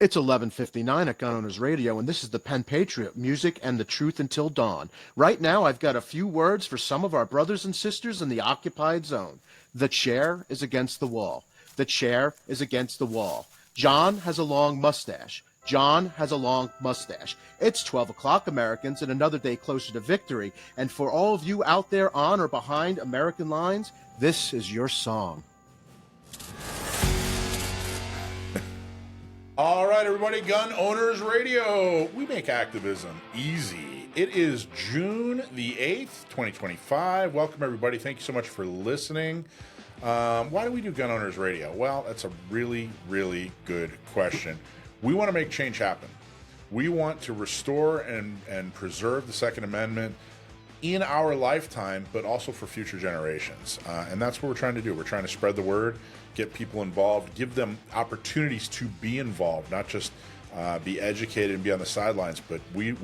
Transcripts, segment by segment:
It's 11:59 at Gun Owners Radio, and this is the Penn Patriot, music and the truth until dawn. Right now, I've got a few words for some of our brothers and sisters in the occupied zone. The chair is against the wall. The chair is against the wall. John has a long mustache. John has a long mustache. It's 12 o'clock, Americans, and another day closer to victory. And for all of you out there on or behind American lines, this is your song. All right, everybody, Gun Owners Radio. We make activism easy. It is June the 8th, 2025. Welcome, everybody. Thank you so much for listening. Why do we do Gun Owners Radio? Well, that's a really, really good question. We want to make change happen. We want to restore and preserve the Second Amendment in our lifetime, but also for future generations. And that's what we're trying to do. We're trying to spread the word, get people involved, give them opportunities to be involved, not just be educated and be on the sidelines. But we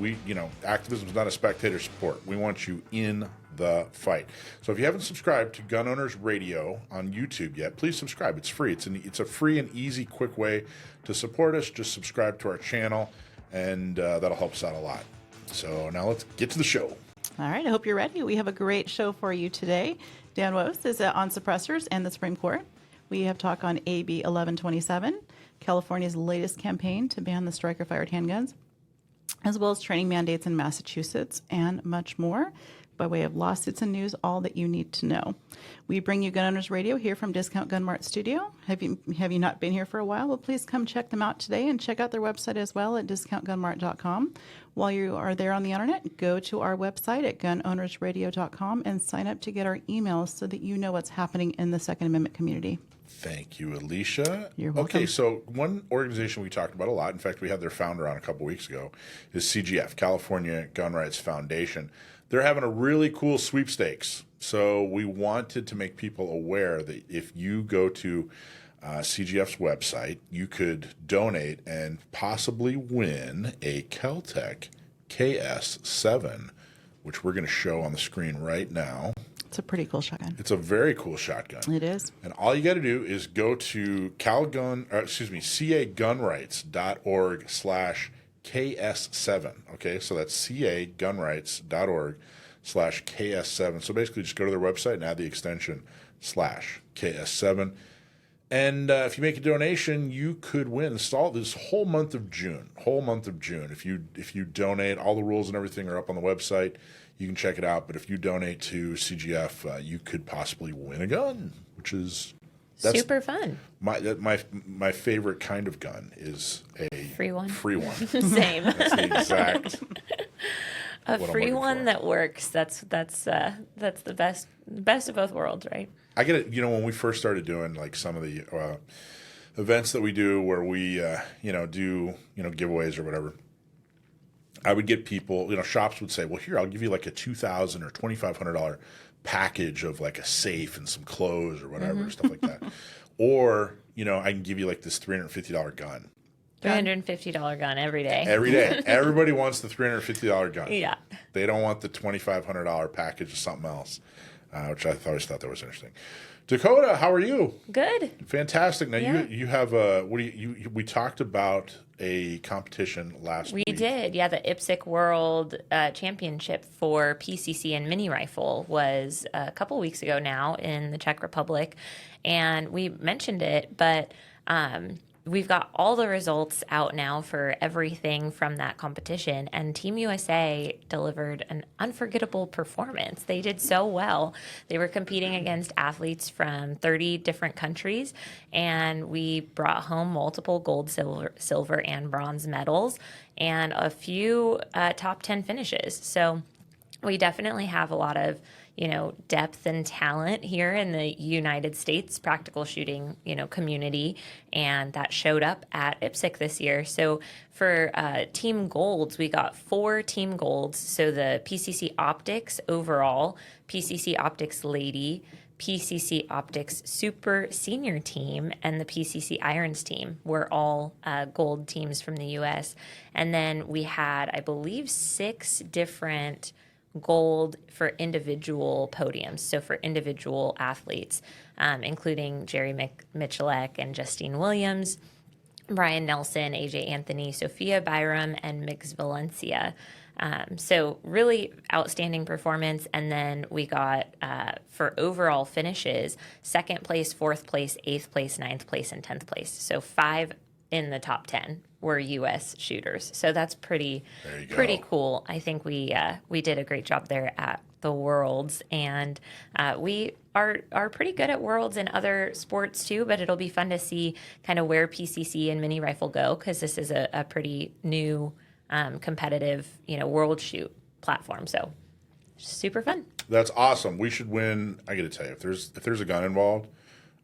activism is not a spectator sport. We want you in the fight. So if you haven't subscribed to Gun Owners Radio on YouTube yet, please subscribe. It's free. It's a free and easy, quick way to support us. Just subscribe to our channel, and that'll help us out a lot. So now let's get to the show. All right, I hope you're ready. We have a great show for you today. Dan Wos is on suppressors and the Supreme Court. We have talk on AB 1127, California's latest campaign to ban the striker-fired handguns, as well as training mandates in Massachusetts and much more. By way of lawsuits and news, all that you need to know. We bring you Gun Owners Radio here from Discount Gun Mart Studio. Have you not been here for a while? Well, please come check them out today and check out their website as well at discountgunmart.com. While you are there on the internet, go to our website at gunownersradio.com and sign up to get our emails so that you know what's happening in the Second Amendment community. Thank you, Alicia. You're welcome. Okay, so one organization we talked about a lot, in fact, we had their founder on a couple weeks ago, is CGF, California Gun Rights Foundation. They're having a really cool sweepstakes. So we wanted to make people aware that if you go to CGF's website, you could donate and possibly win a Kel-Tec KS7, which we're going to show on the screen right now. It's a pretty cool shotgun. It's a very cool shotgun. It is. And all you got to do is go to cagunrights.org/KS7. Okay, so that's cagunrights.org/KS7. So basically just go to their website and add the extension /KS7. And if you make a donation, you could win this whole month of June. If you donate, all the rules and everything are up on the website. You can check it out. But if you donate to CGF, you could possibly win a gun, which is super fun. My favorite kind of gun is a free one. Same. That's the exact. A free one that works. That's the best of both worlds, right? I get it. When we first started doing like some of the events that we do, where we do giveaways or whatever, I would get people. Shops would say, "Well, here, I'll give you like a $2,000 or $2,500 package of like a safe and some clothes or whatever, stuff like that." Or I can give you like this $350 gun. $350 gun every day. Every day. Everybody wants the $350 gun. Yeah. They don't want the $2,500 package of something else, which I always thought that was interesting. Dakota, how are you? Good. Fantastic. Now yeah. you have we talked about a competition last week. We did. Yeah, the IPSC World Championship for PCC and mini rifle was a couple weeks ago now in the Czech Republic, and we mentioned it, but we've got all the results out now for everything from that competition, and Team USA delivered an unforgettable performance. They did so well. They were competing against athletes from 30 different countries, and we brought home multiple gold, silver, and bronze medals, and a few top 10 finishes. So we definitely have a lot of depth and talent here in the United States practical shooting, community, and that showed up at IPSC this year. So for team golds, we got 4 team golds. So the PCC Optics overall, PCC Optics Lady, PCC Optics Super Senior Team, and the PCC Irons team were all gold teams from the U.S. And then we had, I believe, 6 different gold for individual podiums, so for individual athletes, including Jerry Michalek and Justine Williams. Brian Nelson, AJ Anthony, Sophia Byram, and Mix Valencia. So really outstanding performance. And then we got, for overall finishes, second place, fourth place, eighth place, ninth place, and 10th place. So 5 in the top 10 were U.S. shooters. So that's pretty cool. I think we did a great job there at the Worlds, and we are pretty good at Worlds and other sports too, but it'll be fun to see kind of where PCC and mini rifle go, because this is a pretty new competitive, world shoot platform. So super fun. That's awesome. We should win. I got to tell you, if there's a gun involved,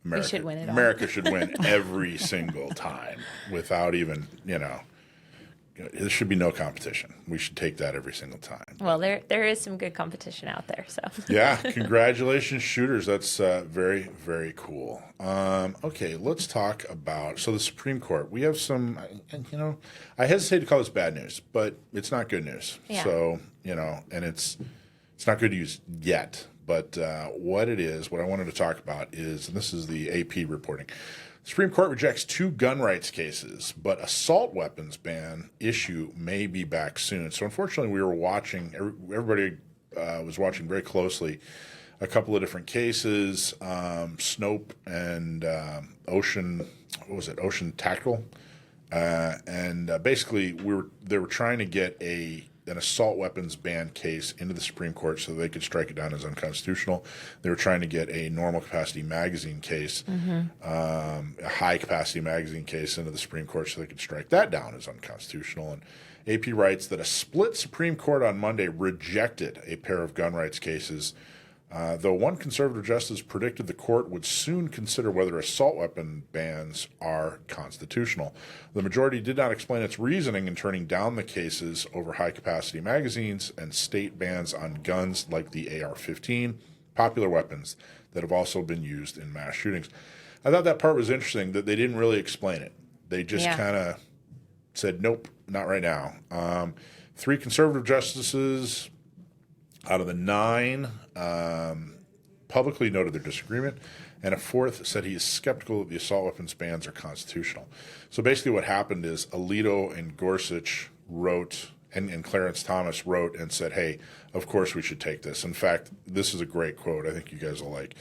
America should win it all. America should win every single time without even, there should be no competition. We should take that every single time. Well, there is some good competition out there. So yeah, congratulations, shooters. That's very, very cool. Okay, let's talk about the Supreme Court. We have some, I hesitate to call this bad news, but it's not good news. Yeah. So and it's not good news yet. But what I wanted to talk about is, and this is the AP reporting. The Supreme Court rejects 2 gun rights cases, but assault weapons ban issue may be back soon. So unfortunately, we were watching, everybody was watching very closely a couple of different cases, Snope and Ocean Tactical. And basically, they were trying to get an assault weapons ban case into the Supreme Court so they could strike it down as unconstitutional. They were trying to get a normal capacity magazine case, a high capacity magazine case into the Supreme Court so they could strike that down as unconstitutional. And AP writes that a split Supreme Court on Monday rejected a pair of gun rights cases, though one conservative justice predicted the court would soon consider whether assault weapon bans are constitutional. The majority did not explain its reasoning in turning down the cases over high-capacity magazines and state bans on guns like the AR-15, popular weapons that have also been used in mass shootings. I thought that part was interesting, that they didn't really explain it. They just kind of said, nope, not right now. 3 conservative justices out of the 9 publicly noted their disagreement, and a 4th said he is skeptical that the assault weapons bans are constitutional. So basically what happened is Alito and Gorsuch wrote, and Clarence Thomas wrote and said, hey, of course we should take this. In fact, this is a great quote I think you guys will like.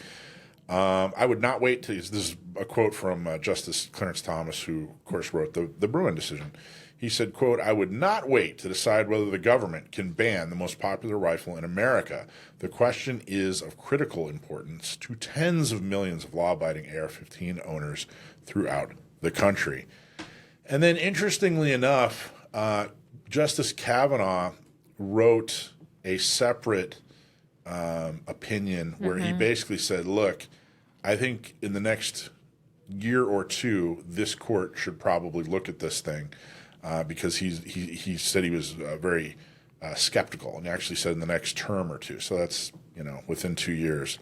I would not wait to, this is a quote from Justice Clarence Thomas, who, of course, wrote the Bruin decision. He said, quote, I would not wait to decide whether the government can ban the most popular rifle in America. The question is of critical importance to tens of millions of law-abiding AR-15 owners throughout the country. And then, interestingly enough, Justice Kavanaugh wrote a separate opinion where he basically said, look, I think in the next year or two, this court should probably look at this thing. Because he said he was very skeptical, and he actually said in the next term or two, so that's within 2 years,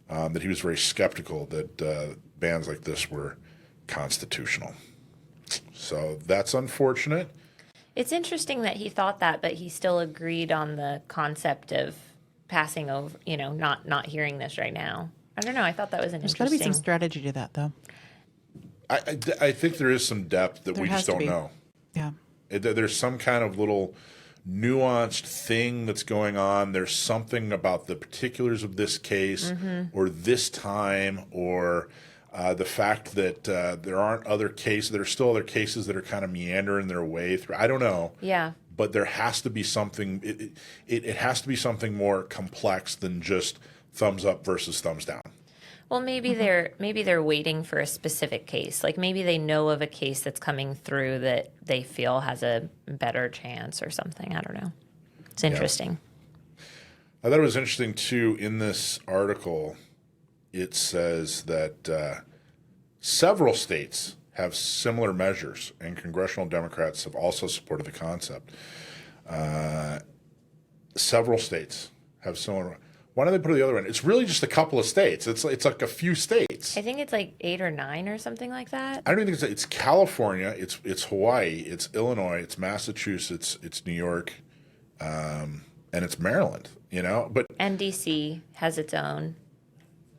that he was very skeptical that bans like this were constitutional. So that's unfortunate. It's interesting that he thought that, but he still agreed on the concept of passing over, not hearing this right now. I don't know. I thought that was an There's interesting. got to be some strategy to that, though. I think there is some depth that we just don't know. Yeah. There's some kind of little nuanced thing that's going on. There's something about the particulars of this case or this time, or the fact that there aren't other cases. There are still other cases that are kind of meandering their way through. I don't know. Yeah. But there has to be something. It has to be something more complex than just thumbs up versus thumbs down. Well, maybe they're waiting for a specific case. Like maybe they know of a case that's coming through that they feel has a better chance or something. I don't know. It's interesting. I thought it was interesting too. In this article, it says that several states have similar measures, and congressional Democrats have also supported the concept. Several states have similar. Why don't they put it the other way? It's really just a couple of states. It's like a few states. I think it's like 8 or 9 or something like that. I don't even think it's California. It's Hawaii. It's Illinois. It's Massachusetts. It's New York, and it's Maryland. But and DC has its own.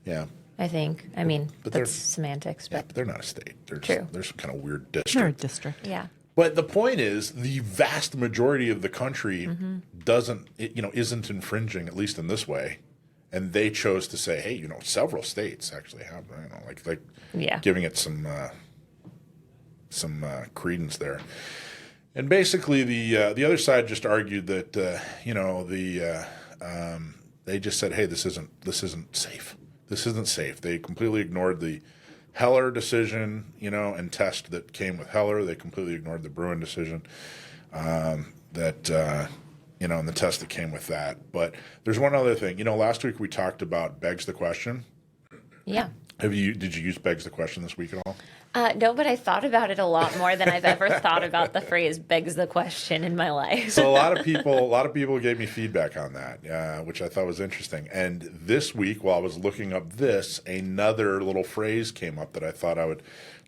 Yeah. I think. I mean, but that's semantics. Yeah, But but they're not a state. True. There's some kind of weird They're a district. district. yeah. But the point is, the vast majority of the country isn't infringing, at least in this way. And they chose to say, hey, several states actually have, Yeah. giving it some credence there. And basically, the other side just argued that they just said, hey, this isn't safe. This isn't safe. They completely ignored the Heller decision, and test that came with Heller. They completely ignored the Bruin decision and the test that came with that. But there's one other thing. Last week we talked about begs the question. Yeah. Did you use begs the question this week at all? No, but I thought about it a lot more than I've ever thought about the phrase "begs the question" in my life. So a lot of people gave me feedback on that, which I thought was interesting. And this week, while I was looking up this, another little phrase came up that I thought I would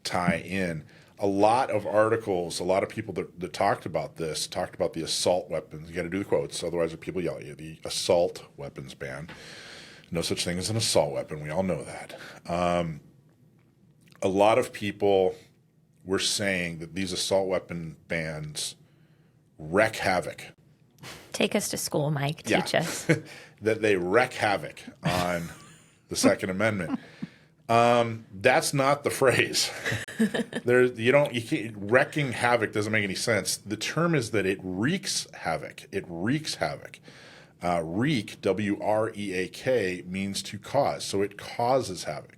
tie in. A lot of articles, a lot of people that talked about this talked about the assault weapons. You got to do the quotes, otherwise people yell at you. The assault weapons ban. No such thing as an assault weapon. We all know that. A lot of people were saying that these assault weapon bans wreak havoc. Take us to school, Mike. Teach us. That they wreak havoc on the Second Amendment. That's not the phrase. Wrecking havoc doesn't make any sense. The term is that it wreaks havoc. It wreaks havoc. Wreak, W-R-E-A-K, means to cause. So it causes havoc.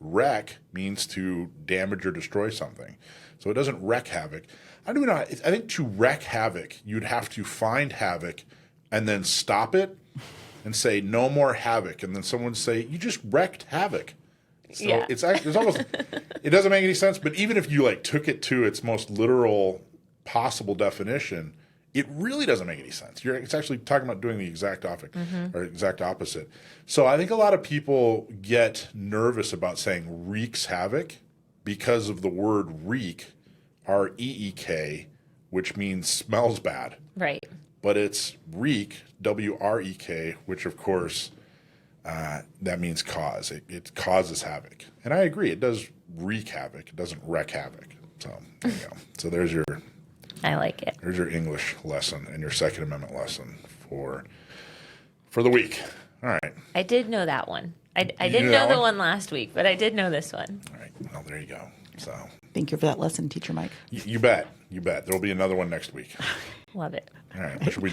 Wreck means to damage or destroy something. So it doesn't wreak havoc. I don't even know. I think to wreak havoc, you'd have to find havoc and then stop it and say, no more havoc. And then someone would say, you just wrecked havoc. So Yeah. it's almost, it doesn't make any sense. But even if you took it to its most literal possible definition, it really doesn't make any sense. It's actually talking about doing the exact opposite. So I think a lot of people get nervous about saying wreaks havoc because of the word wreak, R-E-E-K, which means smells bad. Right. But it's wreak, W-R-E-K, which of course that means cause. It causes havoc. And I agree, it does wreak havoc. It doesn't wreak havoc. So there you go. So there's your I like it. There's your English lesson and your Second Amendment lesson for the week. All right. I did know that one. I knew didn't that know the one? one last week, but I did know this one. All right. Well, there you go. So Thank you for that lesson, Teacher Mike. you bet. You bet. There'll be another one next week. Love it. All right. What should we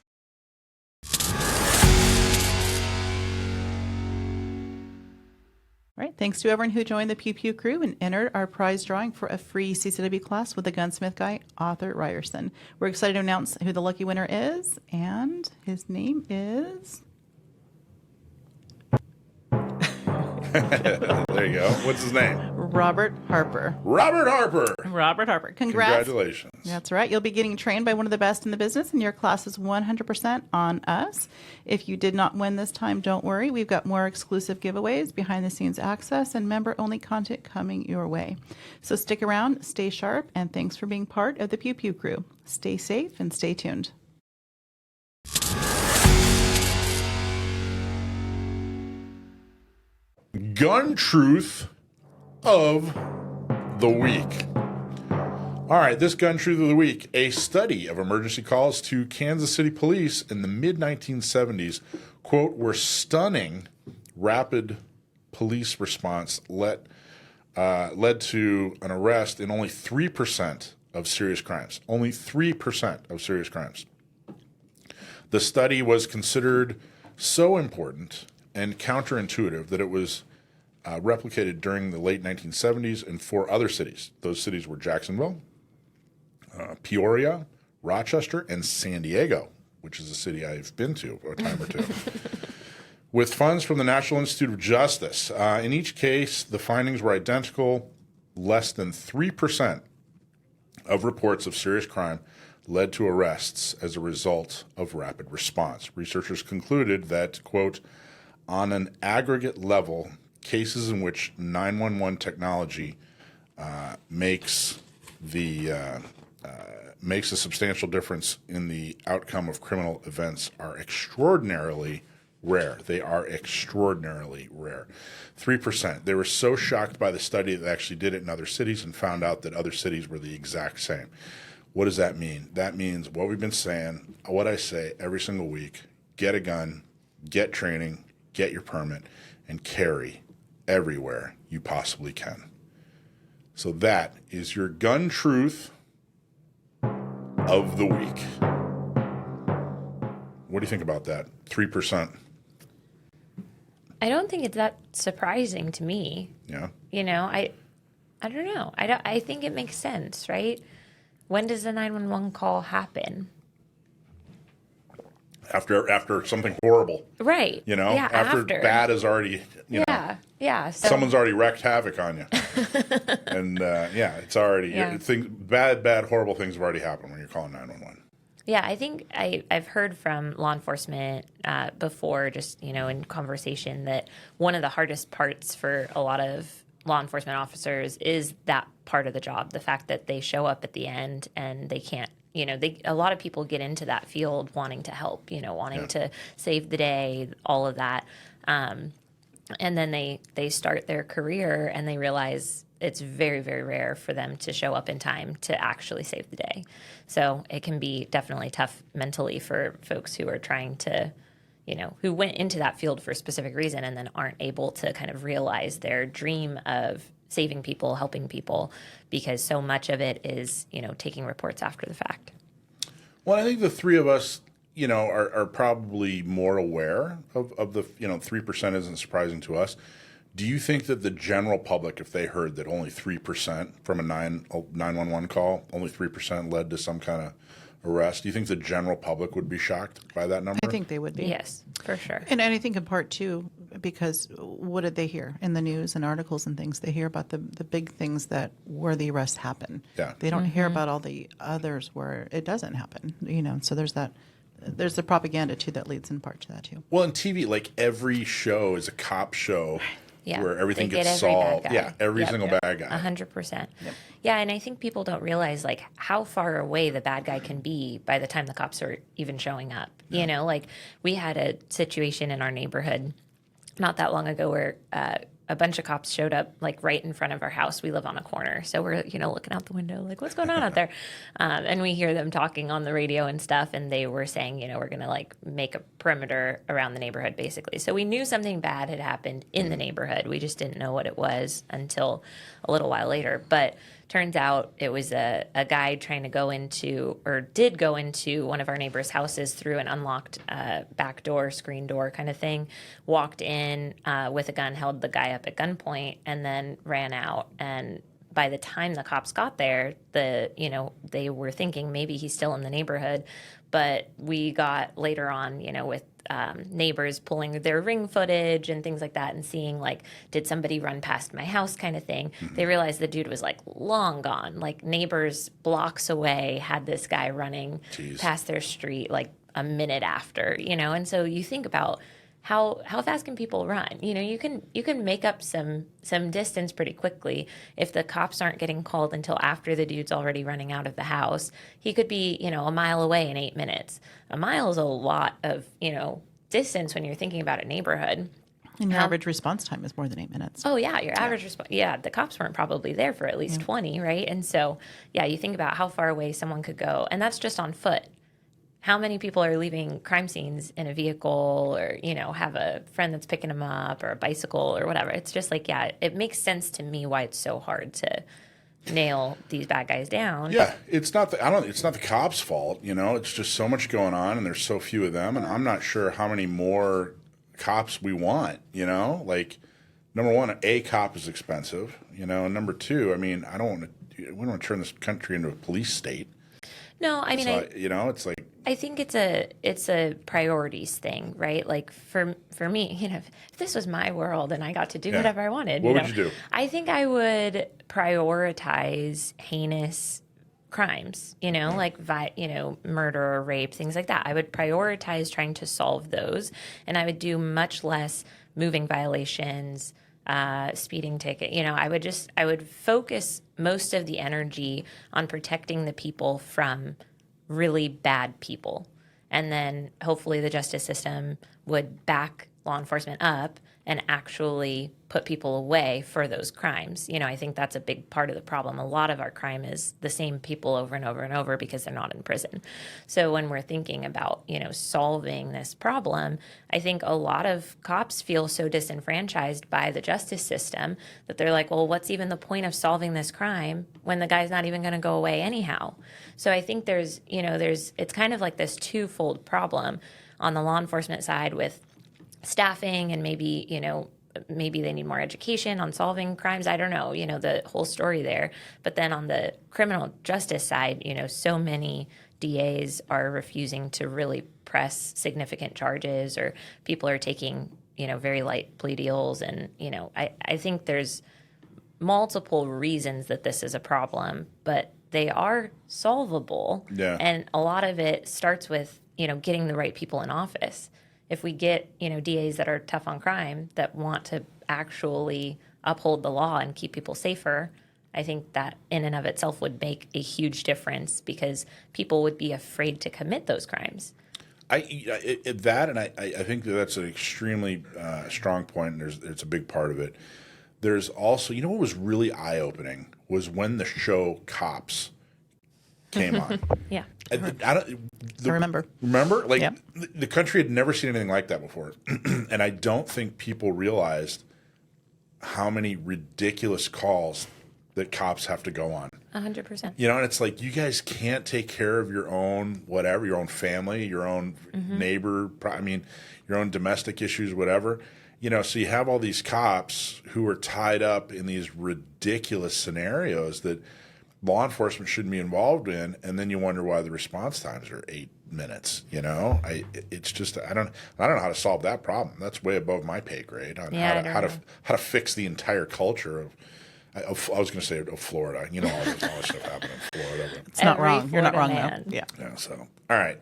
All right. Thanks to everyone who joined the Pew Pew crew and entered our prize drawing for a free CCW class with the gunsmith guy, Arthur Ryerson. We're excited to announce who the lucky winner is, and his name is... There you go. What's his name? Robert Harper. Robert Harper. Robert Harper. Congrats. Congratulations. That's right. You'll be getting trained by one of the best in the business, and your class is 100% on us. If you did not win this time, don't worry. We've got more exclusive giveaways, behind-the-scenes access, and member-only content coming your way. So stick around, stay sharp, and thanks for being part of the Pew Pew crew. Stay safe and stay tuned. Gun truth of the week. All right, this gun truth of the week. A study of emergency calls to Kansas City police in the mid-1970s, quote, were stunning rapid police response led to an arrest in only 3% of serious crimes. Only 3% of serious crimes. The study was considered so important and counterintuitive that it was replicated during the late 1970s in 4 other cities. Those cities were Jacksonville, Peoria, Rochester, and San Diego, which is a city I've been to a time or two. With funds from the National Institute of Justice. In each case, the findings were identical. Less than 3% of reports of serious crime led to arrests as a result of rapid response. Researchers concluded that, quote, on an aggregate level, cases in which 911 technology makes a substantial difference in the outcome of criminal events are extraordinarily rare. They are extraordinarily rare. 3%. They were so shocked by the study that they actually did it in other cities and found out that other cities were the exact same. What does that mean? That means what we've been saying, what I say every single week: get a gun, get training, get your permit, and carry everywhere you possibly can. So that is your gun truth of the week. What do you think about that? 3%. I don't think it's that surprising to me. Yeah. You know, I don't know. I think it makes sense, right? When does the 911 call happen? After something horrible. Right. You know, Yeah, after bad is already, you know, yeah. So, someone's already wreaked havoc on you. And it's already, bad, horrible things have already happened when you're calling 911. yeah, I think I've heard from law enforcement before, just, you know, in conversation, that one of the hardest parts for a lot of law enforcement officers is that part of the job, the fact that they show up at the end and they can't, you know, a lot of people get into that field wanting to help, you know, wanting to save the day, all of that. And then they start their career and they realize it's very, very rare for them to show up in time to actually save the day. So it can be definitely tough mentally for folks who are trying to, you know, who went into that field for a specific reason and then aren't able to kind of realize their dream of saving people, helping people, because so much of it is, you know, taking reports after the fact. Well, I think the three of us, you know, are probably more aware of the, you know, 3% isn't surprising to us. Do you think that the general public, if they heard that only 3% from a 911 call, only 3% led to some kind of arrest, do you think the general public would be shocked by that number? I think they would be. Yes, for sure. And I think in part too, because what did they hear in the news and articles and things? They hear about the big things that where the arrests happen. Yeah. They don't hear about all the others where it doesn't happen. You know, so there's the propaganda too that leads in part to that too. Well, in TV, like every show is a cop show. Yeah, where everything they get gets every bad solved. guy. Yeah, every Yep. single bad guy. 100%. Yeah, and I think people don't realize like how far away the bad guy can be by the time the cops are even showing up. Yeah. You know, like we had a situation in our neighborhood not that long ago where a bunch of cops showed up like right in front of our house. We live on a corner, so we're, you know, looking out the window like, what's going on out there? And we hear them talking on the radio and stuff, and they were saying, you know, we're gonna like make a perimeter around the neighborhood basically. So we knew something bad had happened in the neighborhood. We just didn't know what it was until a little while later. But turns out it was a guy trying to go into, or did go into, one of our neighbors' houses through an unlocked back door, screen door kind of thing, walked in with a gun, held the guy up at gunpoint, and then ran out. And by the time the cops got there, they were thinking maybe he's still in the neighborhood. But we got later on, you know, with neighbors pulling their ring footage and things like that and seeing like, did somebody run past my house kind of thing. Mm-hmm. They realized the dude was like long gone. Like neighbors blocks away had this guy running past their street like a minute after, you know. And so you think about how fast can people run? You know, you can make up some distance pretty quickly. If the cops aren't getting called until after the dude's already running out of the house, he could be, you know, a mile away in 8 minutes. A mile is a lot of, you know, distance when you're thinking about a neighborhood. And your average response time is more than 8 minutes. Oh, yeah. Your average response. Yeah. The cops weren't probably there for at least 20, right? And so, yeah, you think about how far away someone could go. And that's just on foot. How many people are leaving crime scenes in a vehicle, or, you know, have a friend that's picking them up, or a bicycle or whatever? It's just like, yeah, it makes sense to me why it's so hard to nail these bad guys down. Yeah, it's not the cops' fault, you know. It's just so much going on and there's so few of them, and I'm not sure how many more cops we want, you know? Like, number one, a cop is expensive, you know, and number two, I mean, we don't want to turn this country into a police state. No, I mean, it's like, I think it's a priorities thing, right? Like for me, you know, if this was my world and I got to do whatever I wanted, what would you do? I think I would prioritize heinous crimes, you know, like murder or rape, things like that. I would prioritize trying to solve those, and I would do much less moving violations, speeding ticket. You know, I would focus most of the energy on protecting the people from really bad people. and then hopefully the justice system would back law enforcement up and actually put people away for those crimes. I think that's a big part of the problem. A lot of our crime is the same people over and over and over because they're not in prison. So when we're thinking about, solving this problem, I think a lot of cops feel so disenfranchised by the justice system that they're like, well, what's even the point of solving this crime when the guy's not even going to go away anyhow? So I think it's kind of like this twofold problem on the law enforcement side with staffing, and maybe they need more education on solving crimes. I don't know, the whole story there. But then on the criminal justice side, so many DAs are refusing to really press significant charges, or people are taking, very light plea deals. And, I think there's multiple reasons that this is a problem, but they are solvable. Yeah. And a lot of it starts with, getting the right people in office. If we get, DAs that are tough on crime, that want to actually uphold the law and keep people safer, I think that in and of itself would make a huge difference, because people would be afraid to commit those crimes. I think that's an extremely strong point, and it's a big part of it. There's also, what was really eye-opening was when the show Cops came on. Yeah. I remember. Remember? Like, Yep. the country had never seen anything like that before. And I don't think people realized how many ridiculous calls that cops have to go on. 100%. And it's like, you guys can't take care of your own whatever, your own family, your own neighbor, your own domestic issues, whatever. So you have all these cops who are tied up in these ridiculous scenarios that law enforcement shouldn't be involved in, and then you wonder why the response times are 8 minutes. It's just, I don't know how to solve that problem. That's way above my pay grade on how to fix the entire culture of I was going to say of Florida. All this stuff happened in Florida. But. It's not Every wrong. You're not Florida wrong, man. though. Yeah. Yeah. So, all right.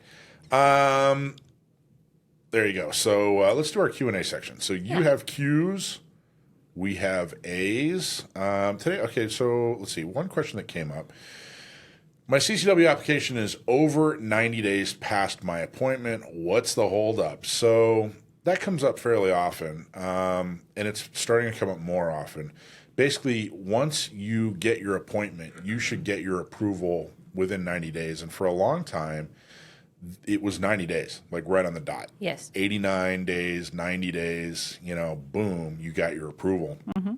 There you go. So let's do our Q&A section. So you have Q's. We have A's today. Okay, so let's see. One question that came up. My CCW application is over 90 days past my appointment. What's the holdup? So that comes up fairly often, and it's starting to come up more often. Basically, once you get your appointment, you should get your approval within 90 days. And for a long time, it was 90 days, like right on the dot. Yes. 89 days, 90 days, boom, you got your approval. Mm-hmm.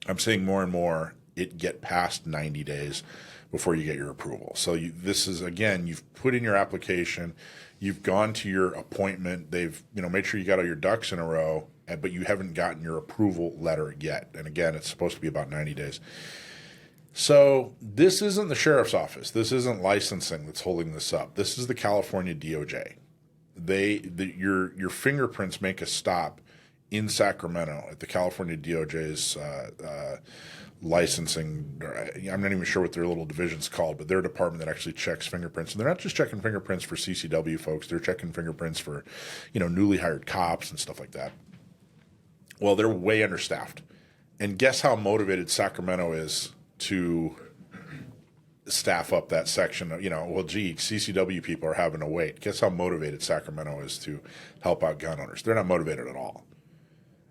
I'm seeing more and more it get past 90 days before you get your approval. So this is, again, you've put in your application, you've gone to your appointment, they've, made sure you got all your ducks in a row, but you haven't gotten your approval letter yet. And again, it's supposed to be about 90 days. So this isn't the sheriff's office. This isn't licensing that's holding this up. This is the California DOJ. Your fingerprints make a stop in Sacramento at the California DOJ's licensing. I'm not even sure what their little division's called, but their department that actually checks fingerprints. And they're not just checking fingerprints for CCW folks. They're checking fingerprints for, newly hired cops and stuff like that. Well, they're way understaffed. And guess how motivated Sacramento is to staff up that section. CCW people are having to wait. Guess how motivated Sacramento is to help out gun owners? They're not motivated at all.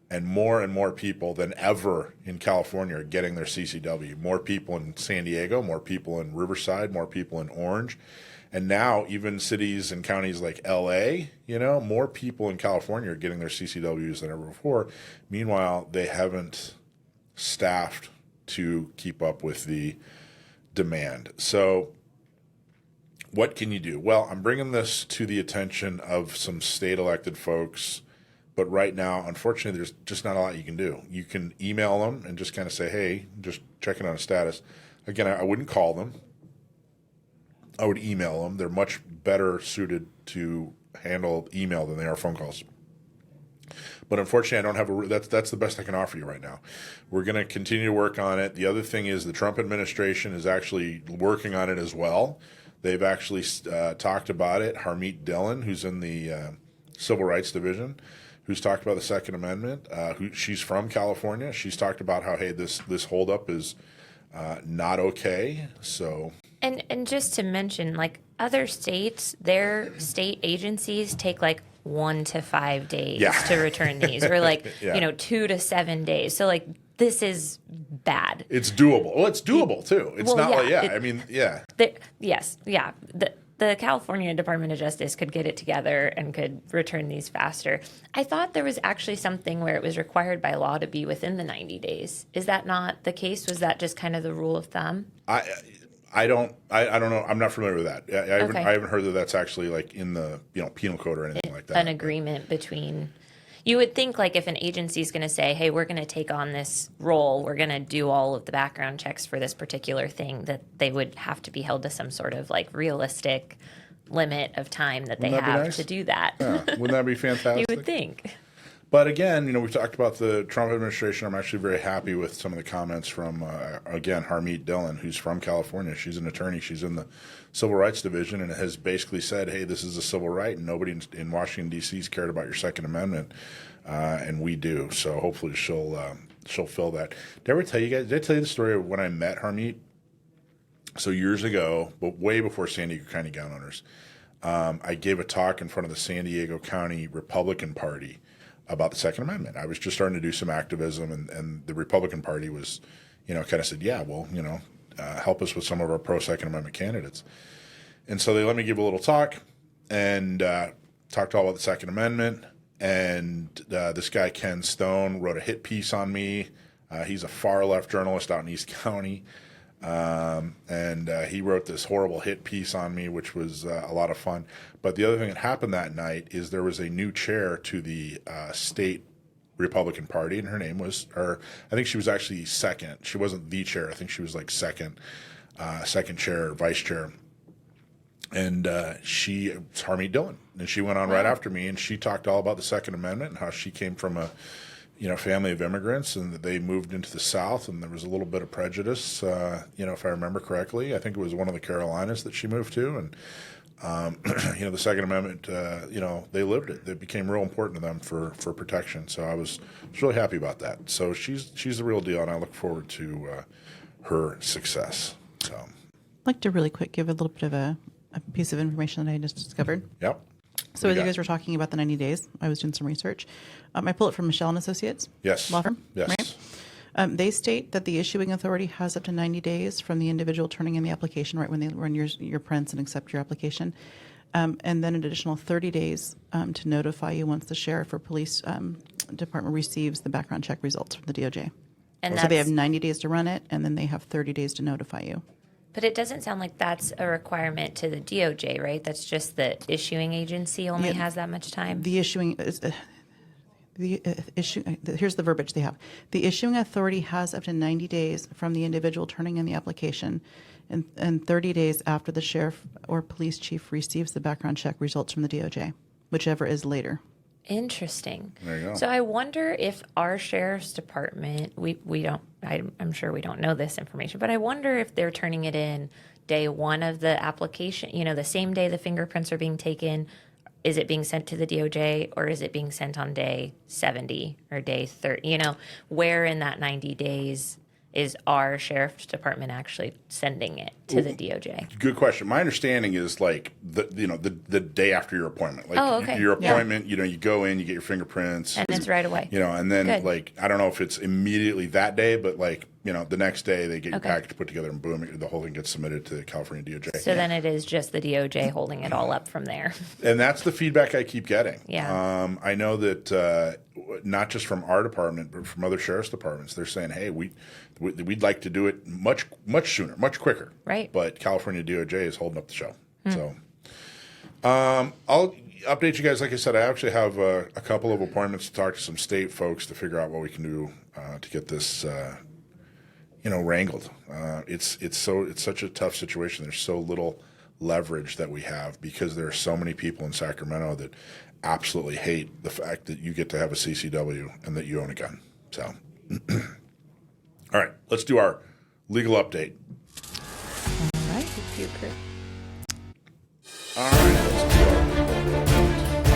And more people than ever in California are getting their CCW. More people in San Diego, more people in Riverside, more people in Orange. And now even cities and counties like LA, more people in California are getting their CCWs than ever before. Meanwhile, they haven't staffed to keep up with the demand. So what can you do? Well, I'm bringing this to the attention of some state elected folks, but right now, unfortunately, there's just not a lot you can do. You can email them and just kind of say, hey, just checking on a status. Again, I wouldn't call them. I would email them. They're much better suited to handle email than they are phone calls. But unfortunately, I don't have that's the best I can offer you right now. We're going to continue to work on it. The other thing is the Trump administration is actually working on it as well. They've actually talked about it. Harmeet Dillon, who's in the Civil Rights Division, who's talked about the Second Amendment. She's from California. She's talked about how, hey, this holdup is not okay. So And just to mention, like other states, their state agencies take like 1 to 5 days to return these, or like 2 to 7 days. So like this is bad. It's doable. Well, it's doable too. It's The California Department of Justice could get it together and could return these faster. I thought there was actually something where it was required by law to be within the 90 days. Is that not the case? Was that just kind of the rule of thumb? I don't know. I'm not familiar with that. I haven't heard that that's actually like in the penal code or anything like that. An agreement between. You would think like if an agency is going to say, hey, we're going to take on this role, we're going to do all of the background checks for this particular thing, that they would have to be held to some sort of like realistic limit of time that they have to do that. Yeah. Wouldn't that be fantastic? You would think. But again, we've talked about the Trump administration. I'm actually very happy with some of the comments from, again, Harmeet Dillon, who's from California. She's an attorney. She's in the Civil Rights Division and has basically said, hey, this is a civil right, and nobody in Washington, D.C. has cared about your Second Amendment, and we do. So hopefully she'll fill that. Did I tell you the story of when I met Harmeet? So years ago, but way before San Diego County gun owners, I gave a talk in front of the San Diego County Republican Party about the Second Amendment. I was just starting to do some activism, and the Republican Party was, kind of said, yeah, well, help us with some of our pro-Second Amendment candidates. And so they let me give a little talk and talked all about the Second Amendment. And this guy, Ken Stone, wrote a hit piece on me. He's a far-left journalist out in East County. And he wrote this horrible hit piece on me, which was a lot of fun. But the other thing that happened that night is there was a new chair to the state Republican Party, and her name was, or I think she was actually second. She wasn't the chair. I think she was like second chair, vice chair. And she, it's Harmeet Dillon, and she went on right after me, and she talked all about the Second Amendment and how she came from a family of immigrants, and that they moved into the South, and there was a little bit of prejudice, if I remember correctly. I think it was one of the Carolinas that she moved to, and the Second Amendment, they lived it. It became real important to them for protection. So I was really happy about that. So she's the real deal, and I look forward to her success. So I'd like to really quick give a little bit of a piece of information that I just discovered. Yep. So as you guys were talking about the 90 days, I was doing some research. I pulled it from Michelle and Associates. Yes. Law firm. Yes. Right? They state that the issuing authority has up to 90 days from the individual turning in the application, right when they run your prints and accept your application, and then an additional 30 days to notify you once the sheriff or police department receives the background check results from the DOJ. And so they have 90 days to run it, and then they have 30 days to notify you. But it doesn't sound like that's a requirement to the DOJ, right? That's just the issuing agency only has that much time. The issuing here's the verbiage they have. The issuing authority has up to 90 days from the individual turning in the application, and 30 days after the sheriff or police chief receives the background check results from the DOJ, whichever is later. Interesting. There you go. So I wonder if our sheriff's department, we don't, I'm sure we don't know this information, but I wonder if they're turning it in day one of the application, the same day the fingerprints are being taken. Is it being sent to the DOJ, or is it being sent on day 70 or day 30? Where in that 90 days is our sheriff's department actually sending it to the DOJ? Good question. My understanding is like the day after your appointment. Like okay. Your appointment, you go in, you get your fingerprints. And it's right away. And then Good. like, I don't know if it's immediately that day, but like, the next day they get your package put together and boom, the whole thing gets submitted to the California DOJ. So then it is just the DOJ holding it all up from there. And that's the feedback I keep getting. Yeah. I know that not just from our department, but from other sheriff's departments, they're saying, hey, we'd like to do it much sooner, much quicker. Right. But California DOJ is holding up the show. So I'll update you guys. Like I said, I actually have a couple of appointments to talk to some state folks to figure out what we can do to get this wrangled. It's such a tough situation. There's so little leverage that we have because there are so many people in Sacramento that absolutely hate the fact that you get to have a CCW and that you own a gun. So, all right, let's do our legal update. All right. All right, let's do our legal update.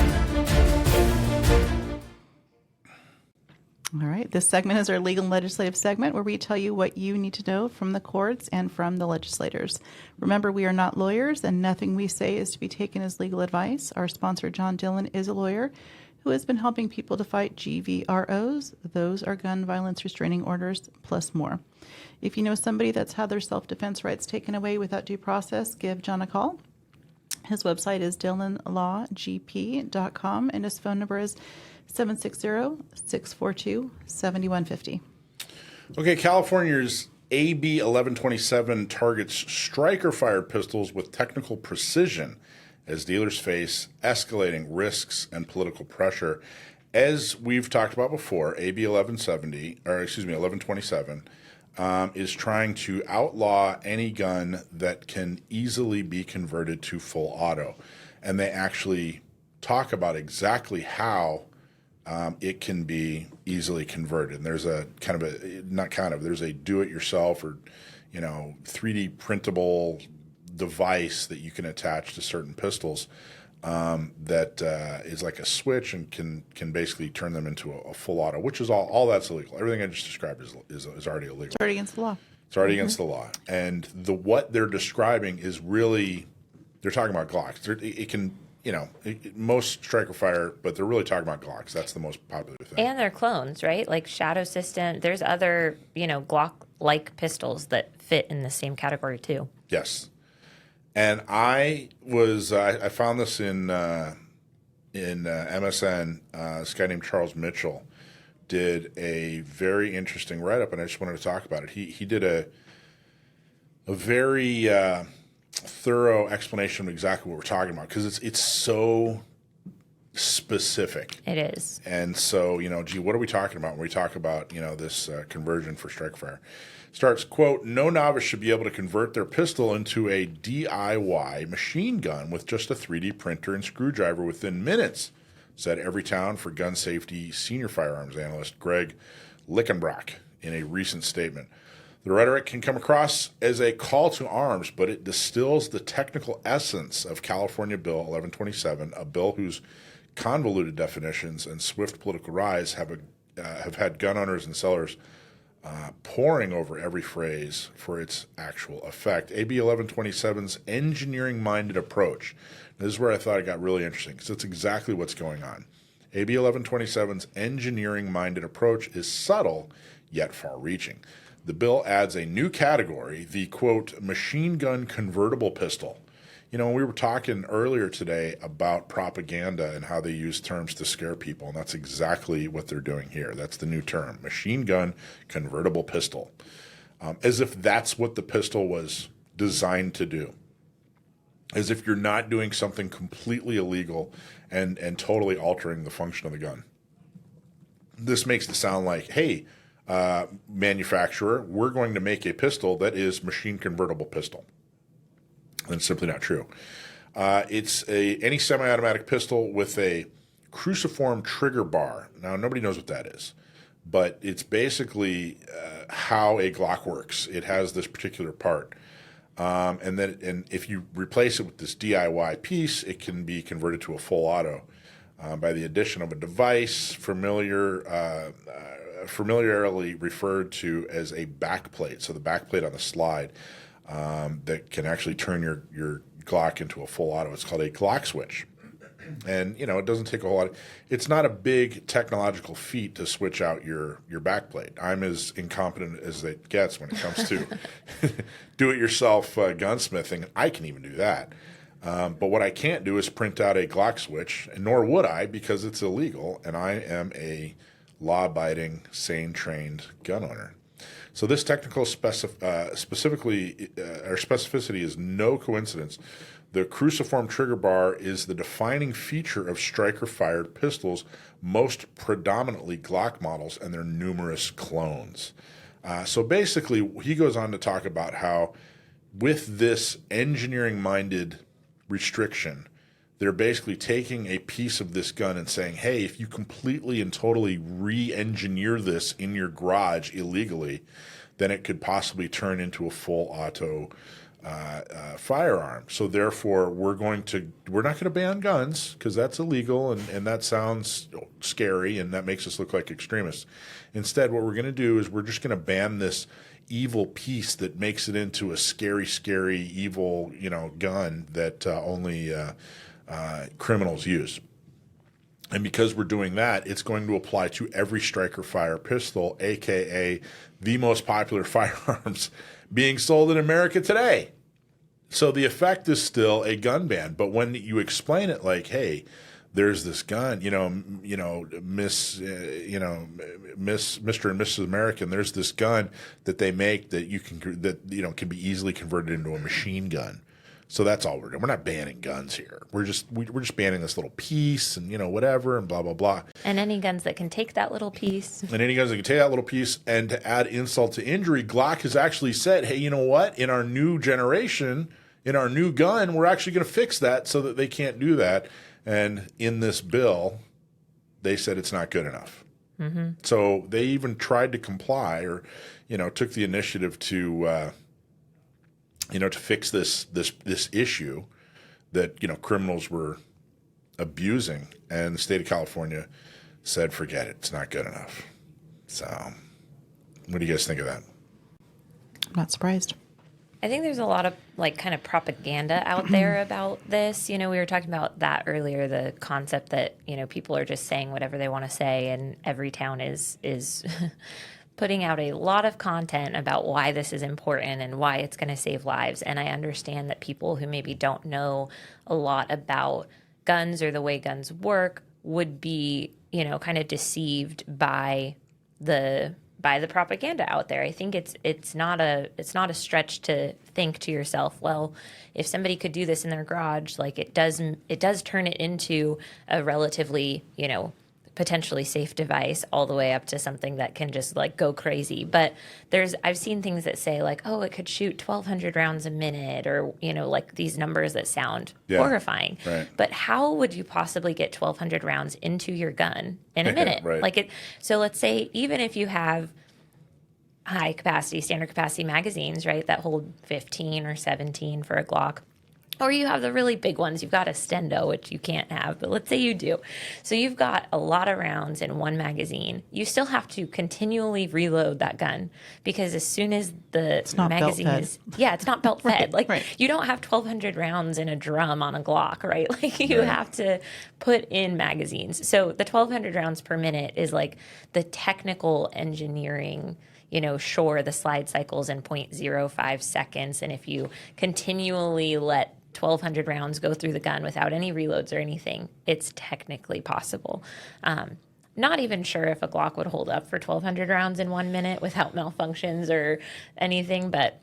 All right. This segment is our legal and legislative segment where we tell you what you need to know from the courts and from the legislators. Remember, we are not lawyers and nothing we say is to be taken as legal advice. Our sponsor, John Dillon, is a lawyer who has been helping people to fight GVROs. Those are gun violence restraining orders, plus more. If you know somebody that's had their self-defense rights taken away without due process, give John a call. His website is dillonlawgp.com and his phone number is 760-642-7150. Okay, California's AB 1127 targets striker-fired pistols with technical precision as dealers face escalating risks and political pressure. As we've talked about before, AB 1127 is trying to outlaw any gun that can easily be converted to full auto. And they actually talk about exactly how it can be easily converted. And there's a there's a do-it-yourself or, 3D printable device that you can attach to certain pistols that is like a switch and can basically turn them into a full auto, which is all that's illegal. Everything I just described is already illegal. It's already against the law. It's already against the law. And what they're describing is really, they're talking about Glocks. It can, most striker fire, but they're really talking about Glocks. That's the most popular thing. And they're clones, right? Like Shadow System. There's other, Glock-like pistols that fit in the same category too. Yes. And I found this in MSN. This guy named Charles Mitchell did a very interesting write-up, and I just wanted to talk about it. He did a very thorough explanation of exactly what we're talking about because it's so specific. It is. And so, what are we talking about when we talk about, this conversion for strike fire? Starts, quote, no novice should be able to convert their pistol into a DIY machine gun with just a 3D printer and screwdriver within minutes, said Everytown for Gun Safety senior firearms analyst Greg Lickenbrock in a recent statement. The rhetoric can come across as a call to arms, but it distills the technical essence of California Bill 1127, a bill whose convoluted definitions and swift political rise have had gun owners and sellers poring over every phrase for its actual effect. AB 1127's engineering-minded approach. This is where I thought it got really interesting because it's exactly what's going on. AB 1127's engineering-minded approach is subtle yet far-reaching. The bill adds a new category, the, quote, machine gun convertible pistol. We were talking earlier today about propaganda and how they use terms to scare people, and that's exactly what they're doing here. That's the new term, machine gun convertible pistol, as if that's what the pistol was designed to do, as if you're not doing something completely illegal and totally altering the function of the gun. This makes it sound like, hey, manufacturer, we're going to make a pistol that is machine convertible pistol. That's simply not true. It's any semi-automatic pistol with a cruciform trigger bar. Now, nobody knows what that is, but it's basically how a Glock works. It has this particular part. And if you replace it with this DIY piece, it can be converted to a full auto by the addition of a device familiarly referred to as a backplate. So the backplate on the slide that can actually turn your Glock into a full auto. It's called a Glock switch. And, it doesn't take a whole lot. It's not a big technological feat to switch out your backplate. I'm as incompetent as it gets when it comes to do-it-yourself gunsmithing. I can even do that. But what I can't do is print out a Glock switch, and nor would I because it's illegal, and I am a law-abiding, sane-trained gun owner. So this technical specificity is no coincidence. The cruciform trigger bar is the defining feature of striker-fired pistols, most predominantly Glock models and their numerous clones. So basically, he goes on to talk about how with this engineering-minded restriction, they're basically taking a piece of this gun and saying, hey, if you completely and totally re-engineer this in your garage illegally, then it could possibly turn into a full auto firearm. So therefore, we're not going to ban guns because that's illegal and that sounds scary and that makes us look like extremists. Instead, what we're going to do is we're just going to ban this evil piece that makes it into a scary, scary, evil, gun that only criminals use. And because we're doing that, it's going to apply to every striker fire pistol, aka the most popular firearms being sold in America today. So the effect is still a gun ban, but when you explain it like, hey, there's this gun, Mr. and Mrs. American, there's this gun that they make that can be easily converted into a machine gun. So that's all we're doing. We're not banning guns here. We're just banning this little piece and whatever and blah blah blah. And any guns that can take that little piece. And to add insult to injury, Glock has actually said, hey, you know what? In our new generation, in our new gun, we're actually going to fix that so that they can't do that. And in this bill, they said it's not good enough. Mm-hmm. So they even tried to comply or, took the initiative to fix this issue that, criminals were abusing. And the state of California said, forget it. It's not good enough. So what do you guys think of that? I'm not surprised. I think there's a lot of kind of propaganda out there about this. We were talking about that earlier, the concept that, people are just saying whatever they want to say and every town is putting out a lot of content about why this is important and why it's going to save lives. And I understand that people who maybe don't know a lot about guns or the way guns work would be, kind of deceived by the propaganda out there. I think it's not a stretch to think to yourself, well, if somebody could do this in their garage, it does turn it into a relatively, potentially safe device all the way up to something that can just go crazy. But I've seen things that say oh, it could shoot 1,200 rounds a minute or, these numbers that sound horrifying. Right. But how would you possibly get 1,200 rounds into your gun in a minute? Right. So let's say even if you have high capacity, standard capacity magazines, right, that hold 15 or 17 for a Glock, or you have the really big ones. You've got a Stendo, which you can't have, but let's say you do. So you've got a lot of rounds in one magazine. You still have to continually reload that gun because as soon as the magazine is, it's not belt fed. Right. You don't have 1,200 rounds in a drum on a Glock, right? You have to put in magazines. So the 1,200 rounds per minute is the technical engineering. Sure, the slide cycle's in 0.05 seconds, and if you continually let 1,200 rounds go through the gun without any reloads or anything, it's technically possible. Not even sure if a Glock would hold up for 1,200 rounds in 1 minute without malfunctions or anything, but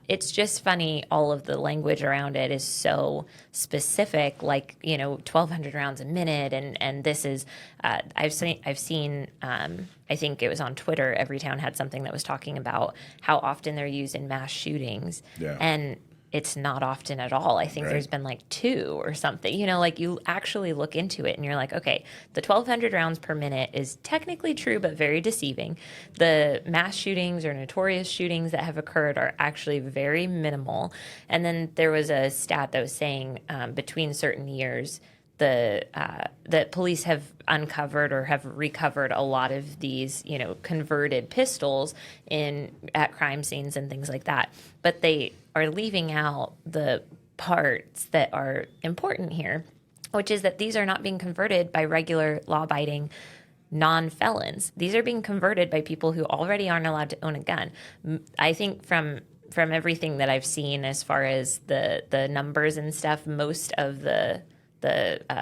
it's just funny. All of the language around it is so specific, 1,200 rounds a minute. And this is, I've seen, I think it was on Twitter, every town had something that was talking about how often they're used in mass shootings. Yeah. And it's not often at all. I think there's been 2 or something, you actually look into it and you're okay, the 1,200 rounds per minute is technically true, but very deceiving. The mass shootings or notorious shootings that have occurred are actually very minimal. And then there was a stat that was saying between certain years, that police have uncovered or have recovered a lot of these, converted pistols at crime scenes and things like that. But they are leaving out the parts that are important here, which is that these are not being converted by regular law-abiding non-felons. These are being converted by people who already aren't allowed to own a gun. I think from everything that I've seen as far as the numbers and stuff, most of the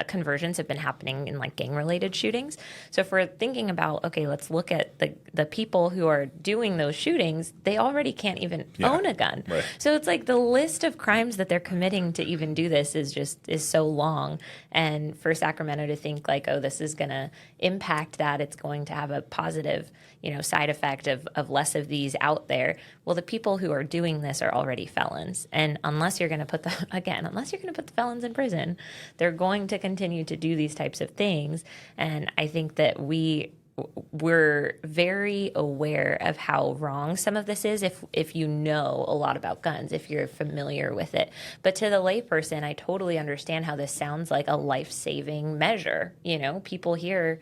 conversions have been happening in gang-related shootings. So if we're thinking about, okay, let's look at the people who are doing those shootings, they already can't even own a gun. Right. So it's the list of crimes that they're committing to even do this is so long. And for Sacramento to think oh, this is going to impact that, it's going to have a positive, side effect of less of these out there. Well, the people who are doing this are already felons. And unless you're going to put the felons in prison, they're going to continue to do these types of things. And I think that we we're very aware of how wrong some of this is if you know a lot about guns, if you're familiar with it. But to the layperson, I totally understand how this sounds like a life-saving measure. People hear,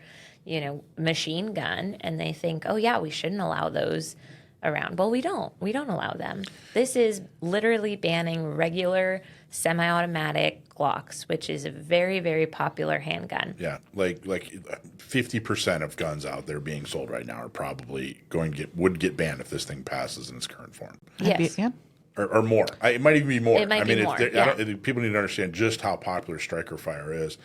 machine gun, and they think, oh yeah, we shouldn't allow those around. Well, we don't allow them. This is literally banning regular semi-automatic Glocks, which is a very, very popular handgun. Yeah, like 50% of guns out there being sold right now are probably would get banned if this thing passes in its current form. Yes. Yeah. Or more. It might even be more. It might be more, people need to understand just how popular striker fire is.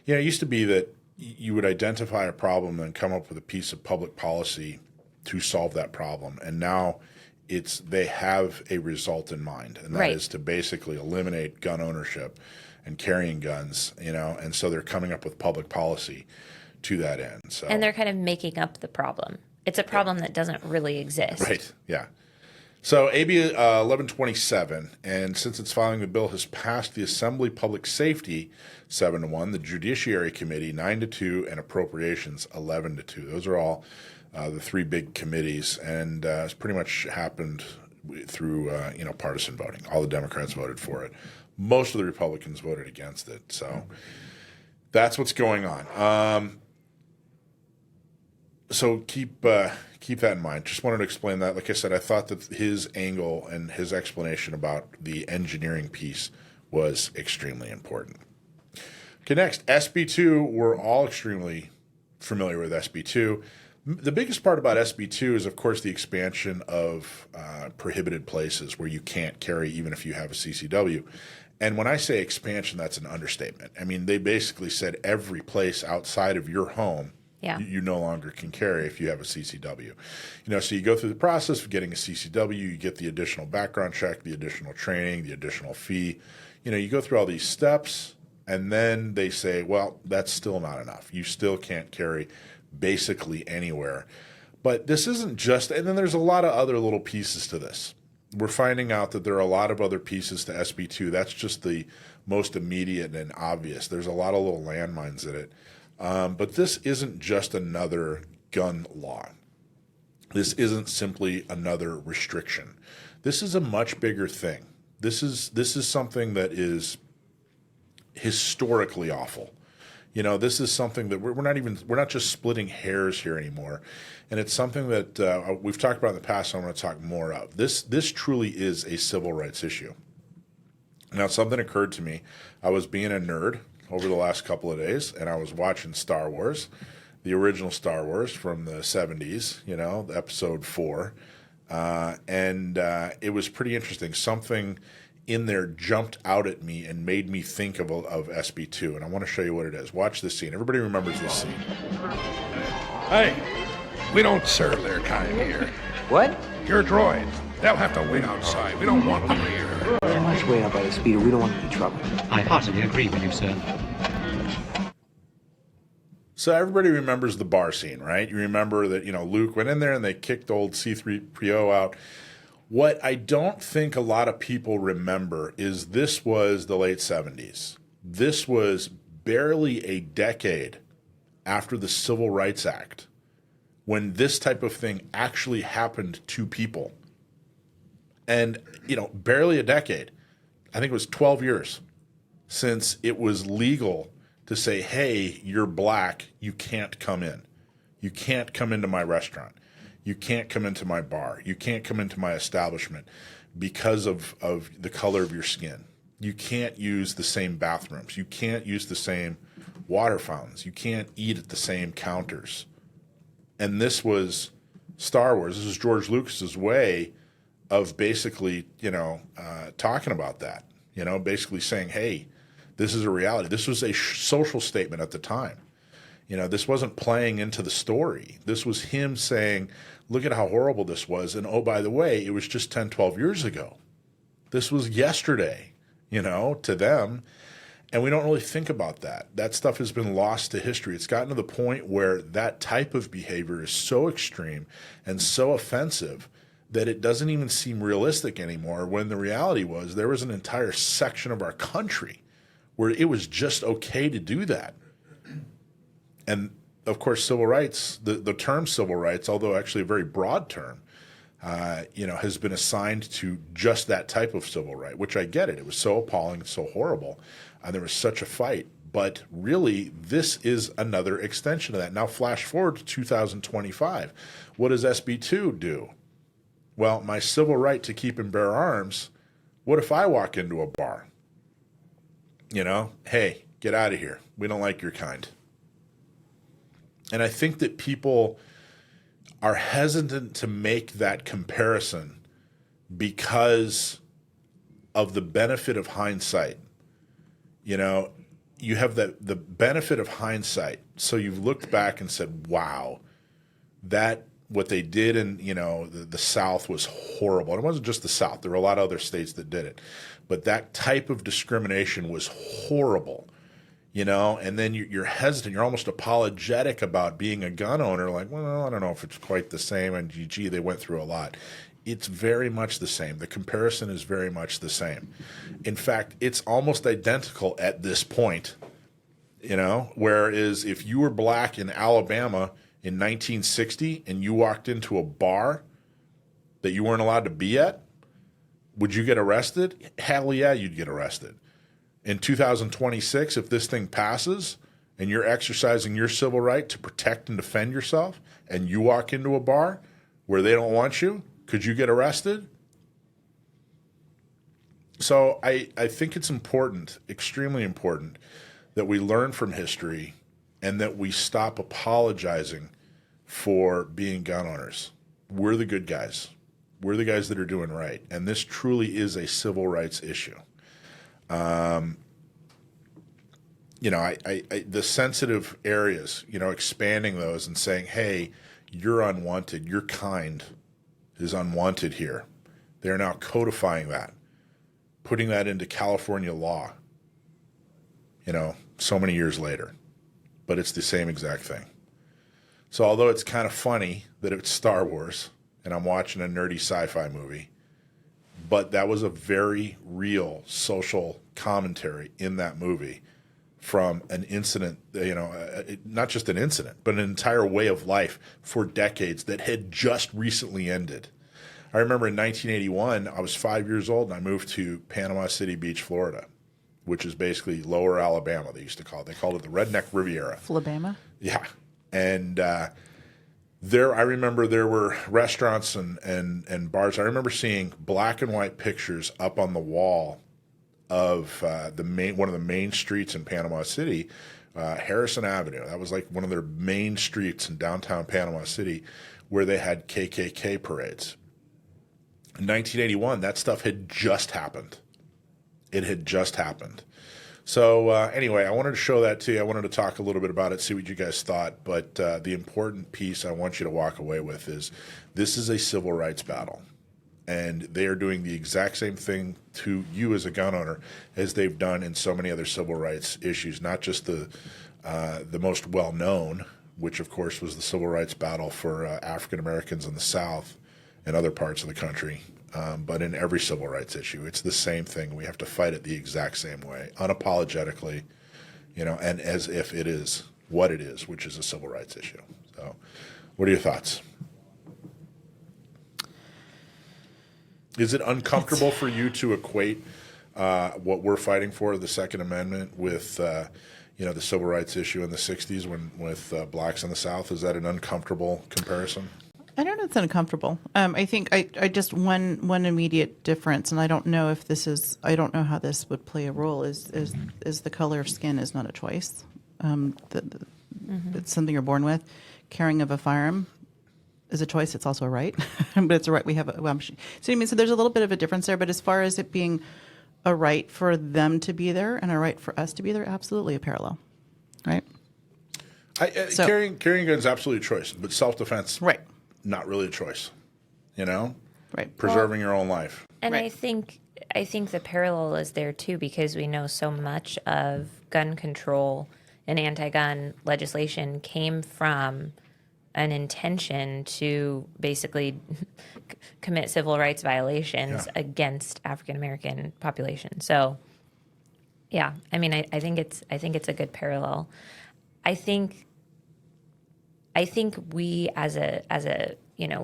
It used to be that you would identify a problem and come up with a piece of public policy to solve that problem. And now they have a result in mind, and that is to basically eliminate gun ownership and carrying guns, and so they're coming up with public policy to that end. So, and they're kind of making up the problem. It's a problem that doesn't really exist. Right, yeah. So AB 1127, and since its filing, the bill has passed the Assembly Public Safety 7-1, the Judiciary Committee 9-2, and Appropriations 11-2. Those are all the three big committees, and it's pretty much happened through partisan voting. All the Democrats voted for it. Most of the Republicans voted against it. So that's what's going on. So keep that in mind. Just wanted to explain that. Like I said, I thought that his angle and his explanation about the engineering piece was extremely important. Okay, next, SB2. We're all extremely familiar with SB2. The biggest part about SB2 is, of course, the expansion of prohibited places where you can't carry even if you have a CCW. And when I say expansion, that's an understatement. I mean, they basically said every place outside of your home you no longer can carry if you have a CCW. So you go through the process of getting a CCW, you get the additional background check, the additional training, the additional fee. You go through all these steps, and then they say, well, that's still not enough. You still can't carry basically anywhere. But this isn't just, and then there's a lot of other little pieces to this. We're finding out that there are a lot of other pieces to SB2. That's just the most immediate and obvious. There's a lot of little landmines in it. But this isn't just another gun law. This isn't simply another restriction. This is a much bigger thing. This is something that is historically awful. This is something that we're not just splitting hairs here anymore, and it's something that we've talked about in the past. So I'm going to talk more of this truly is a civil rights issue. Now, something occurred to me. I was being a nerd over the last couple of days, and I was watching Star Wars, the original Star Wars from the 70s. Episode 4, and it was pretty interesting. Something in there jumped out at me and made me think of SB2, and I want to show you what it is. Watch this scene. Everybody remembers this scene. Hey, we don't serve their kind here. What? Your droids. They'll have to wait outside. We don't want them here. Too much weight out by the speeder. We don't want any trouble. I heartily agree with you, sir. So everybody remembers the bar scene, right? You remember that, Luke went in there and they kicked old C-3PO out. What I don't think a lot of people remember is this was the late 70s. This was barely a decade after the Civil Rights Act when this type of thing actually happened to people. And, barely a decade. I think it was 12 years since it was legal to say, hey, you're black, you can't come in. You can't come into my restaurant. You can't come into my bar. You can't come into my establishment because of the color of your skin. You can't use the same bathrooms. You can't use the same water fountains. You can't eat at the same counters. And this was Star Wars. This is George Lucas's way of basically, talking about that. Basically saying, hey, this is a reality. This was a social statement at the time. This wasn't playing into the story. This was him saying, look at how horrible this was. And, oh, by the way, it was just 10, 12 years ago. This was yesterday, to them. And we don't really think about that. That stuff has been lost to history. It's gotten to the point where that type of behavior is so extreme and so offensive that it doesn't even seem realistic anymore, when the reality was there was an entire section of our country where it was just okay to do that. And of course, civil rights, the term civil rights, although actually a very broad term, has been assigned to just that type of civil right, which I get it. It was so appalling, so horrible. There was such a fight. But really, this is another extension of that. Now, flash forward to 2025. What does SB 2 do? Well, my civil right to keep and bear arms, what if I walk into a bar? Hey, get out of here. We don't like your kind. And I think that people are hesitant to make that comparison because of the benefit of hindsight. You have the benefit of hindsight. So you've looked back and said, wow, what they did in, the South was horrible. And it wasn't just the South. There were a lot of other states that did it. But that type of discrimination was horrible, and then you're hesitant. You're almost apologetic about being a gun owner. Like, well, I don't know if it's quite the same. And gee, they went through a lot. It's very much the same. The comparison is very much the same. In fact, it's almost identical at this point, whereas if you were black in Alabama in 1960 and you walked into a bar that you weren't allowed to be at, would you get arrested? Hell yeah, you'd get arrested. In 2026, if this thing passes and you're exercising your civil right to protect and defend yourself and you walk into a bar where they don't want you, could you get arrested? So I think it's important, extremely important, that we learn from history and that we stop apologizing for being gun owners. We're the good guys. We're the guys that are doing right. And this truly is a civil rights issue. The sensitive areas, expanding those and saying, hey, you're unwanted, your kind is unwanted here. They're now codifying that, putting that into California law, so many years later. But it's the same exact thing. So although it's kind of funny that it's Star Wars and I'm watching a nerdy sci-fi movie, but that was a very real social commentary in that movie from an incident, not just an incident, but an entire way of life for decades that had just recently ended. I remember in 1981, I was 5 years old and I moved to Panama City Beach, Florida, which is basically lower Alabama, they used to call it. They called it the Redneck Riviera. Flabama? Yeah. And I remember there were restaurants and bars. I remember seeing black and white pictures up on the wall of one of the main streets in Panama City, Harrison Avenue. That was like one of their main streets in downtown Panama City where they had KKK parades. In 1981, that stuff had just happened. It had just happened. So anyway, I wanted to show that to you. I wanted to talk a little bit about it, see what you guys thought. But the important piece I want you to walk away with is this is a civil rights battle. And they are doing the exact same thing to you as a gun owner as they've done in so many other civil rights issues, not just the most well-known, which, of course, was the civil rights battle for African Americans in the South and other parts of the country. But in every civil rights issue, it's the same thing. We have to fight it the exact same way, unapologetically, and as if it is what it is, which is a civil rights issue. So what are your thoughts? Is it uncomfortable for you to equate what we're fighting for, the Second Amendment, with the civil rights issue in the 60s with blacks in the South? Is that an uncomfortable comparison? I don't know if it's uncomfortable. I think I just one immediate difference, and I don't know if this is, I don't know how this would play a role, is the color of skin is not a choice. It's something you're born with. Carrying of a firearm is a choice. It's also a right, but it's a right. We have so there's a little bit of a difference there. But as far as it being a right for them to be there and a right for us to be there, absolutely a parallel, right? Carrying guns is absolutely a choice, but self-defense, right? Not really a choice, Right. Preserving your own life. And Right. I think the parallel is there too, because we know so much of gun control and anti-gun legislation came from an intention to basically commit civil rights violations against African American population. So, yeah, I mean, I think it's a good parallel. I think I think we as a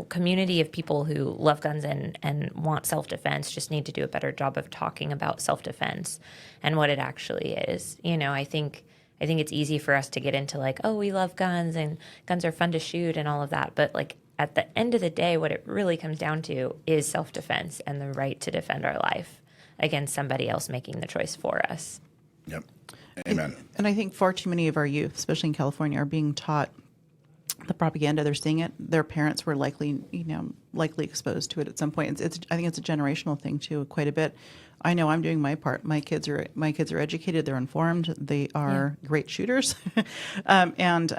community of people who love guns and want self-defense just need to do a better job of talking about self-defense and what it actually is. I think it's easy for us to get into like, oh, we love guns and guns are fun to shoot and all of that. But like at the end of the day, what it really comes down to is self-defense and the right to defend our life against somebody else making the choice for us. Yep. Amen. And I think far too many of our youth, especially in California, are being taught the propaganda. They're seeing it. Their parents were likely exposed to it at some point. I think it's a generational thing too, quite a bit. I know I'm doing my part. My kids are educated. They're informed. They are great shooters, and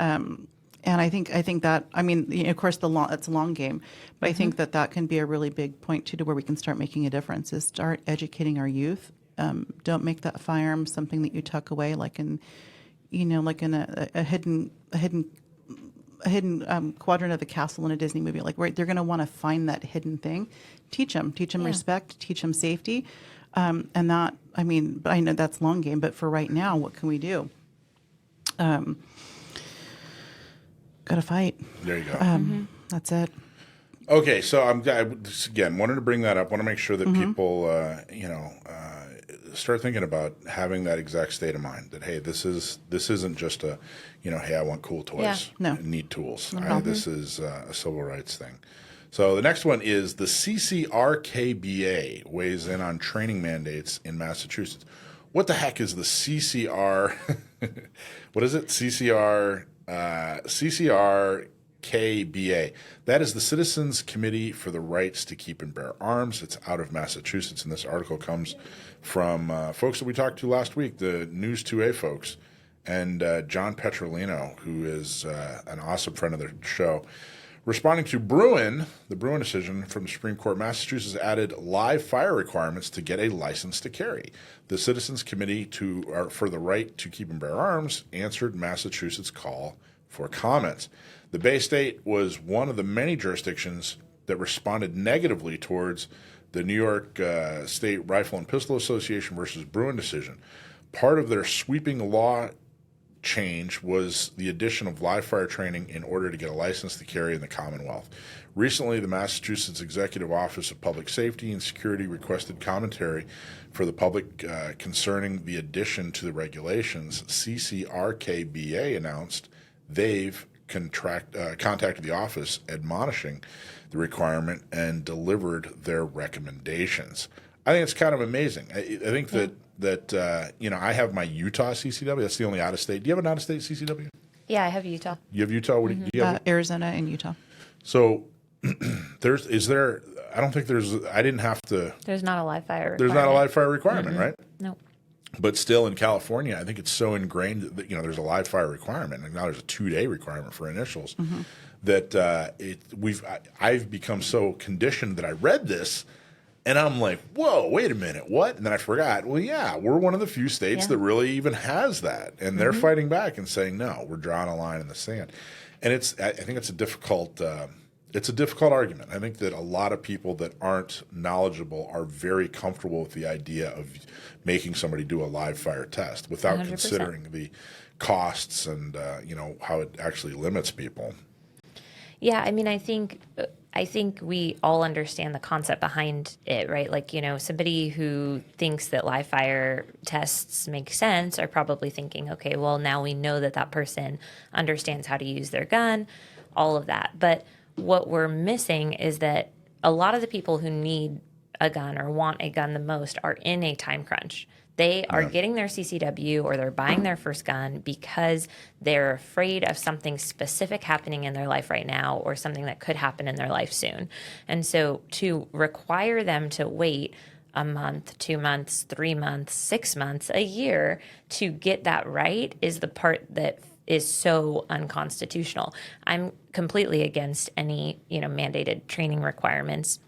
I think that, I mean, of course, it's a long game, but I think that can be a really big point too, to where we can start making a difference. Is start educating our youth. Don't make that firearm something that you tuck away, like in a hidden quadrant of the castle in a Disney movie. Like, right, they're going to want to find that hidden thing. Teach them respect, teach them safety. And that, I mean, but I know that's long game, but for right now, what can we do? Got to fight. There you go. That's it. Okay, so I again wanted to bring that up. Want to make sure that people, start thinking about having that exact state of mind. That hey, this isn't just a, hey, I want cool toys. Yeah. No. I need tools. This is a civil rights thing. So the next one is the CCRKBA weighs in on training mandates in Massachusetts. What the heck is the CCR? What is it? CCRKBA. That is the Citizens Committee for the Rights to Keep and Bear Arms. It's out of Massachusetts, and this article comes from folks that we talked to last week, the News 2A folks, and John Petrolino, who is an awesome friend of the show. Responding to the Bruin decision from the Supreme Court, Massachusetts added live fire requirements to get a license to carry. The Citizens Committee for the Right to Keep and Bear Arms answered Massachusetts' call for comments. The Bay State was one of the many jurisdictions that responded negatively towards the New York State Rifle and Pistol Association versus Bruin decision. Part of their sweeping law change was the addition of live fire training in order to get a license to carry in the Commonwealth. Recently, the Massachusetts Executive Office of Public Safety and Security requested commentary for the public concerning the addition to the regulations. CCRKBA announced they've contacted the office admonishing the requirement and delivered their recommendations. I think it's kind of amazing. I think that I have my Utah CCW. That's the only out-of-state. Do you have an out-of-state CCW? Yeah, I have Utah. You have Utah? What do you have? Arizona and Utah. So I don't think I didn't have to. There's not a live fire requirement. There's not a live fire requirement, right? No. But still in California, I think it's so ingrained that, there's a live fire requirement. And now there's a 2-day requirement for initials that I've become so conditioned that I read this and I'm like, whoa, wait a minute, what? And then I forgot, well, yeah, we're one of the few states that really even has that. And they're fighting back and saying, no, we're drawing a line in the sand. And I think it's a difficult argument. I think that a lot of people that aren't knowledgeable are very comfortable with the idea of making somebody do a live fire test without 100%. Considering the costs and how it actually limits people. Yeah, I mean, I think we all understand the concept behind it, right? Like, somebody who thinks that live fire tests make sense are probably thinking, okay, well, now we know that person understands how to use their gun, all of that. But what we're missing is that a lot of the people who need a gun or want a gun the most are in a time crunch. They are getting their CCW or they're buying their first gun because they're afraid of something specific happening in their life right now or something that could happen in their life soon. And so to require them to wait a month, 2 months, 3 months, 6 months, a year to get that right is the part that is so unconstitutional. I'm completely against any, mandated training requirements.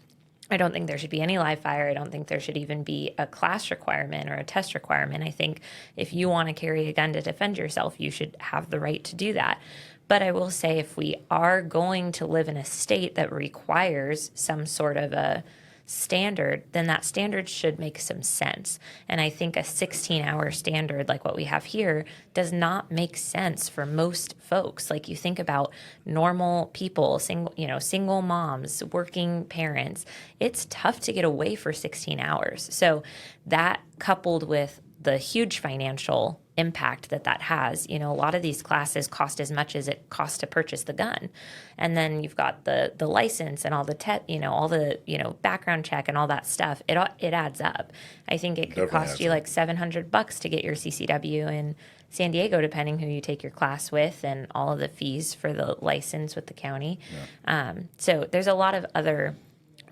I don't think there should be any live fire. I don't think there should even be a class requirement or a test requirement. I think if you want to carry a gun to defend yourself, you should have the right to do that. But I will say if we are going to live in a state that requires some sort of a standard, then that standard should make some sense. And I think a 16-hour standard like what we have here does not make sense for most folks. Like you think about normal people, single moms, working parents, it's tough to get away for 16 hours. So that coupled with the huge financial impact that has, a lot of these classes cost as much as it costs to purchase the gun. And then you've got the license and all the background check and all that stuff. It adds up. I think it could cost you like $700 to get your CCW in San Diego, depending who you take your class with, and all of the fees for the license with the county. Yeah. So there's a lot of other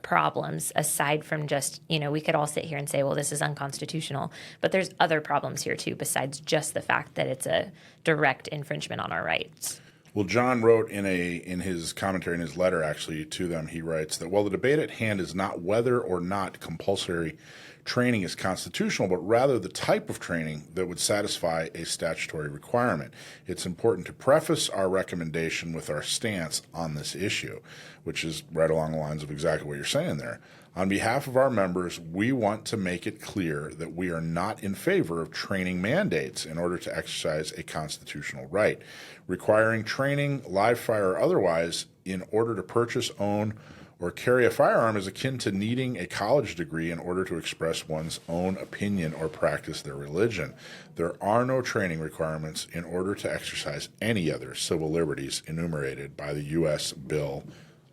problems aside from just, we could all sit here and say, well, this is unconstitutional, but there's other problems here too, besides just the fact that it's a direct infringement on our rights. Well, John wrote in his commentary, in his letter actually to them, he writes that, well, the debate at hand is not whether or not compulsory training is constitutional, but rather the type of training that would satisfy a statutory requirement. It's important to preface our recommendation with our stance on this issue, which is right along the lines of exactly what you're saying there. On behalf of our members, we want to make it clear that we are not in favor of training mandates in order to exercise a constitutional right. Requiring training, live fire or otherwise, in order to purchase, own, or carry a firearm is akin to needing a college degree in order to express one's own opinion or practice their religion. There are no training requirements in order to exercise any other civil liberties enumerated by the U.S. Bill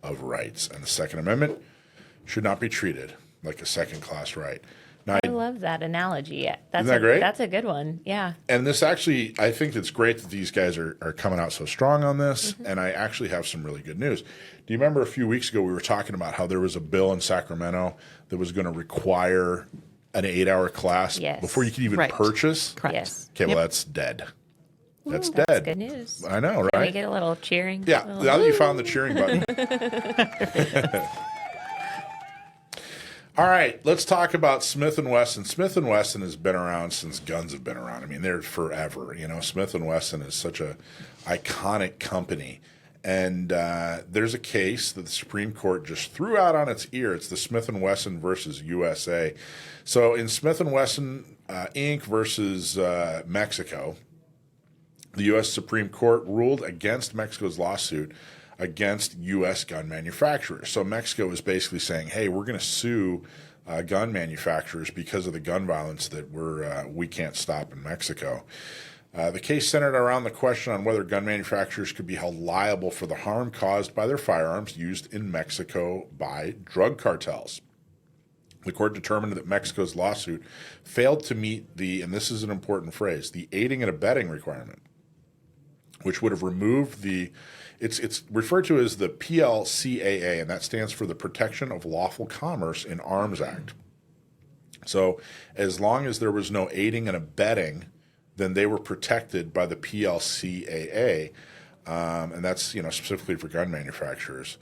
of Rights. And the Second Amendment should not be treated like a second-class right. Now, I love that analogy. Isn't that great? That's a good one. Yeah. And this actually, I think it's great that these guys are coming out so strong on this, and I actually have some really good news. Do you remember a few weeks ago we were talking about how there was a bill in Sacramento that was going to require an 8-hour class before you could even purchase? Correct. Yes. Okay, well, that's dead. That's dead. That's good news. I know, right? Can we get a little cheering? Yeah, now that you found the cheering button. All right, let's talk about Smith & Wesson. Smith & Wesson has been around since guns have been around. I mean, they're forever. Smith & Wesson is such a iconic company. And there's a case that the Supreme Court just threw out on its ear. It's the Smith & Wesson versus USA. So in Smith & Wesson, Inc. versus Mexico, the U.S. Supreme Court ruled against Mexico's lawsuit against U.S. gun manufacturers. So Mexico is basically saying, hey, we're going to sue gun manufacturers because of the gun violence that we can't stop in Mexico. The case centered around the question on whether gun manufacturers could be held liable for the harm caused by their firearms used in Mexico by drug cartels. The court determined that Mexico's lawsuit failed to meet and this is an important phrase, the aiding and abetting requirement, which would have removed it's referred to as the PLCAA, and that stands for the Protection of Lawful Commerce in Arms Act. So as long as there was no aiding and abetting, then they were protected by the PLCAA, and that's specifically for gun manufacturers.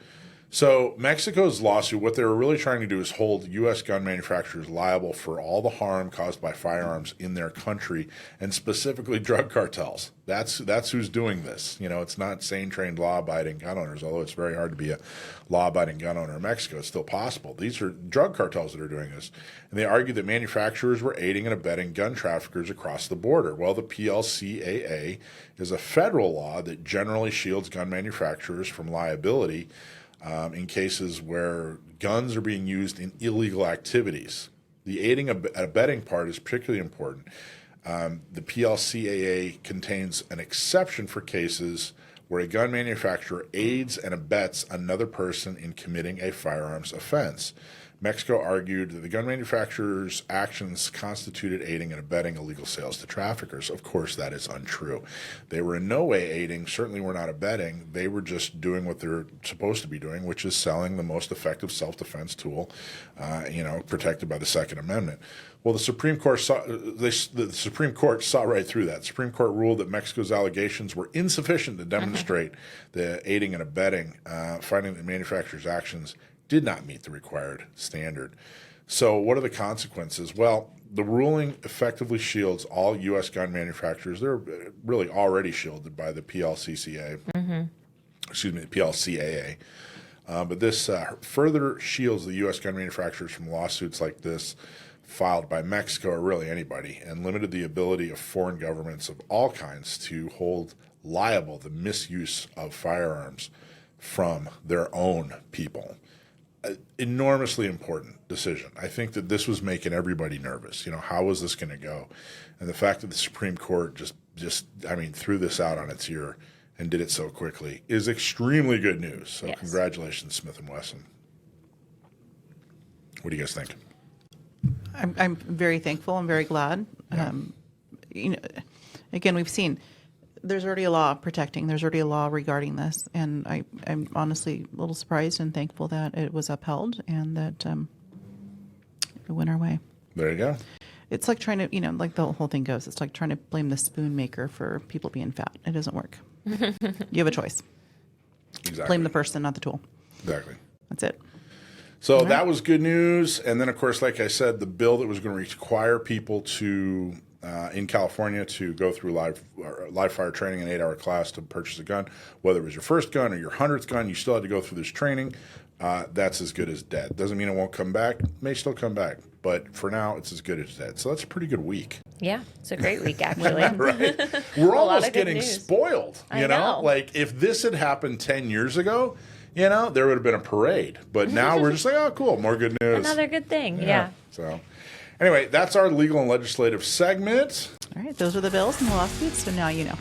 So Mexico's lawsuit, what they were really trying to do is hold U.S. gun manufacturers liable for all the harm caused by firearms in their country, and specifically drug cartels. That's who's doing this. It's not sane, trained, law-abiding gun owners, although it's very hard to be a law-abiding gun owner in Mexico. It's still possible. These are drug cartels that are doing this. And they argued that manufacturers were aiding and abetting gun traffickers across the border. Well, the PLCAA is a federal law that generally shields gun manufacturers from liability in cases where guns are being used in illegal activities. The aiding and abetting part is particularly important. The PLCAA contains an exception for cases where a gun manufacturer aids and abets another person in committing a firearms offense. Mexico argued that the gun manufacturer's actions constituted aiding and abetting illegal sales to traffickers. Of course, that is untrue. They were in no way aiding, certainly were not abetting. They were just doing what they're supposed to be doing, which is selling the most effective self-defense tool, protected by the Second Amendment. Well, the Supreme Court saw right through that. The Supreme Court ruled that Mexico's allegations were insufficient to demonstrate the aiding and abetting, finding that manufacturers' actions did not meet the required standard. So what are the consequences? Well, the ruling effectively shields all U.S. gun manufacturers. They're really already shielded by the PLCAA. But this further shields the U.S. gun manufacturers from lawsuits like this filed by Mexico or really anybody, and limited the ability of foreign governments of all kinds to hold liable the misuse of firearms from their own people. Enormously important decision. I think that this was making everybody nervous. How was this going to go? And the fact that the Supreme Court just threw this out on its ear and did it so quickly is extremely good news. So Yes. Congratulations, Smith & Wesson. What do you guys think? I'm very thankful. I'm very glad. Yeah. Again, we've seen there's already a law protecting. There's already a law regarding this, and I'm honestly a little surprised and thankful that it was upheld and that it went our way. There you go. It's like trying to, like the whole thing goes. It's like trying to blame the spoon maker for people being fat. It doesn't work. You have a choice. Exactly. Blame the person, not the tool. Exactly. That's it. So that was good news. And then, of course, like I said, the bill that was going to require people to, in California, to go through live fire training, an 8-hour class to purchase a gun, whether it was your first gun or your 100th gun, you still had to go through this training. That's as good as dead. Doesn't mean it won't come back. It may still come back. But for now, it's as good as dead. So that's a pretty good week. Yeah, it's a great week, actually. Right? We're lot almost of good getting news. spoiled. I know. Like if this had happened 10 years ago, there would have been a parade. But now we're just like, oh, cool, more good news. Another good thing, yeah. So anyway, that's our legal and legislative segment. All right, those are the bills and the lawsuits, so now you know.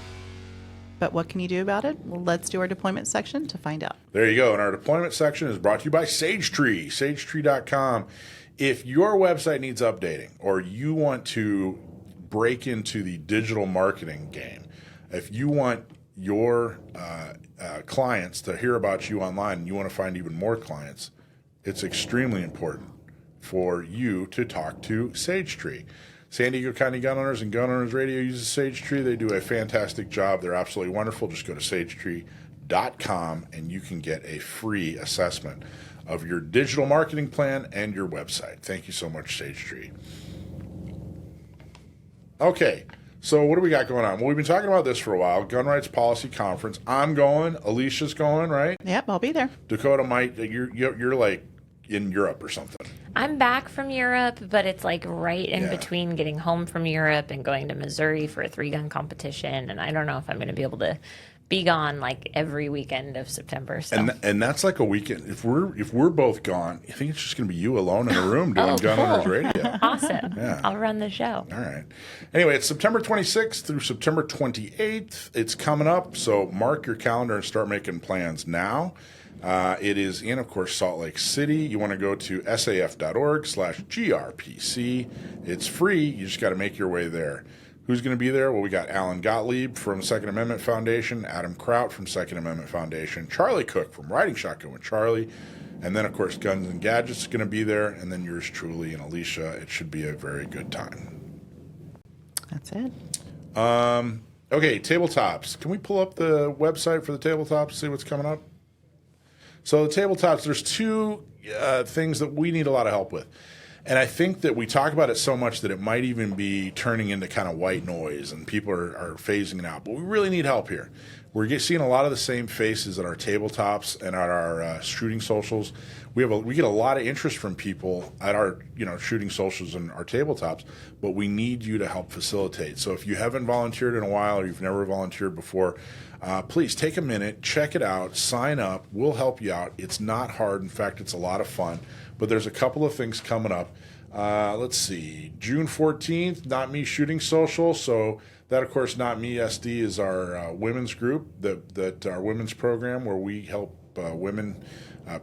But what can you do about it? Well, let's do our deployment section to find out. There you go. And our deployment section is brought to you by SageTree, sagetree.com. If your website needs updating or you want to break into the digital marketing game, if you want your clients to hear about you online and you want to find even more clients, it's extremely important for you to talk to SageTree. San Diego County Gun Owners and Gun Owners Radio uses SageTree. They do a fantastic job. They're absolutely wonderful. Just go to sagetree.com and you can get a free assessment of your digital marketing plan and your website. Thank you so much, SageTree. Okay, so what do we got going on? Well, we've been talking about this for a while. Gun Rights Policy Conference. I'm going. Alicia's going, right? Yep, I'll be there. Dakota might. You're like in Europe or something. I'm back from Europe, but it's like right in between getting home from Europe and going to Missouri for a 3-gun competition. And I don't know if I'm going to be able to be gone like every weekend of September. So. And that's like a weekend. If we're both gone, I think it's just going to be you alone in a room doing Gun Owners Radio. Awesome. Yeah. I'll run the show. All right. Anyway, it's September 26th through September 28th. It's coming up, so mark your calendar and start making plans now. It is in, of course, Salt Lake City. You want to go to saf.org/GRPC. It's free. You just got to make your way there. Who's going to be there? Well, we got Alan Gottlieb from Second Amendment Foundation, Adam Kraut from Second Amendment Foundation, Charlie Cook from Riding Shotgun with Charlie, and then, of course, Guns and Gadgets is going to be there, and then yours truly and Alicia. It should be a very good time. That's it. Okay, tabletops. Can we pull up the website for the tabletops, see what's coming up? So the tabletops, there's two things that we need a lot of help with. And I think that we talk about it so much that it might even be turning into kind of white noise and people are phasing it out. But we really need help here. We're seeing a lot of the same faces at our tabletops and at our shooting socials. We get a lot of interest from people at our shooting socials and our tabletops, but we need you to help facilitate. So if you haven't volunteered in a while or you've never volunteered before, please take a minute, check it out, sign up. We'll help you out. It's not hard. In fact, it's a lot of fun. But there's a couple of things coming up. Let's see. June 14th, Not Me Shooting Social. So that, of course, Not Me SD is our women's group, that our women's program where we help women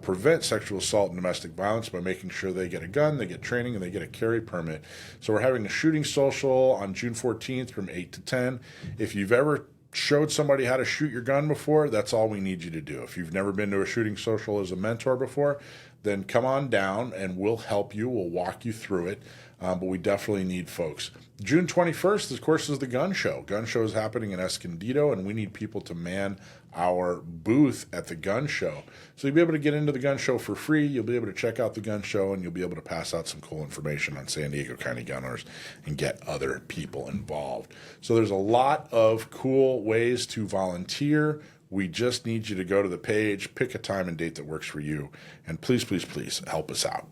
prevent sexual assault and domestic violence by making sure they get a gun, they get training, and they get a carry permit. So we're having a shooting social on June 14th from 8 to 10. If you've ever showed somebody how to shoot your gun before, that's all we need you to do. If you've never been to a shooting social as a mentor before, then come on down and we'll help you. We'll walk you through it. But we definitely need folks. June 21st, of course, is the gun show. Gun show is happening in Escondido, and we need people to man our booth at the gun show. So you'll be able to get into the gun show for free. You'll be able to check out the gun show, and you'll be able to pass out some cool information on San Diego County Gun Owners and get other people involved. So there's a lot of cool ways to volunteer. We just need you to go to the page, pick a time and date that works for you, and please, please, please help us out.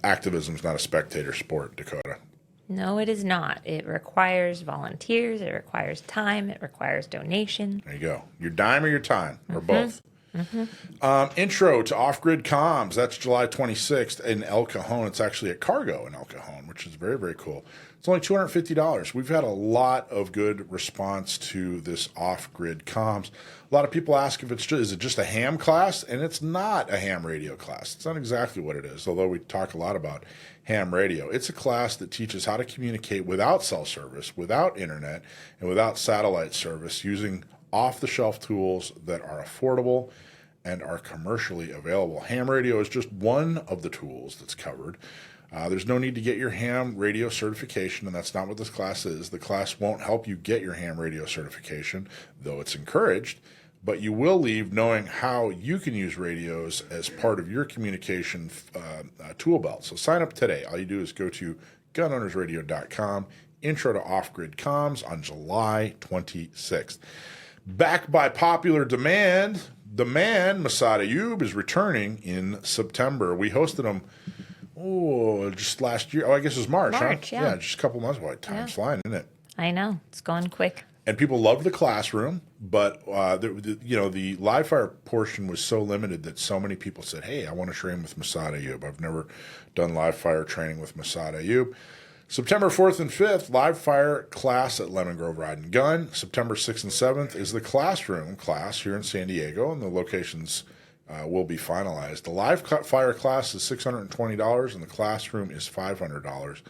Activism is not a spectator sport, Dakota. No, it is not. It requires volunteers. It requires time. It requires donation. There you go. Your dime or your time, or both. Intro to Off-Grid Comms. That's July 26th in El Cajon. It's actually at Cargo in El Cajon, which is very, very cool. It's only $250. We've had a lot of good response to this Off-Grid Comms. A lot of people ask if is it just a ham class? And it's not a ham radio class. It's not exactly what it is, although we talk a lot about ham radio. It's a class that teaches how to communicate without cell service, without internet, and without satellite service using off-the-shelf tools that are affordable and are commercially available. Ham radio is just one of the tools that's covered. There's no need to get your ham radio certification, and that's not what this class is. The class won't help you get your ham radio certification, though it's encouraged, but you will leave knowing how you can use radios as part of your communication tool belt. So sign up today. All you do is go to gunownersradio.com, intro to Off-Grid Comms on July 26th. Back by popular demand, the man, Masad Ayub, is returning in September. We hosted him, just last year. I guess it was March, huh? Yeah. Just a couple months ago. Time's flying, isn't it? I know. It's going quick. And people loved the classroom, but the live fire portion was so limited that so many people said, hey, I want to train with Masad Ayub. I've never done live fire training with Masad Ayub. September 4th and 5th, live fire class at Lemon Grove Ride and Gun. September 6th and 7th is the classroom class here in San Diego, and the locations will be finalized. The live fire class is $620, and the classroom is $500.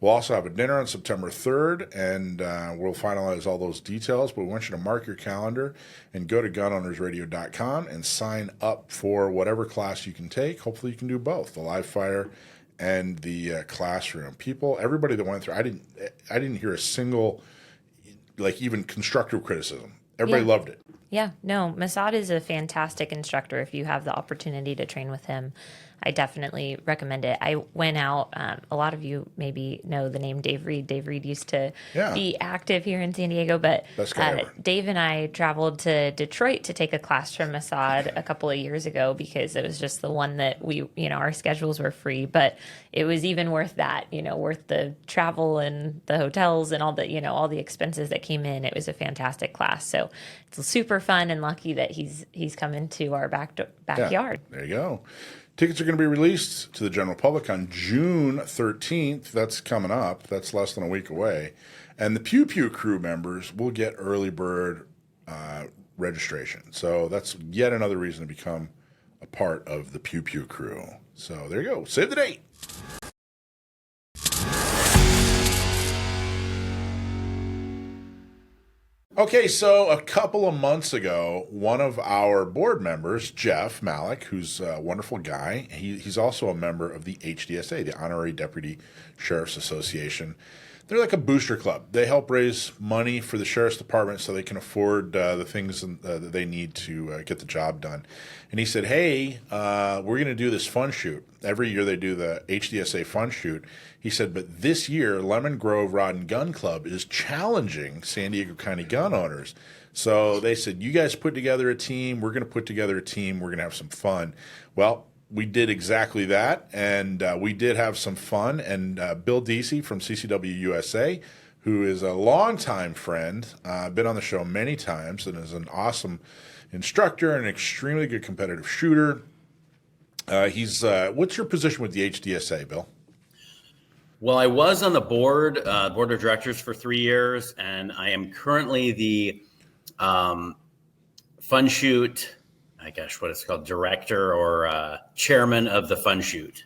We'll also have a dinner on September 3rd, and we'll finalize all those details, but we want you to mark your calendar and go to gunownersradio.com and sign up for whatever class you can take. Hopefully you can do both, the live fire and the classroom. Everybody that went through, I didn't hear a single, even constructive criticism. Everybody loved it. Yeah, no, Masad is a fantastic instructor. If you have the opportunity to train with him, I definitely recommend it. I went out, a lot of you maybe know the name Dave Reed. Dave Reed used to be active here in San Diego, but Dave and I traveled to Detroit to take a class from Masad a couple of years ago because it was just the one that our schedules were free, but it was even worth that, worth the travel and the hotels and all the expenses that came in. It was a fantastic class. So it's super fun and lucky that he's come into our backyard. Yeah, there you go. Tickets are going to be released to the general public on June 13th. That's coming up. That's less than a week away. And the Pew Pew crew members will get early bird registration. So that's yet another reason to become a part of the Pew Pew crew. So there you go. Save the date. Okay, so a couple of months ago, one of our board members, Jeff Malik, who's a wonderful guy, he's also a member of the HDSA, the Honorary Deputy Sheriff's Association. They're like a booster club. They help raise money for the Sheriff's Department so they can afford the things that they need to get the job done. And he said, hey, we're going to do this fun shoot. Every year they do the HDSA fun shoot. He said, but this year, Lemon Grove Rod and Gun Club is challenging San Diego County gun owners. So they said, you guys put together a team. We're going to put together a team. We're going to have some fun. Well, we did exactly that, and we did have some fun. And Bill Deasy from CCW USA, who is a longtime friend, been on the show many times and is an awesome instructor and an extremely good competitive shooter. What's your position with the HDSA, Bill? Well, I was on the board of directors for 3 years, and I am currently the Fun Shoot, I guess what it's called, director or chairman of the Fun Shoot.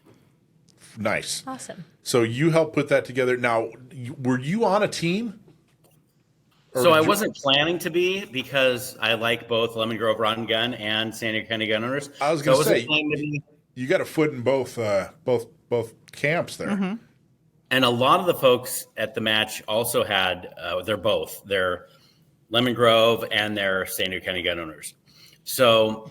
Nice. Awesome. So you helped put that together. Now, were you on a team? So I wasn't planning to be because I like both Lemon Grove Rod and Gun and San Diego County Gun Owners. I was going to say, you got a foot in both camps there. Mm-hmm. And a lot of the folks at the match also had, they're Lemon Grove and they're San Diego County Gun Owners. So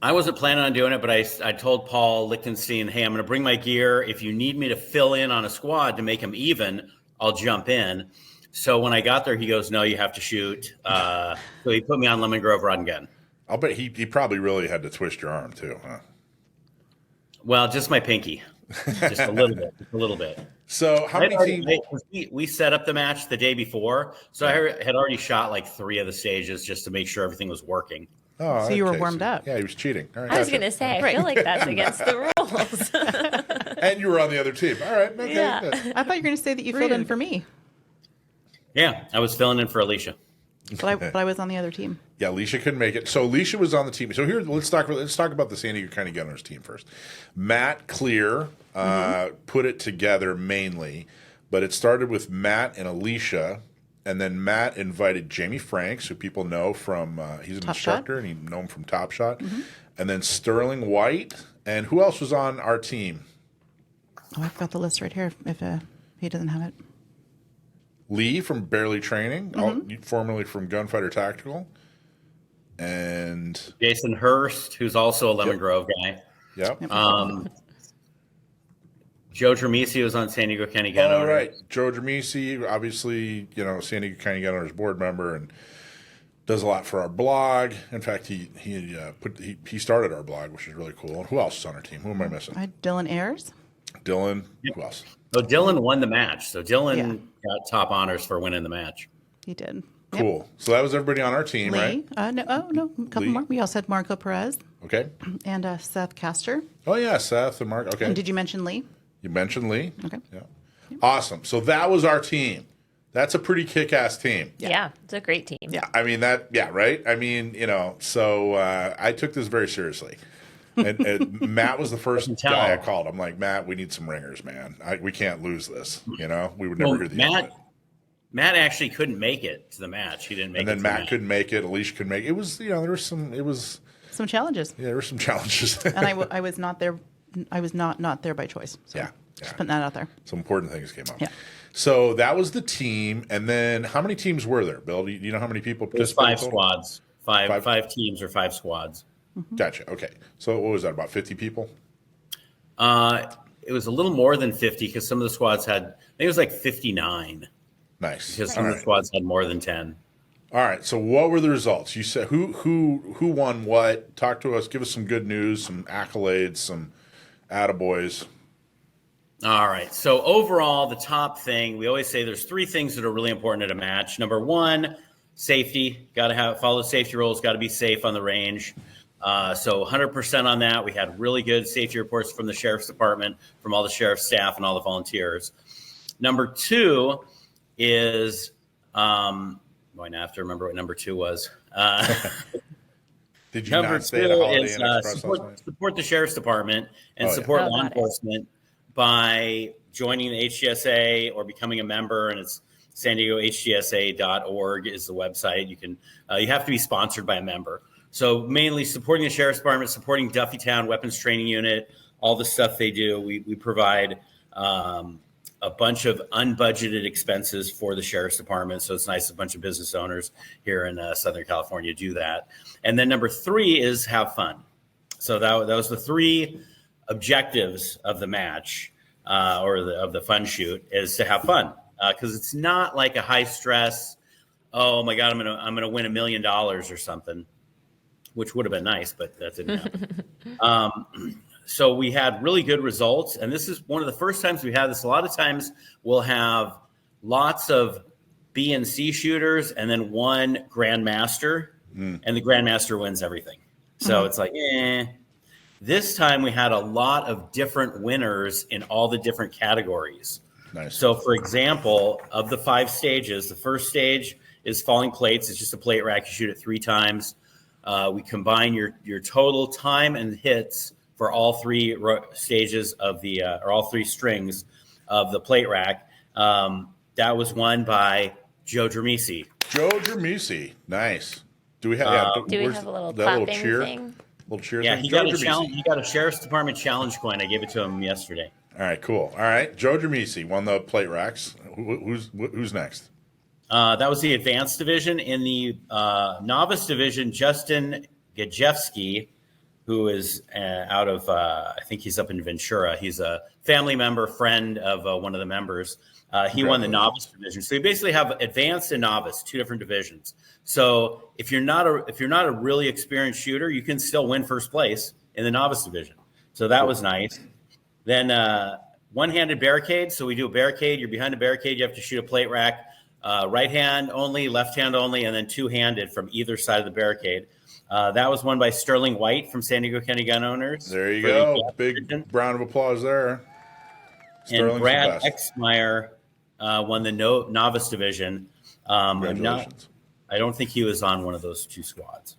I wasn't planning on doing it, but I told Paul Lichtenstein, hey, I'm going to bring my gear. If you need me to fill in on a squad to make them even, I'll jump in. So when I got there, he goes, "No, you have to shoot." So he put me on Lemon Grove rod gun. I'll bet he probably really had to twist your arm too, huh? Well, just my pinky, just a little bit, just a little bit. So how many teams? We set up the match the day before, so I had already shot like 3 of the stages just to make sure everything was working. Oh, So you were warmed up. Yeah, he was cheating. All right, I was gotcha. going to say, I feel like that's against the rules. And you were on the other team. All right. Okay. Yeah. good. I thought you were going to say that you filled in for me, Yeah, I was filling in for Alicia. but I was on the other team. Yeah, Alicia couldn't make it. So Alicia was on the team. So here, let's talk about the San Diego County Gunners team first. Matt Clear put it together mainly, but it started with Matt and Alicia, and then Matt invited Jamie Franks, who people know from he's an Top instructor, and you know him from Top Shot, and then Sterling White, and who else was on our team? Oh, I've got the list right here. If he doesn't have it, Lee from Barely Training, formerly from Gunfighter Tactical, and Jason Hurst, who's also a Lemon Grove guy. yep. Joe Dramisi was on San Diego County Gun All Owners. right, Joe Dramisi, obviously, San Diego County Gun Owners board member and does a lot for our blog. In fact, he started our blog, which is really cool. And who else is on our team? Who am I missing? I had Dylan Ayers. Dylan. Who else? So Dylan won the match. So Dylan Yeah. got top honors for winning the match. He did. Cool. So that was everybody on our team, Lee. right? No, a couple Lee. more. We also had Marco Perez Okay. and Seth Castor. Oh yeah, Seth and Mark. Okay. And did you mention Lee? You mentioned Lee. Okay. Yeah. Awesome. So that was our team. That's a pretty kick-ass team. Yeah, it's a great team. Yeah. I mean right? I mean, so I took this very seriously. And Matt was the first guy I called. I'm like, Matt, we need some ringers, man. We can't lose this. We would never hear the end of it. Matt actually couldn't make it to the match. He didn't make it. And then to Matt the match. couldn't make it. Alicia couldn't make it. It was, there was Some challenges. there were some challenges. And I was not there. I was not there by choice. So Yeah. Just putting that out there. Some important things came up. Yeah. So that was the team. And then how many teams were there, Bill? Do you know how many people It was participated? 5 squads, five teams or 5 squads. Gotcha. Okay. So what was that, about 50 people? It was a little more than 50 because some of the squads had, I think it was like 59 Nice. because some of the squads had more than 10. All right. So what were the results? You said who won what? Talk to us. Give us some good news, some accolades, some attaboys. All right. So overall, the top thing, we always say there's 3 things that are really important at a match. Number 1, safety. Got to follow the safety rules. Got to be safe on the range. So 100% on that. We had really good safety reports from the sheriff's department, from all the sheriff's staff and all the volunteers. Number 2 is, I have to remember what number 2 was. Did you Number not stay 2 at a Holiday is Inn Express last night? support the sheriff's department and Oh, yeah. support Oh, law got it. enforcement by joining the HGSA or becoming a member. And it's San Diego HGSA.org is the website. You can you have to be sponsored by a member. So mainly supporting the sheriff's department, supporting Duffytown Weapons Training Unit, all the stuff they do. We provide a bunch of unbudgeted expenses for the sheriff's department. So it's nice a bunch of business owners here in Southern California do that. And then number 3 is have fun. So that was the 3 objectives of the match of the fun shoot is to have fun because it's not like a high stress. Oh my God, I'm gonna win $1 million or something, which would have been nice, but that didn't happen. So we had really good results, and this is one of the first times we had this. A lot of times we'll have lots of B and C shooters, and then one grandmaster, and the grandmaster wins everything. So it's like, This time we had a lot of different winners in all the different categories. Nice. So, for example, of the 5 stages, the first stage is falling plates. It's just a plate rack. You shoot it 3 times. We combine your total time and hits for all 3 stages of the, or all 3 strings of the plate rack. That was won by Joe Dramisi. Joe Dramisi. Nice. Do we have? Do we where's have a little that little clapping cheer? thing? Little cheer. Yeah, thing? he Joe got a Dramisi. challenge. He got a Sheriff's Department challenge coin. I gave it to him yesterday. All right, cool. All right, Joe Dramisi won the plate racks. Who's next? That was the advanced division. In the novice division, Justin Gajewski who is out of, I think he's up in Ventura. He's a family member, friend of one of the members. He won the novice division. So you basically have advanced and novice, 2 different divisions. So if you're not a really experienced shooter, you can still win first place in the novice division. So that was nice. Then one-handed barricade. So we do a barricade. You're behind a barricade. You have to shoot a plate rack, right hand only, left hand only, and then two-handed from either side of the barricade. That was won by Sterling White from San Diego County Gun Owners. There you go. Big round of applause there. And Brad Exmeyer won the novice division. Congratulations. I don't think he was on one of those 2 squads.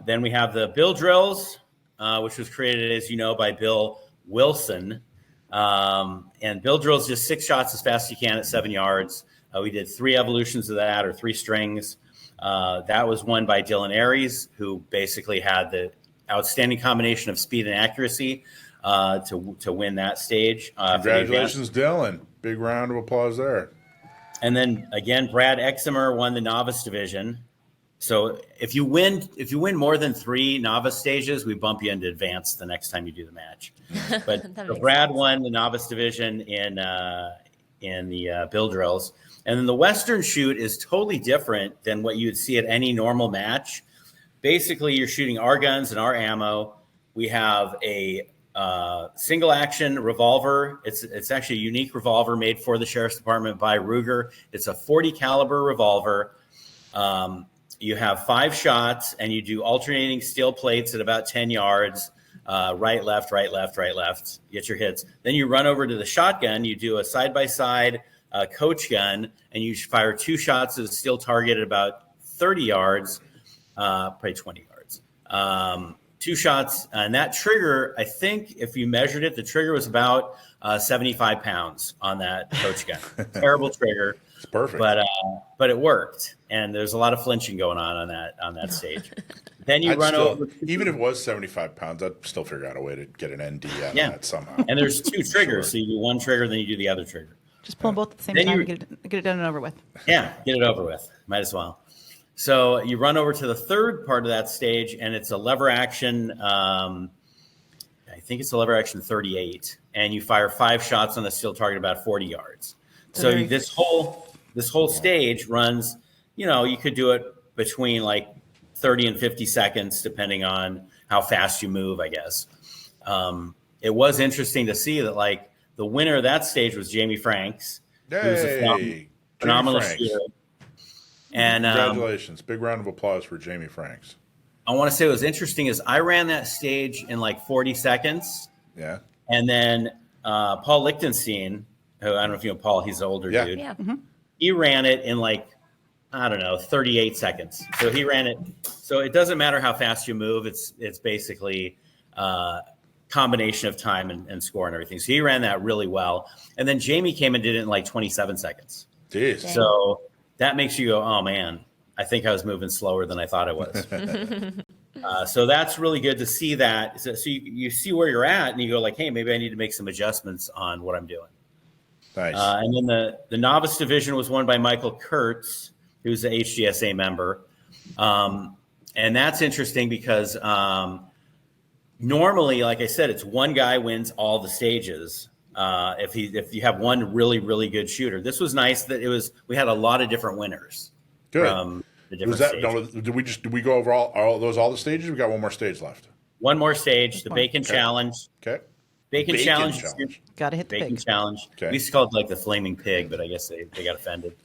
Then we have the Bill Drills, which was created, as you know, by Bill Wilson. And Bill Drills just 6 shots as fast as you can at 7 yards. We did 3 evolutions of that, or 3 strings. That was won by Dylan Aries, who basically had the outstanding combination of speed and accuracy to win that stage. Congratulations, Dylan. Big round of applause there. And then again, Brad Exemer won the novice division. So if you win more than 3 novice stages, we bump you into advanced the next time you do the match. But so Brad won the novice division in the Bill Drills. And then the Western shoot is totally different than what you would see at any normal match. Basically, you're shooting our guns and our ammo. We have a single action revolver. It's actually a unique revolver made for the Sheriff's Department by Ruger. It's a 40 caliber revolver. You have 5 shots, and you do alternating steel plates at about 10 yards, right, left, right, left, right, left. Get your hits. Then you run over to the shotgun. You do a side-by-side coach gun, and you fire 2 shots at a steel target at about 30 yards, probably 20 yards. 2 shots, and that trigger, I think if you measured it, the trigger was about 75 pounds on that coach gun. Terrible trigger. It's perfect. But it worked, and there's a lot of flinching going on that stage. Then you over. Even if it was 75 pounds, I'd still figure out a way to get an ND out of that somehow. And there's 2 triggers, so you do one trigger, then you do the other trigger. Just pull them both at the same time and get it done and over with. Yeah, get it over with. Might as well. So you run over to the third part of that stage, and it's a lever action. I think it's a lever action 38, and you fire 5 shots on the steel target about 40 yards. So this whole stage runs. You could do it between like 30 and 50 seconds, depending on how fast you move, I guess. It was interesting to see that like the winner of that stage was Jamie Franks. Hey, phenomenal shooter. And congratulations. Big round of applause for Jamie Franks. I want to say what was interesting is I ran that stage in like 40 seconds. Yeah. And then Paul Lichtenstein, who I don't know if you know Paul, he's an older dude. Yeah. Mm-hmm. He ran it in like, I don't know, 38 seconds. So he ran it. So it doesn't matter how fast you move. It's basically combination of time and score and everything. So he ran that really well. And then Jamie came and did it in like 27 seconds. Jeez. So that makes you go, oh man, I think I was moving slower than I thought I was. So that's really good to see that. So you see where you're at and you go like, hey, maybe I need to make some adjustments on what I'm doing. Nice. And then the novice division was won by Michael Kurtz, who's an HGSA member. And that's interesting because normally, like I said, it's one guy wins all the stages. If you have one really, really good shooter. This was nice that we had a lot of different winners. Good. From the different stages. Did we go over all the stages? We got one more stage left. One more stage, the Bacon Challenge. Okay. Bacon Challenge. Got to hit the Bacon pigs. Challenge. Okay. We used to call it like the Flaming Pig, but I guess they got offended.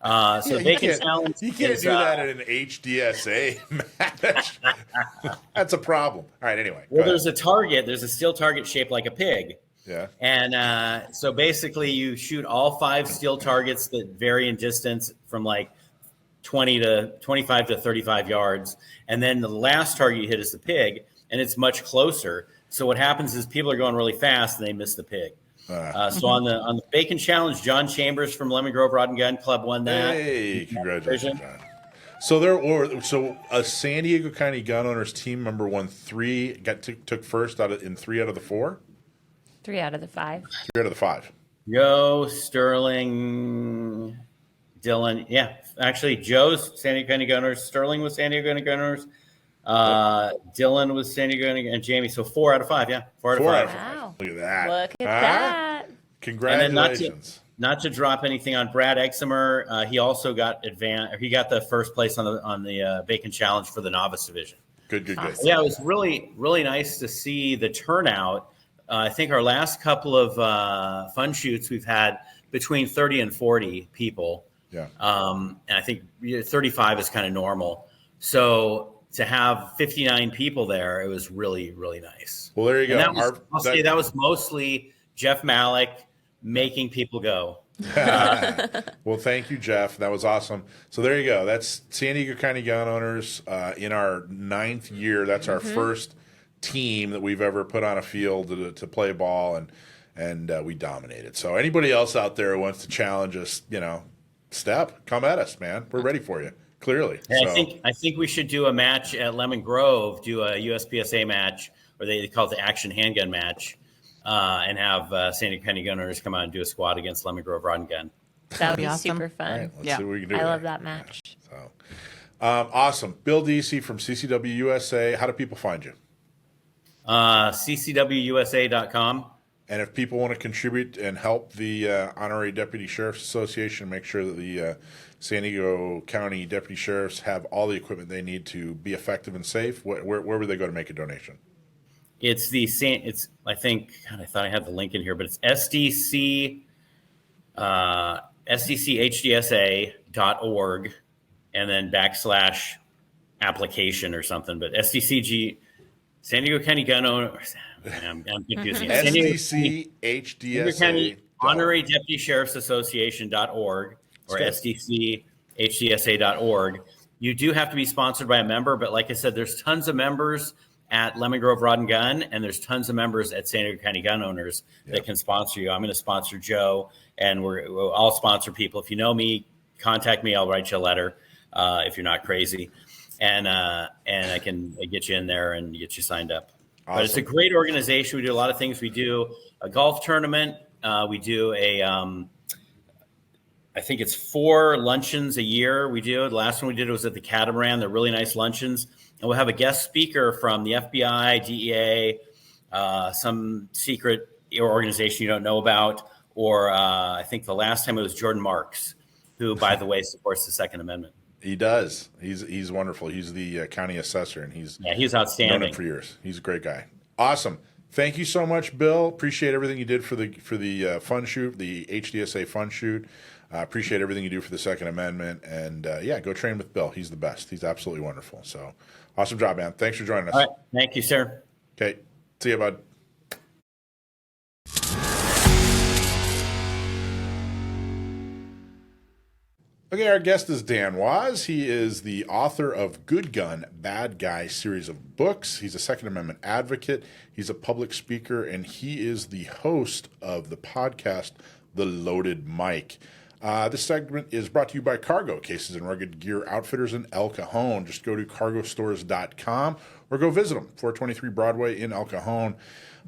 So Bacon Challenge. You can't do that in an HDSA match. That's a problem. All right. Anyway. Well, there's a target. There's a steel target shaped like a pig. Yeah. And so basically, you shoot all 5 steel targets that vary in distance from like 20 to 25 to 35 yards, and then the last target you hit is the pig, and it's much closer. So what happens is people are going really fast and they miss the pig. So on the Bacon Challenge, John Chambers from Lemon Grove Rod and Gun Club won that. Hey, congratulations, John. So a San Diego County Gun Owners team member won 3, took first in 3 out of the 4. 3 out of the 5. 3 out of the 5. Joe, Sterling, Dylan. Yeah, actually, Joe's San Diego County Gun Owners. Sterling was San Diego County Gun Owners. Dylan was San Diego and Jamie. So 4 out of 5. Yeah, 4 out of 5. Wow. Look at that. Look at Huh? that. Congratulations. Not to drop anything on Brad Exemer, he also got He got the first place on the Bacon Challenge for the novice division. Good. Yeah, it was really, really nice to see the turnout. I think our last couple of fun shoots, we've had between 30 and 40 people. Yeah. And I think 35 is kind of normal. So to have 59 people there, it was really, really nice. Well, there you go. That was mostly Jeff Malik making people go. Well, thank you, Jeff. That was awesome. So there you go. That's San Diego County Gun Owners in our 9th year. That's our first team that we've ever put on a field to play ball, and we dominated. So anybody else out there who wants to challenge us, come at us, man. We're ready for you. Clearly. And I think we should do a match at Lemon Grove, do a USPSA match, or they call it the Action Handgun match. And have San Diego County Gun Owners come out and do a squad against Lemon Grove Rod and Gun. That would be awesome. super fun. All right, let's see what we can do. I there. love that match. Yeah. So, awesome. Bill Deasy from CCW USA. How do people find you? CCWUSA.com. And if people want to contribute and help the Honorary Deputy Sheriff's Association, make sure that the San Diego County Deputy Sheriffs have all the equipment they need to be effective and safe, where would they go to make a donation? It's I think, God, I thought I had the link in here, but it's SDCHDSA.org and then /application or something, but SDCG, San Diego County Gun Owners, I'm confusing. SDCHDSA. Honorary Deputy Sheriff's Association.org or SDCHDSA.org. You do have to be sponsored by a member, but like I said, there's tons of members at Lemon Grove Rod and Gun, and there's tons of members at San Diego County Gun Owners that can sponsor you. I'm going to sponsor Joe, and we'll all sponsor people. If you know me, contact me. I'll write you a letter if you're not crazy, and I can get you in there and get you signed up. Awesome. But it's a great organization. We do a lot of things. We do a golf tournament. We do I think it's 4 luncheons a year we do. The last one we did was at the Catamaran. They're really nice luncheons. And we'll have a guest speaker from the FBI, DEA, some secret organization you don't know about, or I think the last time it was Jordan Marks, who, by the way, supports the Second Amendment. He does. He's wonderful. He's the county assessor, and he's outstanding. Known him for years. He's a great guy. Awesome. Thank you so much, Bill. Appreciate everything you did for the fun shoot, the HDSA fun shoot. Appreciate everything you do for the Second Amendment, and go train with Bill. He's the best. He's absolutely wonderful. So, awesome job, man. Thanks for joining us. All right. Thank you, sir. Okay. See you, bud. Okay, our guest is Dan Waz. He is the author of Good Gun, Bad Guy series of books. He's a Second Amendment advocate. He's a public speaker, and he is the host of the podcast, The Loaded Mic. This segment is brought to you by Cargo, Cases and Rugged Gear Outfitters in El Cajon. Just go to cargostores.com or go visit them, 423 Broadway in El Cajon.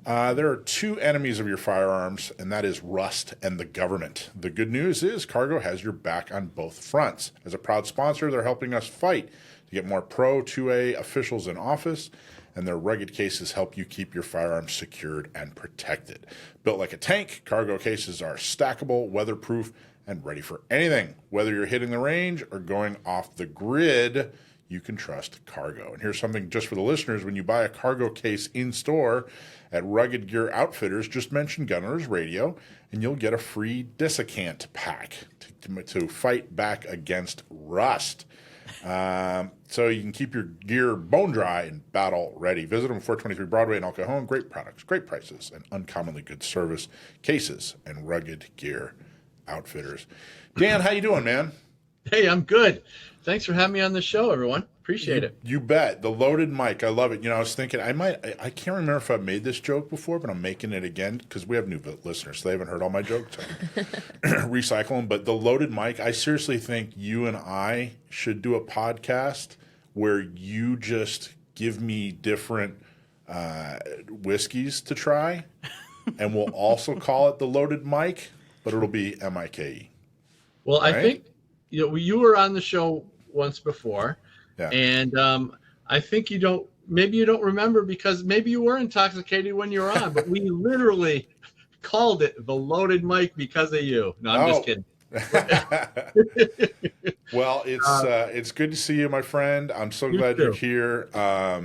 There are 2 enemies of your firearms, and that is rust and the government. The good news is Cargo has your back on both fronts. As a proud sponsor, they're helping us fight to get more Pro 2A officials in office, and their rugged cases help you keep your firearms secured and protected. Built like a tank, Cargo cases are stackable, weatherproof, and ready for anything. Whether you're hitting the range or going off the grid, you can trust Cargo. And here's something just for the listeners. When you buy a Cargo case in store at Rugged Gear Outfitters, just mention Gun Owners Radio, and you'll get a free desiccant pack to fight back against rust. So you can keep your gear bone dry and battle ready. Visit them at 423 Broadway in El Cajon. Great products, great prices, and uncommonly good service. Cases and Rugged Gear Outfitters. Dan, how you doing, man? Hey, I'm good. Thanks for having me on the show, everyone. Appreciate it. You bet. The Loaded Mic. I love it. I was thinking I can't remember if I've made this joke before, but I'm making it again because we have new listeners. So they haven't heard all my jokes. Recycle them. But the Loaded Mic, I seriously think you and I should do a podcast where you just give me different whiskeys to try, and we'll also call it the Loaded Mic, but it'll be MIKE. Well, right? I think you were on the show once before, yeah. And I think maybe you don't remember because maybe you were intoxicated when you were on, but we literally called it the loaded mic because of you. No, I'm just kidding. Well, it's good to see you, my friend. I'm so glad you're here. All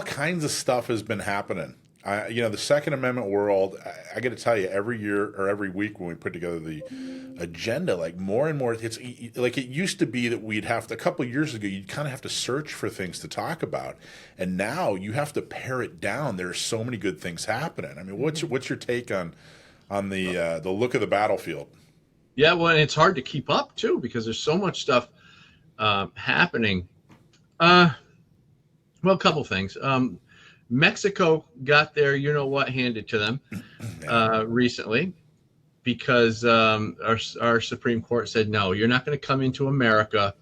kinds of stuff has been happening. The Second Amendment world, I got to tell you, every year or every week when we put together the agenda, like more and more, it's like it used to be that we'd have to, a couple of years ago, you'd kind of have to search for things to talk about. And now you have to pare it down. There are so many good things happening. I mean, what's your take on the look of the battlefield? Yeah, well, and it's hard to keep up, too, because there's so much stuff happening. Well, a couple things. Mexico got their you-know-what handed to them recently because our Supreme Court said, no, you're not going to come into America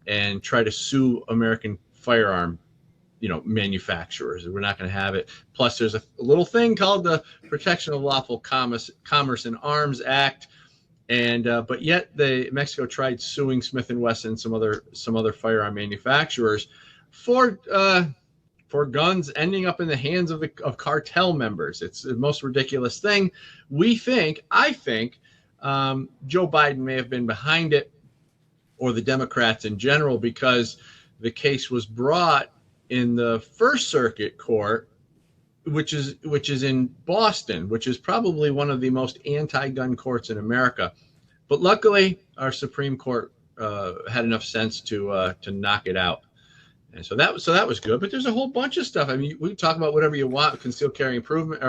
and try to sue American firearm manufacturers. We're not going to have it. Plus, there's a little thing called the Protection of Lawful Commerce and Arms Act. And but yet Mexico tried suing Smith and Wesson, some other firearm manufacturers for guns ending up in the hands of cartel members. It's the most ridiculous thing. I think Joe Biden may have been behind it, or the Democrats in general, because the case was brought in the First Circuit Court, which is in Boston, which is probably one of the most anti-gun courts in America. But luckily, our Supreme Court had enough sense to knock it out. And so that was good. But there's a whole bunch of stuff. I mean, we can talk about whatever you want. Concealed Carry Improvement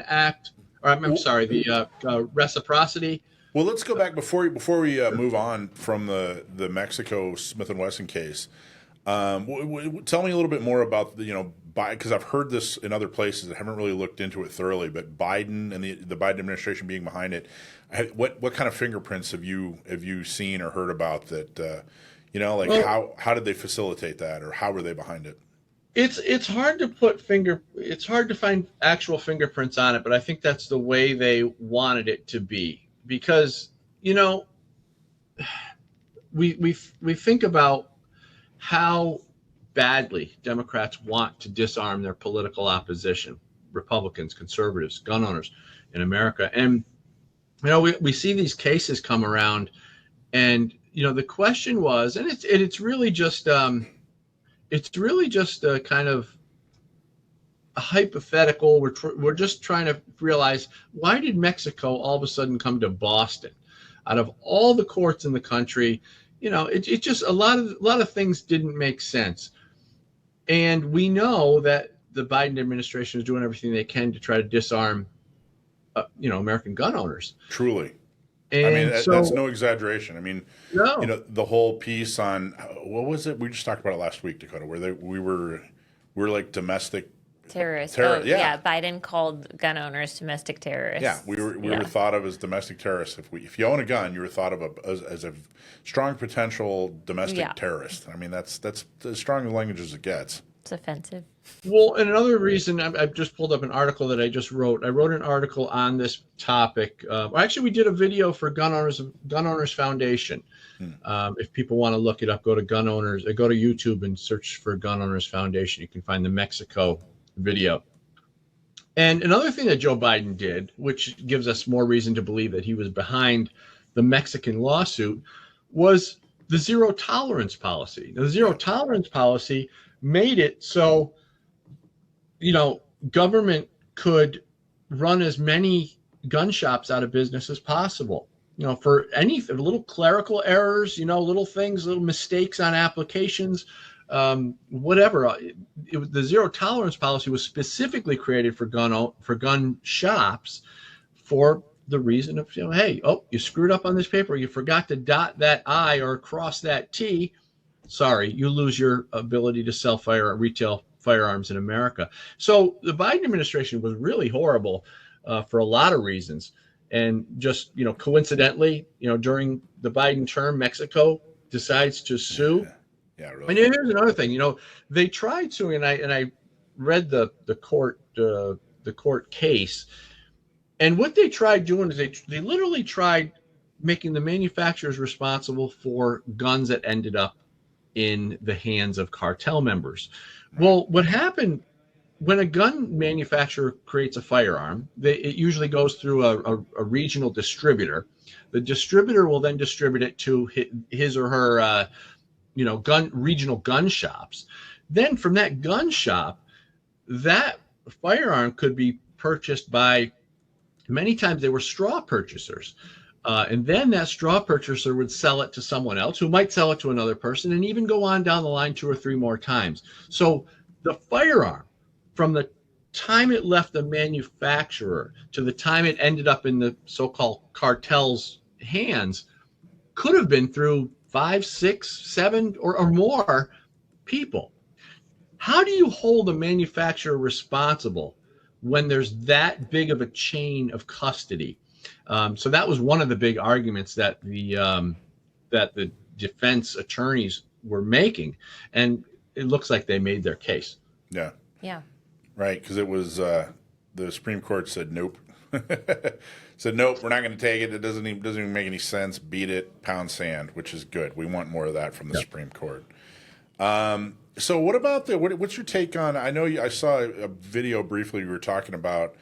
Act, or I'm sorry, the reciprocity. Well, let's go back before we move on from the Mexico Smith and Wesson case. Tell me a little bit more about because I've heard this in other places. I haven't really looked into it thoroughly, but Biden and the Biden administration being behind it. What kind of fingerprints have you seen or heard about that? How did they facilitate that, or how were they behind it? It's hard to find actual fingerprints on it, but I think that's the way they wanted it to be, because we think about how badly Democrats want to disarm their political opposition, Republicans, conservatives, gun owners in America. And we see these cases come around, and the question was, and it's really just a kind of a hypothetical. We're just trying to realize, why did Mexico all of a sudden come to Boston? Out of all the courts in the country, it just a lot of things didn't make sense. And we know that the Biden administration is doing everything they can to try to disarm, American gun owners. Truly. And I mean, that's no exaggeration. I mean, no. The whole piece on, what was it? We just talked about it last week, Dakota, where we were like domestic terrorists. Yeah. Biden called gun owners domestic terrorists. Yeah, we were thought of as domestic terrorists. If you own a gun, you were thought of as a strong potential domestic terrorist. I mean, that's as strong a language as it gets. It's offensive. Well, and another reason, I've just pulled up an article that I just wrote. I wrote an article on this topic. Actually, we did a video for Gun Owners Foundation. If people want to look it up, go to YouTube and search for Gun Owners Foundation. You can find the Mexico video. And another thing that Joe Biden did, which gives us more reason to believe that he was behind the Mexican lawsuit, was the zero tolerance policy. Now, the zero tolerance policy made it so, government could run as many gun shops out of business as possible. For anything, little clerical errors, little things, little mistakes on applications, whatever. The zero tolerance policy was specifically created for gun shops for the reason of, hey, you screwed up on this paper, you forgot to dot that I or cross that T. Sorry, you lose your ability to sell retail firearms in America. So the Biden administration was really horrible for a lot of reasons. And just, coincidentally, during the Biden term, Mexico decides to sue. Yeah, really. And here's another thing, they tried suing, and I read the court case. And what they tried doing is they literally tried making the manufacturers responsible for guns that ended up in the hands of cartel members. Well, what happened when a gun manufacturer creates a firearm, it usually goes through a regional distributor. The distributor will then distribute it to his or her regional gun shops. Then from that gun shop, that firearm could be purchased by, many times they were straw purchasers. And then that straw purchaser would sell it to someone else who might sell it to another person, and even go on down the line 2 or 3 more times. So the firearm, from the time it left the manufacturer to the time it ended up in the so-called cartel's hands, could have been through 5, 6, 7 or more people. How do you hold a manufacturer responsible when there's that big of a chain of custody? So that was one of the big arguments that the defense attorneys were making, and it looks like they made their case. Yeah. Yeah. Right, because it was the Supreme Court said nope. Said nope, we're not going to take it. It doesn't even make any sense. Beat it, pound sand, which is good. We want more of that from the Supreme Court. So what about what's your take on? I know I saw a video briefly. You were talking about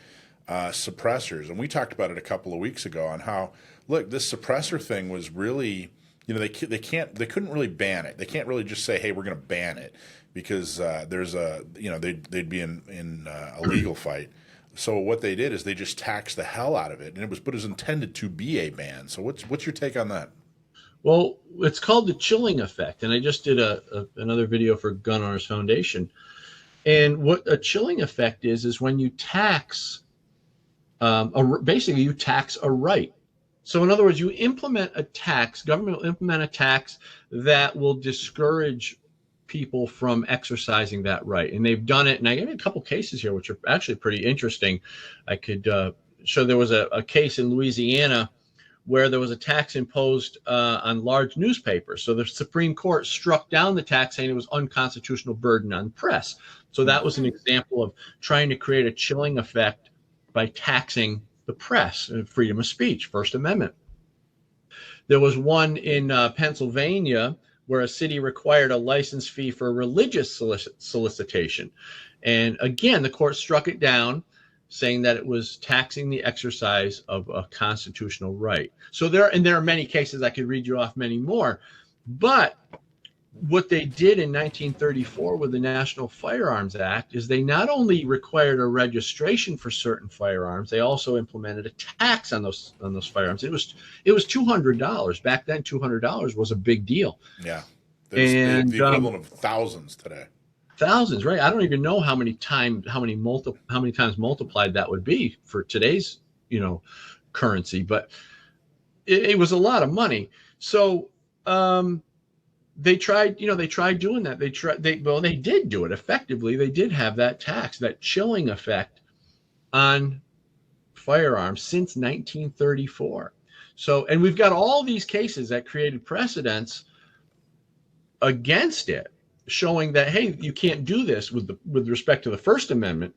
suppressors, and we talked about it a couple of weeks ago on how, look, this suppressor thing was really, they couldn't really ban it. They can't really just say, hey, we're going to ban it, because there's they'd be in a legal fight. So what they did is they just taxed the hell out of it, and it was intended to be a ban. So what's your take on that? Well, it's called the chilling effect, and I just did another video for Gun Owners Foundation. And what a chilling effect is when you tax, basically you tax a right. So in other words, you implement a tax, government will implement a tax that will discourage people from exercising that right. And they've done it, and I gave you a couple cases here, which are actually pretty interesting. I could show there was a case in Louisiana where there was a tax imposed on large newspapers. So the Supreme Court struck down the tax, saying it was unconstitutional burden on the press. So that was an example of trying to create a chilling effect by taxing the press and freedom of speech, First Amendment. There was one in Pennsylvania where a city required a license fee for religious solicitation. And again, the court struck it down, saying that it was taxing the exercise of a constitutional right. So there are many cases, I could read you off many more, but what they did in 1934 with the National Firearms Act is they not only required a registration for certain firearms, they also implemented a tax on those firearms. It was $200 back then. $200 was a big deal. Yeah, and the equivalent of thousands today. Thousands, right? I don't even know how many times multiplied that would be for today's currency, but it was a lot of money. So they tried doing that. They did do it effectively. They did have that tax, that chilling effect on firearms since 1934. So, and we've got all these cases that created precedents against it, showing that, hey, you can't do this with respect to the First Amendment,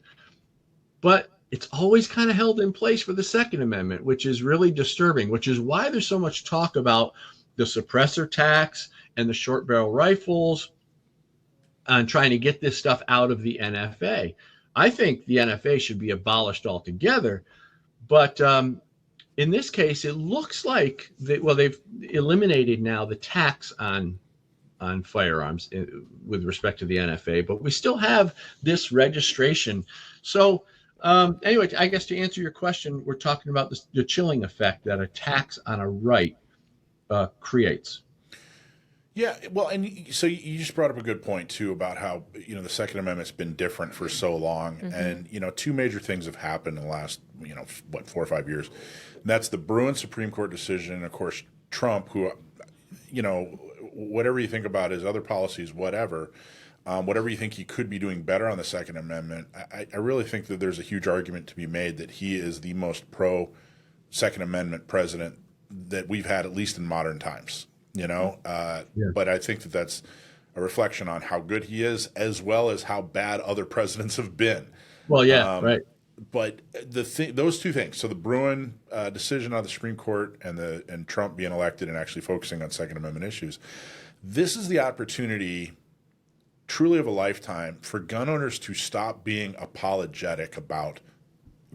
but it's always kind of held in place for the Second Amendment, which is really disturbing, which is why there's so much talk about the suppressor tax and the short barrel rifles and trying to get this stuff out of the NFA. I think the NFA should be abolished altogether, but in this case, it looks like they've eliminated now the tax on firearms with respect to the NFA, but we still have this registration. So anyway, I guess to answer your question, we're talking about the chilling effect that a tax on a right creates. Yeah, well, and so you just brought up a good point too about how the Second Amendment's been different for so long, and two major things have happened in the last 4 or 5 years. And that's the Bruin Supreme Court decision, and of course Trump, who whatever you think about his other policies, whatever you think he could be doing better on the Second Amendment, I really think that there's a huge argument to be made that he is the most pro Second Amendment president that we've had, at least in modern times. But I think that that's a reflection on how good he is, as well as how bad other presidents have been. Well, yeah, right. but those two things. So the Bruin decision on the Supreme Court and Trump being elected and actually focusing on Second Amendment issues. This is the opportunity, truly of a lifetime, for gun owners to stop being apologetic about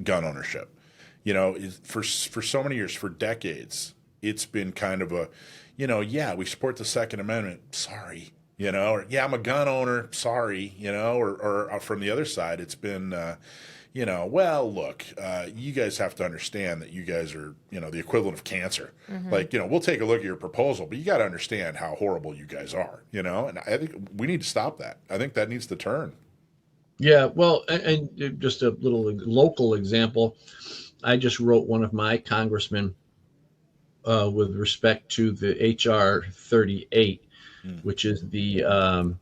gun ownership. You know, for so many years, for decades, it's been kind of a, you know, yeah, we support the Second Amendment. Sorry. You know, or yeah, I'm a gun owner. Sorry. You know, or from the other side, it's been, you know, well, look, you guys have to understand that you guys are, you know, the equivalent of cancer. Like, you know, we'll take a look at your proposal, but you got to understand how horrible you guys are, you know, and I think we need to stop that. I think that needs to turn. Yeah, well, and just a little local example. I just wrote one of my congressmen with respect to the HR 38, which is the,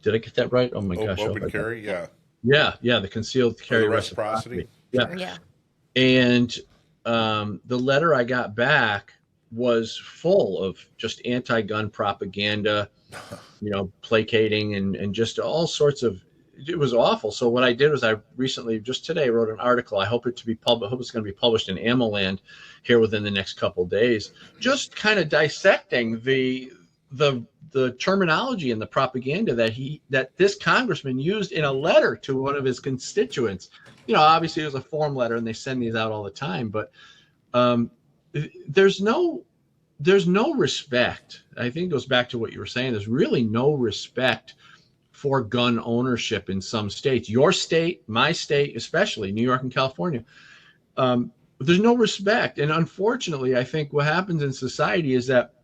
did I get that right? Oh my gosh. Open carry, yeah. Yeah, the concealed carry reciprocity. Yeah. And the letter I got back was full of just anti-gun propaganda, you know, placating and just all sorts of, it was awful. So what I did was I recently, just today, wrote an article. I hope it to be published. I hope it's going to be published in AmmoLand here within the next couple of days. Just kind of dissecting the terminology and the propaganda that this congressman used in a letter to one of his constituents. You know, obviously it was a form letter, and they send these out all the time. But there's no respect. I think it goes back to what you were saying. There's really no respect for gun ownership in some states. Your state, my state, especially New York and California. There's no respect. And unfortunately, I think what happens in society is that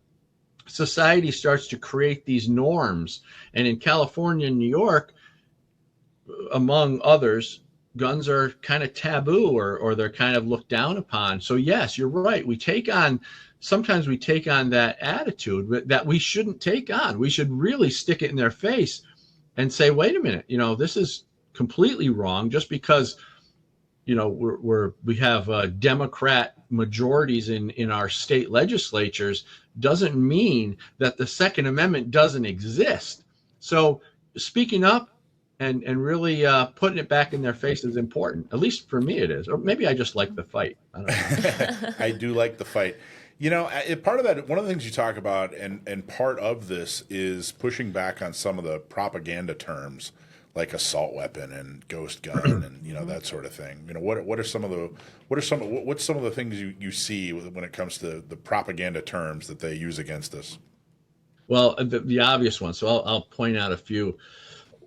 society starts to create these norms. And in California and New York, among others, guns are kind of taboo or they're kind of looked down upon. So yes, you're right. Sometimes we take on that attitude that we shouldn't take on. We should really stick it in their face and say, wait a minute, you know, this is completely wrong. Just because, you know, we have Democrat majorities in our state legislatures doesn't mean that the Second Amendment doesn't exist. So speaking up and really putting it back in their face is important. At least for me it is. Or maybe I just like the fight. I don't know. I do like the fight. You know, part of that, one of the things you talk about, and part of this is pushing back on some of the propaganda terms like assault weapon and ghost gun and, you know, that sort of thing. You know, what's some of the things you see when it comes to the propaganda terms that they use against us? Well, the obvious one. So I'll point out a few.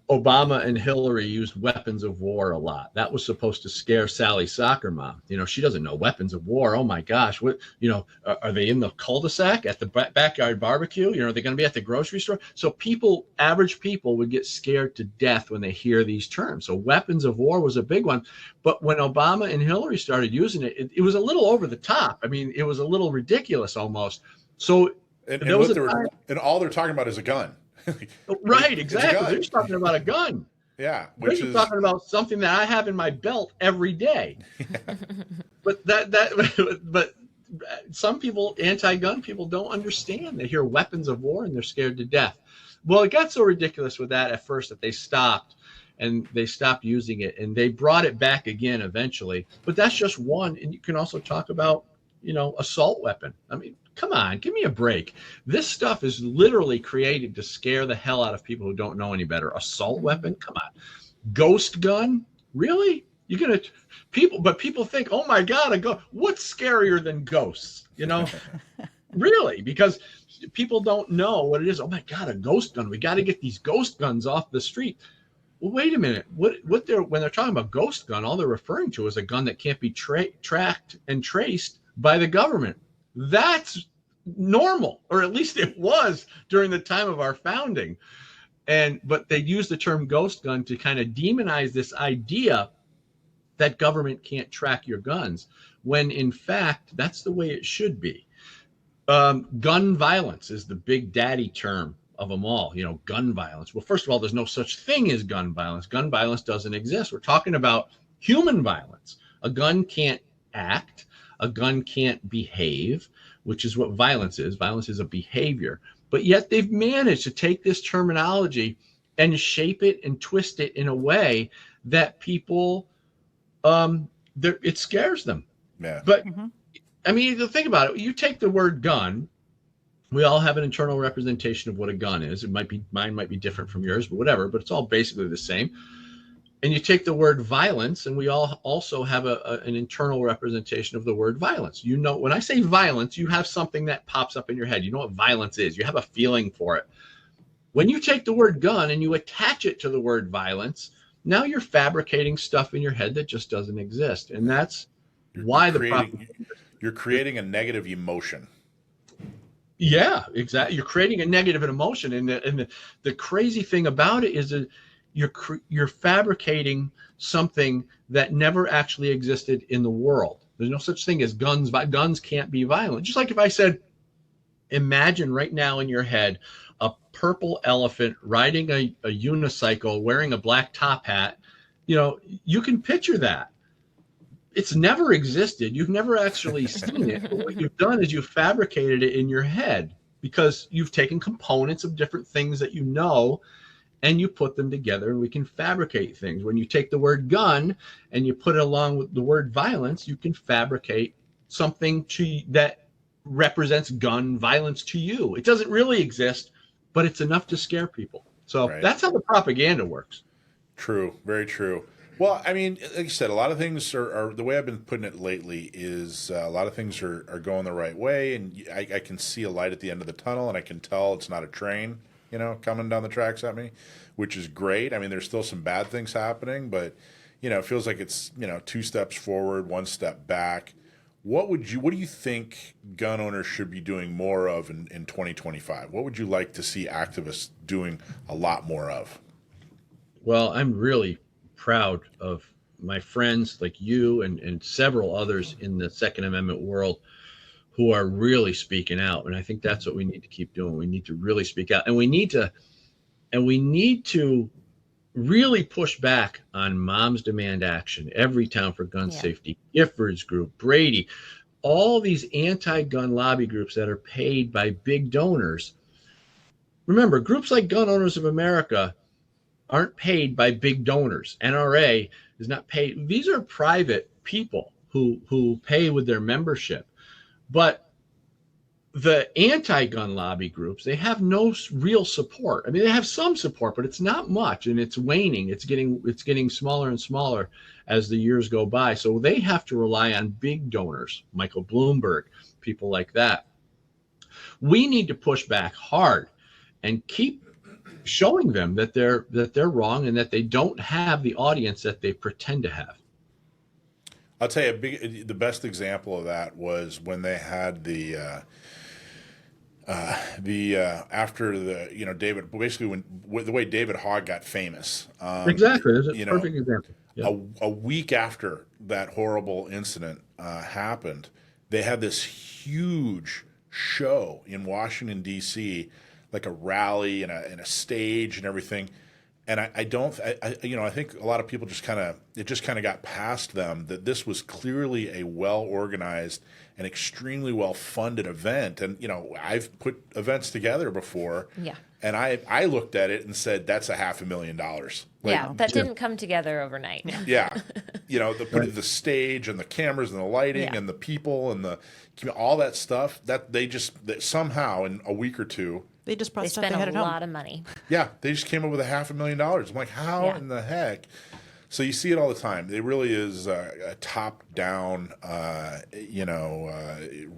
Obama and Hillary used weapons of war a lot. That was supposed to scare Sally's soccer mom. You know, she doesn't know weapons of war. Oh my gosh. What, you know, are they in the cul-de-sac at the backyard barbecue? You know, are they going to be at the grocery store? So average people would get scared to death when they hear these terms. So weapons of war was a big one. But when Obama and Hillary started using it, it was a little over the top. I mean, it was a little ridiculous almost. So and all they're talking about is a gun. Right, exactly. They're just talking about a gun. Yeah, they're talking about something that I have in my belt every day. Yeah. But some people, anti-gun people, don't understand. They hear weapons of war and they're scared to death. Well, it got so ridiculous with that at first that they stopped using it, and they brought it back again eventually. But that's just one. And you can also talk about, you know, assault weapon. I mean, come on, give me a break. This stuff is literally created to scare the hell out of people who don't know any better. Assault weapon? Come on. Ghost gun? Really? People think, oh my God, what's scarier than ghosts? You know, really, because people don't know what it is. Oh my God, a ghost gun. We got to get these ghost guns off the street. Well, wait a minute. When they're talking about ghost gun, all they're referring to is a gun that can't be tracked and traced by the government. That's normal, or at least it was during the time of our founding. But they use the term ghost gun to kind of demonize this idea that government can't track your guns, when in fact, that's the way it should be. Gun violence is the big daddy term of them all, you know, gun violence. Well, first of all, there's no such thing as gun violence. Gun violence doesn't exist. We're talking about human violence. A gun can't act. A gun can't behave, which is what violence is. Violence is a behavior. But yet they've managed to take this terminology and shape it and twist it in a way that people it scares them. Yeah. But I mean, think about it. You take the word gun. We all have an internal representation of what a gun is. Mine might be different from yours, but whatever. But it's all basically the same. And you take the word violence, and we all also have an internal representation of the word violence. You know, when I say violence, you have something that pops up in your head. You know what violence is. You have a feeling for it. When you take the word gun and you attach it to the word violence, now you're fabricating stuff in your head that just doesn't exist. And that's why you're creating a negative emotion. Yeah, exactly. You're creating a negative emotion. And the crazy thing about it is that you're fabricating something that never actually existed in the world. There's no such thing as guns. Guns can't be violent. Just like if I said, imagine right now in your head a purple elephant riding a unicycle wearing a black top hat. You know, you can picture that. It's never existed. You've never actually seen it. But what you've done is you've fabricated it in your head because you've taken components of different things that you know and you put them together, and we can fabricate things. When you take the word gun and you put it along with the word violence, you can fabricate something that represents gun violence to you. It doesn't really exist, but it's enough to scare people. So That's how the propaganda works. True. Very true. Well, I mean, like you said, a lot of things are the way I've been putting it lately is a lot of things are going the right way, and I can see a light at the end of the tunnel, and I can tell it's not a train, coming down the tracks at me, which is great. I mean, there's still some bad things happening, but, it feels like it's, 2 steps forward, 1 step back. What do you think gun owners should be doing more of in 2025? What would you like to see activists doing a lot more of? Well, I'm really proud of my friends like you and several others in the Second Amendment world who are really speaking out. And I think that's what we need to keep doing. We need to really speak out, and we need to really push back on Moms Demand Action, Every Town for Gun Safety, Giffords Group, Brady, all these anti-gun lobby groups that are paid by big donors. Remember, groups like Gun Owners of America aren't paid by big donors. NRA is not paid. These are private people who pay with their membership. But the anti-gun lobby groups, they have no real support. I mean, they have some support, but it's not much, and it's waning. It's getting smaller and smaller as the years go by. So they have to rely on big donors, Michael Bloomberg, people like that. We need to push back hard and keep showing them that they're wrong and that they don't have the audience that they pretend to have. I'll tell you, the best example of that was when they had after the David, basically when the way David Hogg got famous. Exactly, there's a perfect example. Yeah. A week after that horrible incident happened, they had this huge show in Washington D.C., like a rally and a stage and everything. And I think a lot of people just kind of got past them that this was clearly a well-organized and extremely well-funded event. And, I've put events together before. Yeah. And I looked at it and said, that's $500,000. That didn't come together overnight. Yeah. The stage and the cameras and the lighting and the people and all that stuff, that that somehow in a week or two, they just brought stuff spent they had a at home. lot of money. Yeah, they just came up with $500,000. I'm like, how in the heck? So you see it all the time. It really is a top-down,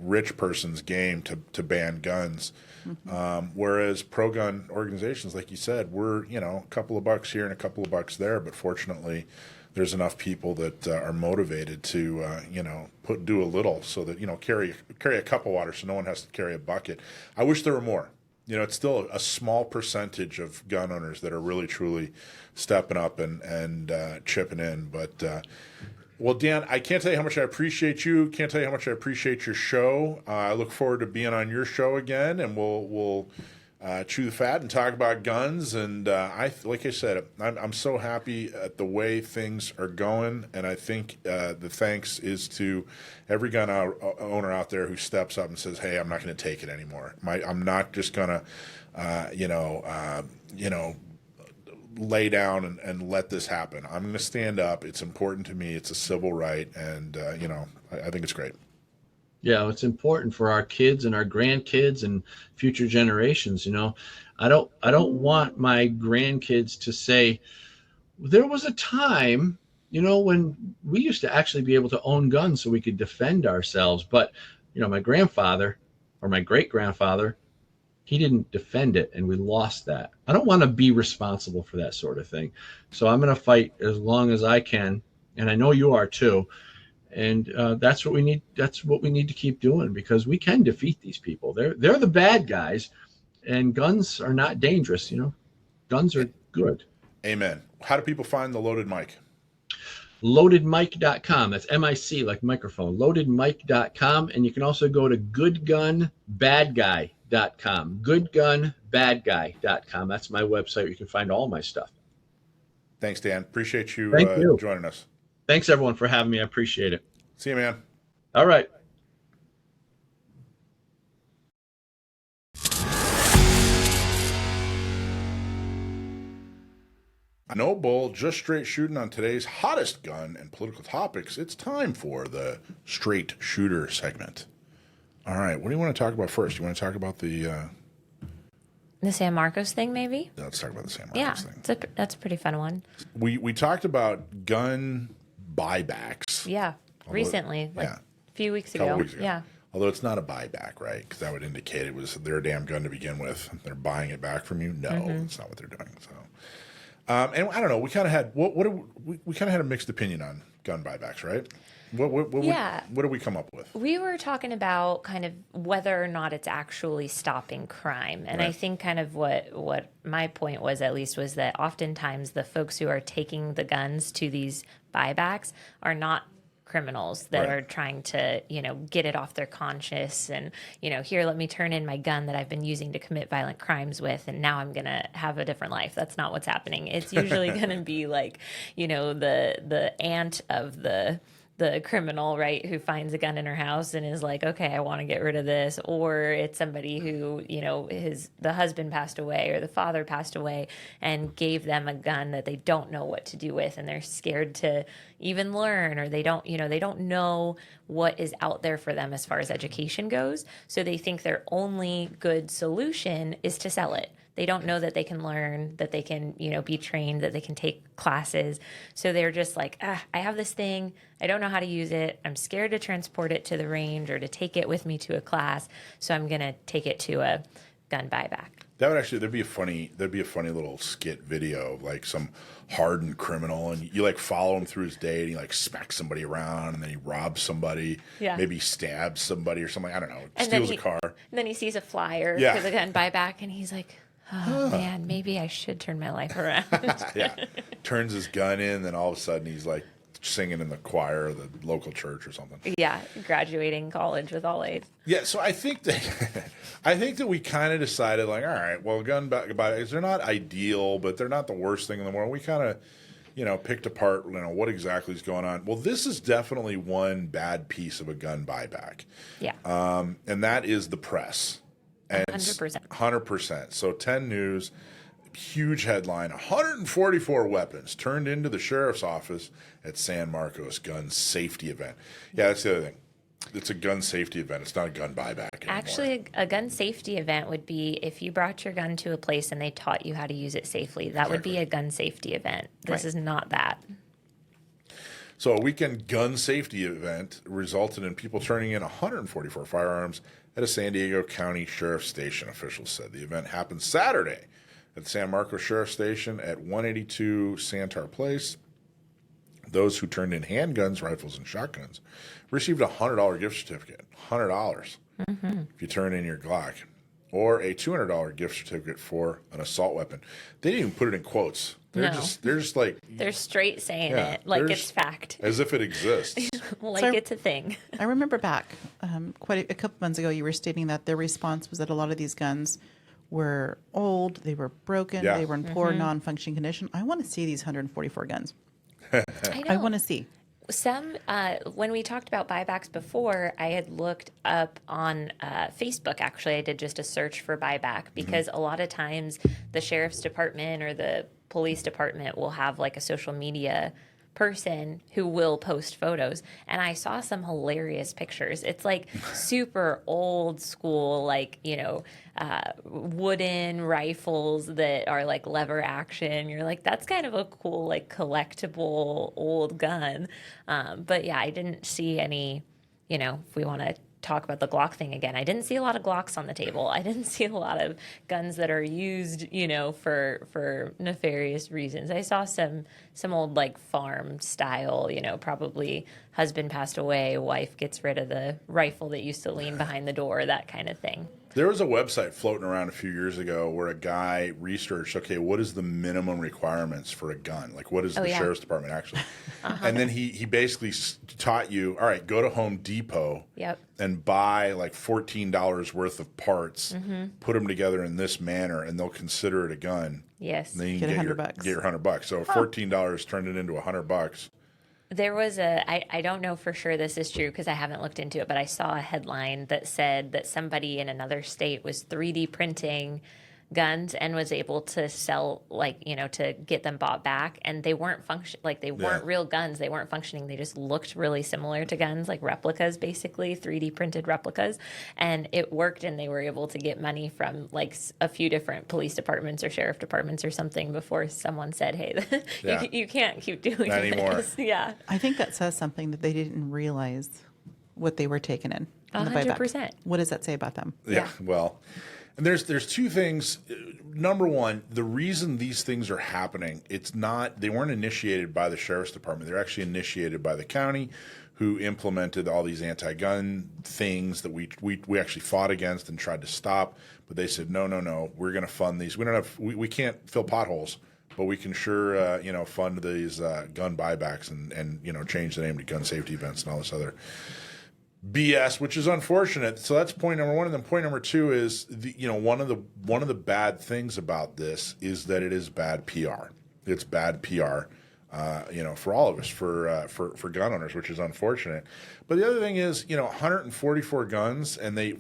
rich person's game to ban guns. Mm-hmm. Whereas pro-gun organizations, like you said, we're a couple of bucks here and a couple of bucks there. But fortunately, there's enough people that are motivated to do a little, so that carry a cup of water, so no one has to carry a bucket. I wish there were more. It's still a small percentage of gun owners that are really, truly stepping up and chipping in. But, well, Dan, I can't tell you how much I appreciate you. Can't tell you how much I appreciate your show. I look forward to being on your show again, and we'll chew the fat and talk about guns. And like I said, I'm so happy at the way things are going. And I think the thanks is to every gun owner out there who steps up and says, hey, I'm not going to take it anymore. I'm not just going to, lay down and let this happen. I'm going to stand up. It's important to me. It's a civil right, and I think it's great. Yeah, it's important for our kids and our grandkids and future generations. I don't want my grandkids to say, there was a time, when we used to actually be able to own guns so we could defend ourselves. But, my grandfather or my great-grandfather, he didn't defend it, and we lost that. I don't want to be responsible for that sort of thing. So I'm going to fight as long as I can, and I know you are too. And that's what we need. That's what we need to keep doing, because we can defeat these people. They're the bad guys, and guns are not dangerous. Guns are good. Amen. How do people find the Loaded Mic? LoadedMic.com. That's MIC, like microphone. LoadedMic.com, and you can also go to GoodGunBadGuy.com. GoodGunBadGuy.com. That's my website where you can find all my stuff. Thanks, Dan. Appreciate you, Thank you joining us. Thanks, everyone, for having me. I appreciate it. See you, man. All right. No bull, just straight shooting on today's hottest gun and political topics. It's time for the straight shooter segment. All right, what do you want to talk about first? You want to talk about the San Marcos thing, maybe? Let's talk about the San Marcos thing. That's a pretty fun one. We talked about gun buybacks. Yeah, recently, a few weeks ago. Yeah. Although it's not a buyback, right? Because that would indicate it was their damn gun to begin with. They're buying it back from you. No, that's not what they're doing. So, and I don't know. We kind of had we kind of had a mixed opinion on gun buybacks, right? What did we come up with? We were talking about kind of whether or not it's actually stopping crime. And I think kind of what my point was, at least, was that oftentimes the folks who are taking the guns to these buybacks are not criminals that are trying to, get it off their conscience and, here, let me turn in my gun that I've been using to commit violent crimes with, and now I'm going to have a different life. That's not what's happening. It's usually going to be like, the aunt of the criminal, right, who finds a gun in her house and is like, okay, I want to get rid of this. Or it's somebody who, the husband passed away or the father passed away and gave them a gun that they don't know what to do with, and they're scared to even learn, or they don't know what is out there for them as far as education goes. So they think their only good solution is to sell it. They don't know that they can learn, that they can, be trained, that they can take classes. So they're just like, I have this thing. I don't know how to use it. I'm scared to transport it to the range or to take it with me to a class. So I'm going to take it to a gun buyback. There'd be a funny little skit video of like some hardened criminal, and you like follow him through his day, and he like smacks somebody around, and then he robs somebody, maybe stabs somebody or something. I don't know, steals a car. And then he sees a flyer for the gun buyback, and he's like, oh, man, maybe I should turn my life around. Turns his gun in, then all of a sudden he's like singing in the choir of the local church or something. Yeah, graduating college with all A's. Yeah, so I think that we kind of decided, like, all right, well, gun buybacks, they're not ideal, but they're not the worst thing in the world. We kind of, picked apart, what exactly is going on. Well, this is definitely one bad piece of a gun buyback. Yeah. And that is the press. And 100%. 100%. So 10 News, huge headline, 144 weapons turned into the sheriff's office at San Marcos gun safety event. Yeah, that's the other thing. It's a gun safety event. It's not a gun buyback anymore. Actually, a gun safety event would be if you brought your gun to a place and they taught you how to use it safely. That would be a gun safety event. This is not that. So a weekend gun safety event resulted in people turning in 144 firearms at a San Diego County Sheriff's Station, officials said. The event happened Saturday at the San Marcos Sheriff's Station at 182 Santar Place. Those who turned in handguns, rifles, and shotguns received a $100 gift certificate. $100 if you turn in your Glock. Or a $200 gift certificate for an assault weapon. They didn't even put it in quotes. They're just like... They're straight saying it like it's fact. As if it exists. It's a thing. I remember back quite a couple months ago, you were stating that their response was that a lot of these guns were old, they were broken, they were in poor non-functioning condition. I want to see these 144 guns. I want to see. When we talked about buybacks before, I had looked up on Facebook. Actually, I did just a search for buyback because a lot of times the sheriff's department or the police department will have like a social media person who will post photos, and I saw some hilarious pictures. It's like super old school, like, wooden rifles that are like lever action. You're like, that's kind of a cool, like, collectible old gun. But yeah, I didn't see any, if we want to talk about the Glock thing again, I didn't see a lot of Glocks on the table. I didn't see a lot of guns that are used, for nefarious reasons. I saw some old, like, farm style, probably husband passed away, wife gets rid of the rifle that used to lean behind the door, that kind of thing. There was a website floating around a few years ago where a guy researched, okay, what is the minimum requirements for a gun? Like, what is the sheriff's department actually? And then he basically taught you, all right, go to Home Depot and buy like $14 worth of parts, put them together in this manner, and they'll consider it a gun. Yes. And then you Get can $100. Get your $100. So $14 turned it into $100. There was I don't know for sure this is true because I haven't looked into it, but I saw a headline that said that somebody in another state was 3D printing guns and was able to sell, like, to get them bought back, and they weren't weren't real guns. They weren't functioning. They just looked really similar to guns, like replicas, basically 3D printed replicas, and it worked, and they were able to get money from like a few different police departments or sheriff departments or something before someone said, hey, you can't keep doing Not anymore. this. Yeah. I think that says something that they didn't realize what they were taking in. the buyback. 100%. What does that say about them? Yeah. Well, and there's two things. Number one, the reason these things are happening, they weren't initiated by the sheriff's department. They're actually initiated by the county, who implemented all these anti-gun things that we actually fought against and tried to stop. But they said, no, we're going to fund these. We can't fill potholes, but we can sure fund these gun buybacks and change the name to gun safety events and all this other BS, which is unfortunate. So that's point number one. And then point number two is one of the bad things about this is that it is bad PR. It's bad PR, for all of us, for gun owners, which is unfortunate. But the other thing is, 144 guns, and they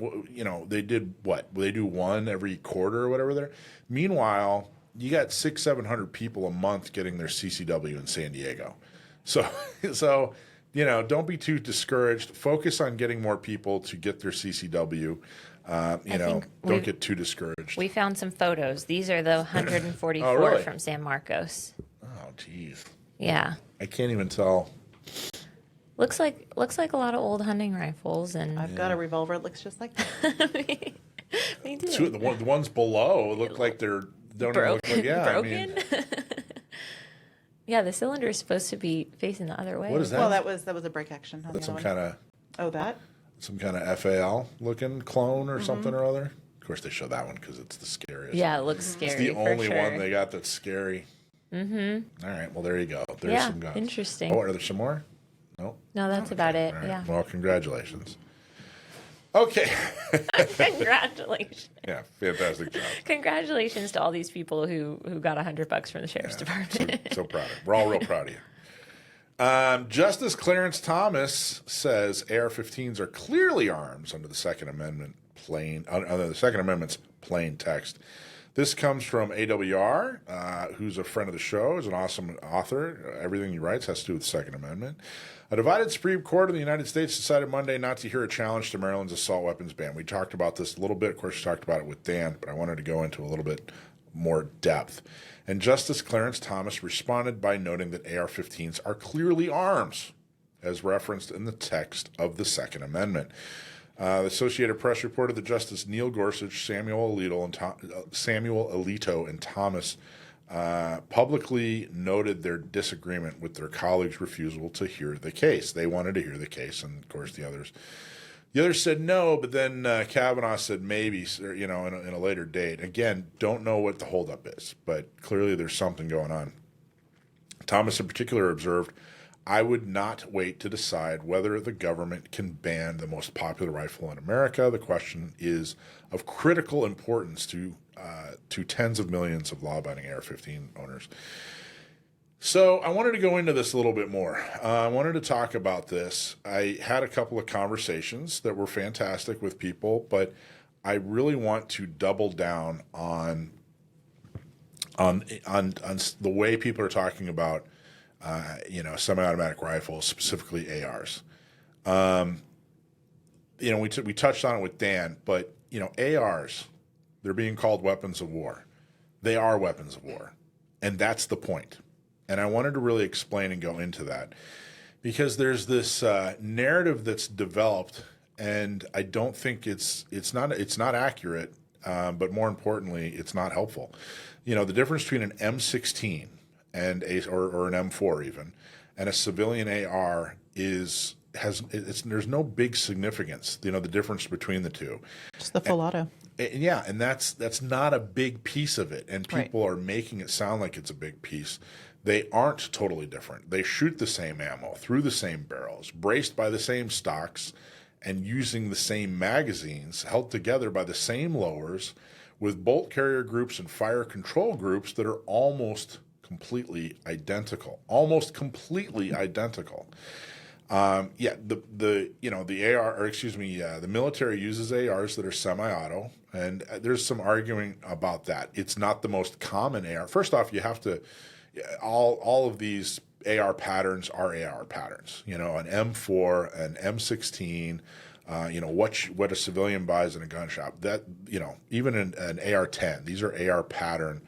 did what? They do one every quarter or whatever there. Meanwhile, you got 600-700 people a month getting their CCW in San Diego. So don't be too discouraged. Focus on getting more people to get their CCW. Don't get too discouraged. We found some photos. These are the 144 from San Marcos. Oh, geez. Yeah. I can't even tell. Looks like a lot of old hunting rifles, and I've got a revolver that looks just like that. Me too. The ones below look like they're broken. Broken. Yeah, the cylinder is supposed to be facing the other way. What is that? Well, that was a break action. On That's the some other one. kind of FAL looking clone or something or other. Of course, they show that one because it's the scariest. Yeah, it looks scary. It's the only for sure. one they got that's scary. Mm-hmm. All right. Well, there you go. There's some guns. Interesting. Oh, are there some more? No. No, that's about it. All right. Yeah. Well, congratulations. Okay. Congratulations. Yeah, fantastic job. Congratulations to all these people who got $100 from the sheriff's department. So proud of you. We're all real proud of you. Justice Clarence Thomas says AR-15s are clearly arms under the Second Amendment under the Second Amendment's plain text. This comes from AWR, who's a friend of the show, is an awesome author. Everything he writes has to do with the Second Amendment. A divided Supreme Court of the United States decided Monday not to hear a challenge to Maryland's assault weapons ban. We talked about this a little bit. Of course, we talked about it with Dan, but I wanted to go into a little bit more depth. And Justice Clarence Thomas responded by noting that AR-15s are clearly arms, as referenced in the text of the Second Amendment. The Associated Press reported that Justice Neil Gorsuch, Samuel Alito, and Thomas publicly noted their disagreement with their colleagues' refusal to hear the case. They wanted to hear the case, and of course the others said no. But then Kavanaugh said maybe, in a later date. Again, don't know what the holdup is, but clearly there's something going on. Thomas, in particular, observed, "I would not wait to decide whether the government can ban the most popular rifle in America. The question is of critical importance to tens of millions of law-abiding AR-15 owners." So I wanted to go into this a little bit more. I wanted to talk about this. I had a couple of conversations that were fantastic with people, but I really want to double down on the way people are talking about, semi-automatic rifles, specifically ARs. We touched on it with Dan, but ARs, they're being called weapons of war. They are weapons of war, and that's the point. And I wanted to really explain and go into that because there's this narrative that's developed, and I don't think it's not accurate, but more importantly, it's not helpful. The difference between an M16 and or an M4 even and a civilian AR there's no big significance. The difference between the two. Just the full auto. Yeah, and that's not a big piece of it, and people are making it sound like it's a big piece. They aren't totally different. They shoot the same ammo through the same barrels, braced by the same stocks, and using the same magazines, held together by the same lowers, with bolt carrier groups and fire control groups that are almost completely identical. The military uses ARs that are semi-auto, and there's some arguing about that. It's not the most common AR. First off, you have to. All of these AR patterns are AR patterns. An M4, an M16. What a civilian buys in a gun shop. That even an AR-10. These are AR pattern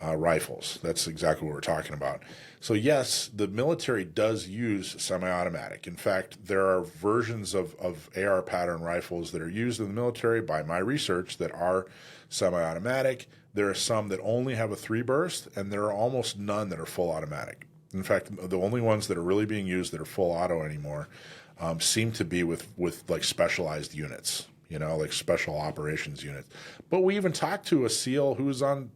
rifles. That's exactly what we're talking about. So yes, the military does use semi-automatic. In fact, there are versions of AR pattern rifles that are used in the military by my research that are semi-automatic. There are some that only have a 3-burst, and there are almost none that are full automatic. In fact, the only ones that are really being used that are full auto anymore seem to be with like specialized units, like special operations units. But we even talked to a SEAL who's on,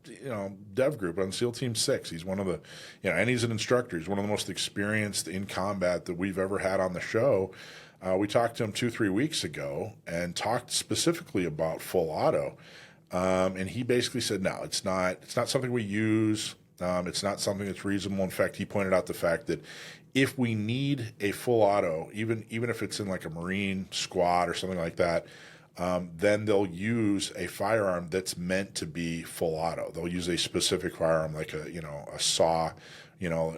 Dev Group on SEAL Team 6. He's one of the, and he's an instructor. He's one of the most experienced in combat that we've ever had on the show. We talked to him 2-3 weeks ago and talked specifically about full auto. And he basically said, no, it's not something we use. It's not something that's reasonable. In fact, he pointed out the fact that if we need a full auto, even if it's in like a Marine squad or something like that, then they'll use a firearm that's meant to be full auto. They'll use a specific firearm like a SAW.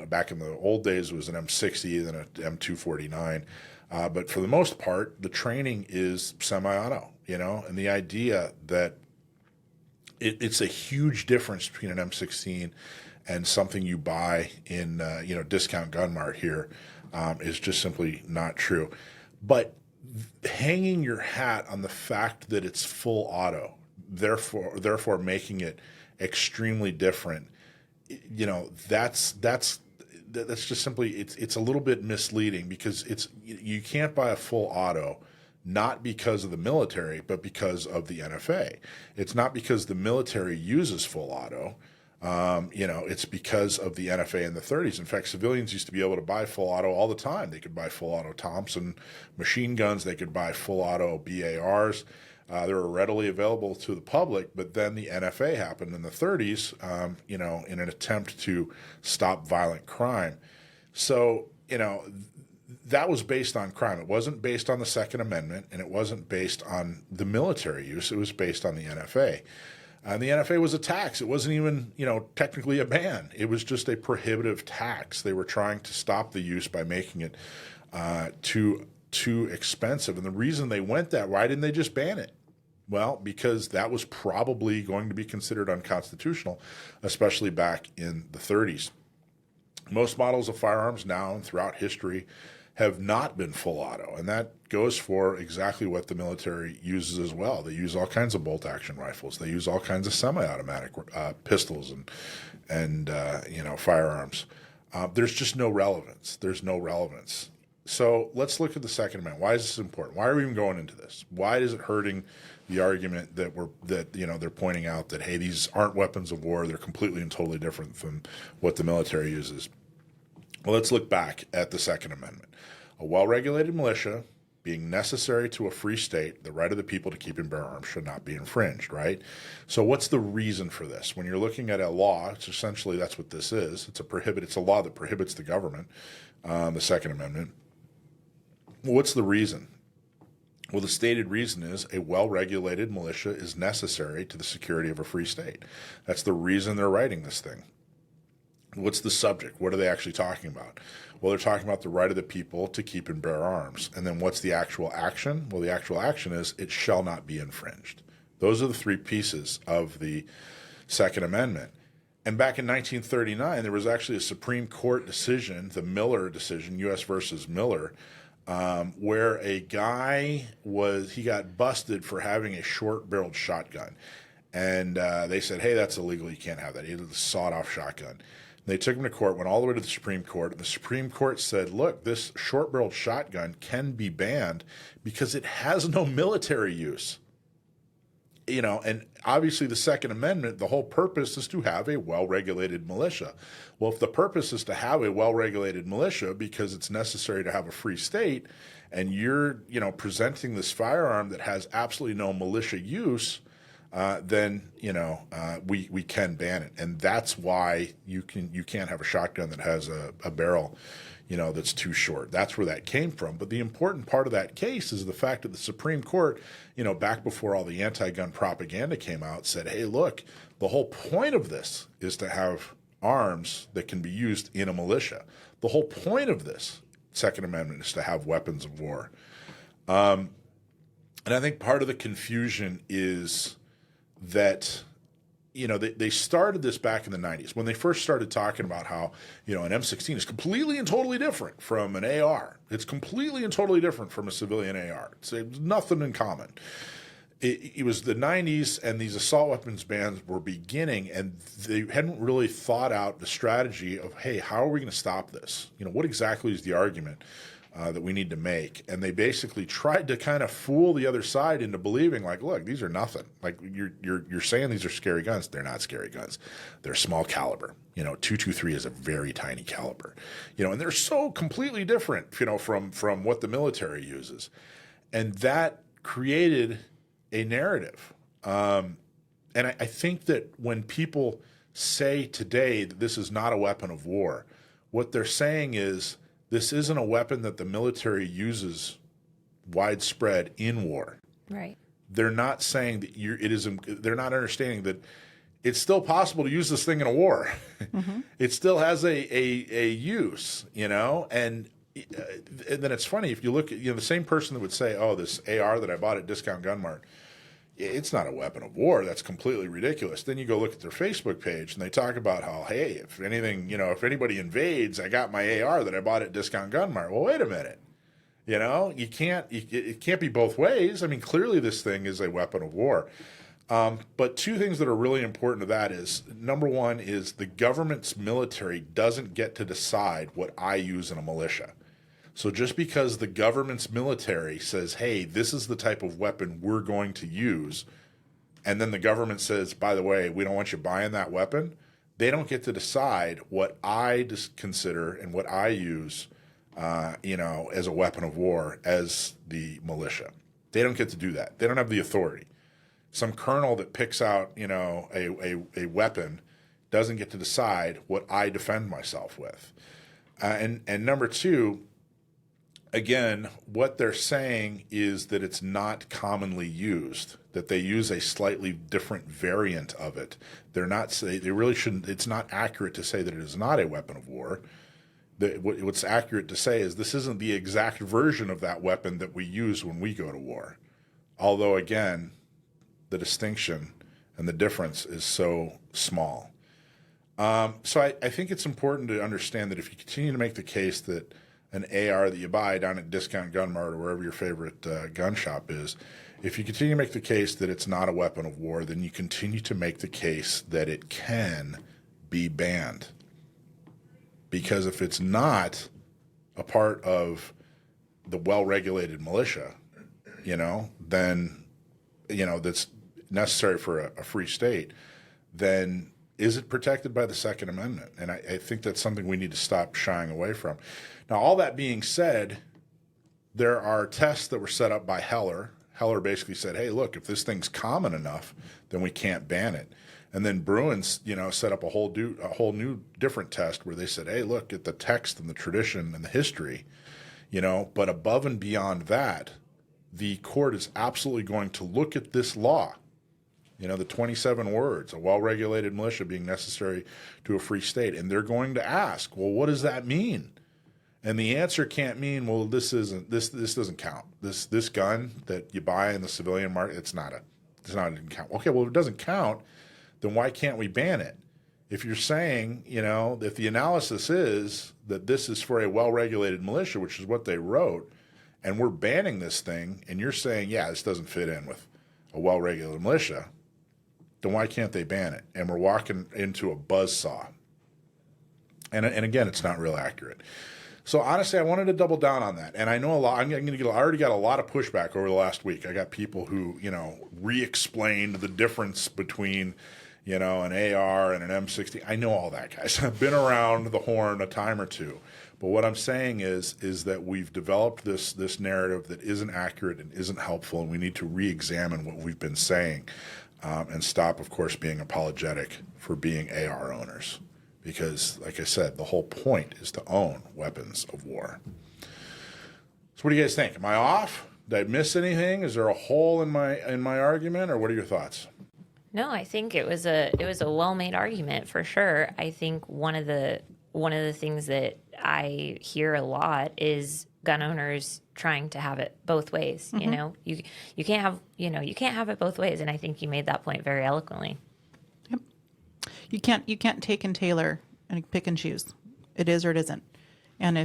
Back in the old days it was an M60, then an M249. But for the most part, the training is semi-auto, and the idea that it's a huge difference between an M16 and something you buy in discount gun mart here is just simply not true. But hanging your hat on the fact that it's full auto, therefore making it extremely different, that's just simply it's a little bit misleading because you can't buy a full auto. Not because of the military, but because of the NFA. It's not because the military uses full auto. It's because of the NFA in the 30s. In fact, civilians used to be able to buy full auto all the time. They could buy full auto Thompson machine guns. They could buy full auto BARs. They were readily available to the public. But then the NFA happened in the 30s, in an attempt to stop violent crime. So, that was based on crime. It wasn't based on the Second Amendment, and it wasn't based on the military use. It was based on the NFA. And the NFA was a tax. It wasn't even, technically a ban. It was just a prohibitive tax. They were trying to stop the use by making it too expensive. And the reason they went that, why didn't they just ban it? Well, because that was probably going to be considered unconstitutional, especially back in the 30s. Most models of firearms now and throughout history have not been full auto, and that goes for exactly what the military uses as well. They use all kinds of bolt-action rifles. They use all kinds of semi-automatic pistols and firearms. There's just no relevance. There's no relevance. So let's look at the Second Amendment. Why is this important? Why are we even going into this? Why is it hurting the argument that they're pointing out that, hey, these aren't weapons of war. They're completely and totally different from what the military uses. Well, let's look back at the Second Amendment. A well-regulated militia being necessary to a free state, the right of the people to keep and bear arms should not be infringed, right? So what's the reason for this? When you're looking at a law, it's essentially that's what this is. It's a law that prohibits the government, the Second Amendment. What's the reason? Well, the stated reason is a well-regulated militia is necessary to the security of a free state. That's the reason they're writing this thing. What's the subject? What are they actually talking about? Well, they're talking about the right of the people to keep and bear arms. And then what's the actual action? Well, the actual action is it shall not be infringed. Those are the three pieces of the Second Amendment. And back in 1939, there was actually a Supreme Court decision, the Miller decision, U.S. versus Miller, where a guy he got busted for having a short-barreled shotgun. And they said, hey, that's illegal. You can't have that. He had a sawed-off shotgun. They took him to court, went all the way to the Supreme Court, and the Supreme Court said, look, this short-barreled shotgun can be banned because it has no military use. You know, and obviously the Second Amendment, the whole purpose is to have a well-regulated militia. Well, if the purpose is to have a well-regulated militia because it's necessary to have a free state, and you're, you know, presenting this firearm that has absolutely no militia use, then we can ban it, and that's why you can't have a shotgun that has a barrel, you know, that's too short. That's where that came from. But the important part of that case is the fact that the Supreme Court, you know, back before all the anti-gun propaganda came out, said, hey, look, the whole point of this is to have arms that can be used in a militia. The whole point of this Second Amendment is to have weapons of war. And I think part of the confusion is that, you know, they started this back in the 90s when they first started talking about how, you know, an M16 is completely and totally different from an AR. It's completely and totally different from a civilian AR. It's nothing in common. It was the 90s, and these assault weapons bans were beginning, and they hadn't really thought out the strategy of, hey, how are we going to stop this? You know, what exactly is the argument that we need to make? And they basically tried to kind of fool the other side into believing, like, look, these are nothing. Like, you're saying these are scary guns. They're not scary guns. They're small caliber. You know, .223 is a very tiny caliber. You know, and they're so completely different, you know, from what the military uses. And that created a narrative. And I think that when people say today that this is not a weapon of war, what they're saying is, this isn't a weapon that the military uses widespread in war. Right. They're not saying that they're not understanding that it's still possible to use this thing in a war. Mm-hmm. It still has a use, you know, and then it's funny if you look at, you know, the same person that would say, oh, this AR that I bought at Discount Gun Mart, it's not a weapon of war. That's completely ridiculous. Then you go look at their Facebook page and they talk about how, hey, if anything, you know, if anybody invades, I got my AR that I bought at Discount Gun Mart. Well, wait a minute. You know, it can't be both ways. I mean, clearly this thing is a weapon of war. But two things that are really important to that is, number one is the government's military doesn't get to decide what I use in a militia. So just because the government's military says, hey, this is the type of weapon we're going to use, and then the government says, by the way, we don't want you buying that weapon, they don't get to decide what I consider and what I use, you know, as a weapon of war as the militia. They don't get to do that. They don't have the authority. Some colonel that picks out, you know, a weapon doesn't get to decide what I defend myself with. And number two, again, what they're saying is that it's not commonly used, that they use a slightly different variant of it. They really shouldn't, it's not accurate to say that it is not a weapon of war. What's accurate to say is this isn't the exact version of that weapon that we use when we go to war. Although, again, the distinction and the difference is so small. So I think it's important to understand that if you continue to make the case that an AR that you buy down at Discount Gun Mart or wherever your favorite gun shop is, if you continue to make the case that it's not a weapon of war, then you continue to make the case that it can be banned. Because if it's not a part of the well-regulated militia, you know, then, you know, that's necessary for a free state, then is it protected by the Second Amendment? And I think that's something we need to stop shying away from. Now, all that being said, there are tests that were set up by Heller. Heller basically said, hey, look, if this thing's common enough, then we can't ban it. And then Bruins, set up a whole new different test where they said, hey, look at the text and the tradition and the history, but above and beyond that, the court is absolutely going to look at this law, the 27 words, a well-regulated militia being necessary to a free state. And they're going to ask, well, what does that mean? And the answer can't mean, well, this doesn't count. This gun that you buy in the civilian market, it doesn't count. Okay, well, if it doesn't count, then why can't we ban it? If you're saying, if the analysis is that this is for a well-regulated militia, which is what they wrote, and we're banning this thing, and you're saying, yeah, this doesn't fit in with a well-regulated militia, then why can't they ban it? And we're walking into a buzzsaw. And again, it's not real accurate. So honestly, I wanted to double down on that, and I know a lot. I already got a lot of pushback over the last week. I got people who re-explained the difference between an AR and an M60. I know all that, guys. I've been around the horn a time or two. But what I'm saying is that we've developed this narrative that isn't accurate and isn't helpful, and we need to re-examine what we've been saying and stop, of course, being apologetic for being AR owners. Because, like I said, the whole point is to own weapons of war. So what do you guys think? Am I off? Did I miss anything? Is there a hole in my argument, or what are your thoughts? No, I think it was a well-made argument for sure. I think one of the things that I hear a lot is gun owners trying to have it both ways. Mm-hmm. You can't have it both ways, and I think you made that point very eloquently. You can't take and tailor and pick and choose. It is or it isn't. And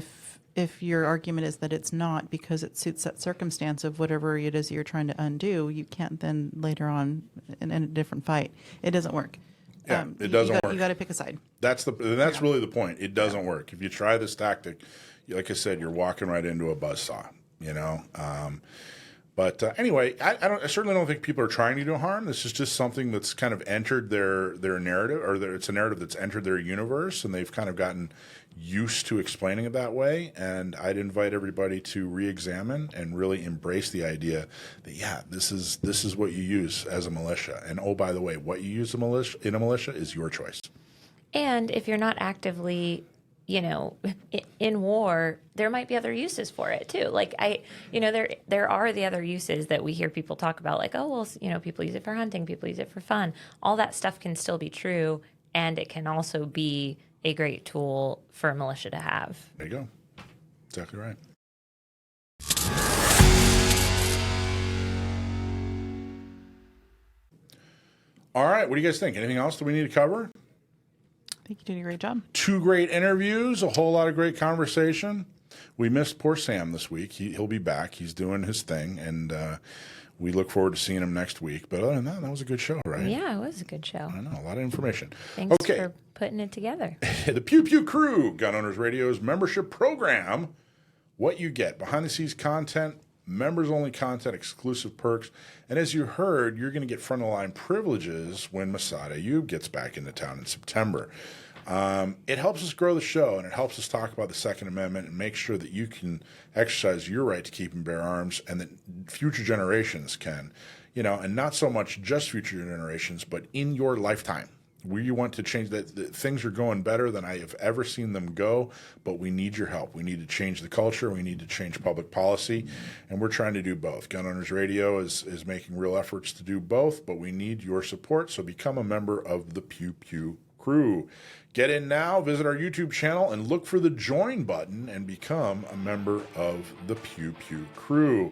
if your argument is that it's not because it suits that circumstance of whatever it is you're trying to undo, you can't then later on in a different fight. It doesn't work. Yeah, it doesn't work. You got to pick a side. That's really the point. It doesn't work. If you try this tactic, like I said, you're walking right into a buzzsaw. But anyway, I certainly don't think people are trying to do harm. This is just something that's kind of entered their narrative, or it's a narrative that's entered their universe, and they've kind of gotten used to explaining it that way. And I'd invite everybody to re-examine and really embrace the idea that, yeah, this is what you use as a militia. And oh, by the way, what you use in a militia is your choice. And if you're not actively in war, there might be other uses for it too. Like there are the other uses that we hear people talk about, like, oh, well, people use it for hunting, people use it for fun. All that stuff can still be true, and it can also be a great tool for a militia to have. There you go. Exactly right. All right. What do you guys think? Anything else that we need to cover? I think you did a great job. 2 great interviews, a whole lot of great conversation. We missed poor Sam this week. He'll be back. He's doing his thing, and we look forward to seeing him next week. But other than that was a good show, right? Yeah, it was a good show. I know, a lot of information. Thanks for putting it together. The Pew Pew Crew, Gun Owners Radio's membership program. What you get, behind-the-scenes content, members-only content, exclusive perks. And as you heard, you're going to get front-of-the-line privileges when Masada Ayub gets back into town in September. It helps us grow the show, and it helps us talk about the Second Amendment and make sure that you can exercise your right to keep and bear arms, and that future generations can, and not so much just future generations, but in your lifetime. We want to change that. Things are going better than I have ever seen them go, but we need your help. We need to change the culture. We need to change public policy, and we're trying to do both. Gun Owners Radio is making real efforts to do both, but we need your support, so become a member of the Pew Pew Crew. Get in now, visit our YouTube channel, and look for the join button and become a member of the Pew Pew Crew.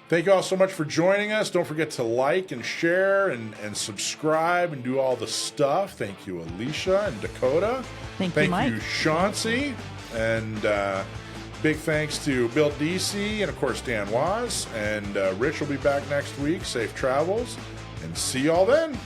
Thank you all so much for joining us. Don't forget to like and share and subscribe and do all the stuff. Thank you, Alicia and Dakota. Thank you, Mike. Thank you, Chauncey. And big thanks to Bill DC and, of course, Dan Waz. And Rich will be back next week. Safe travels. And see y'all then.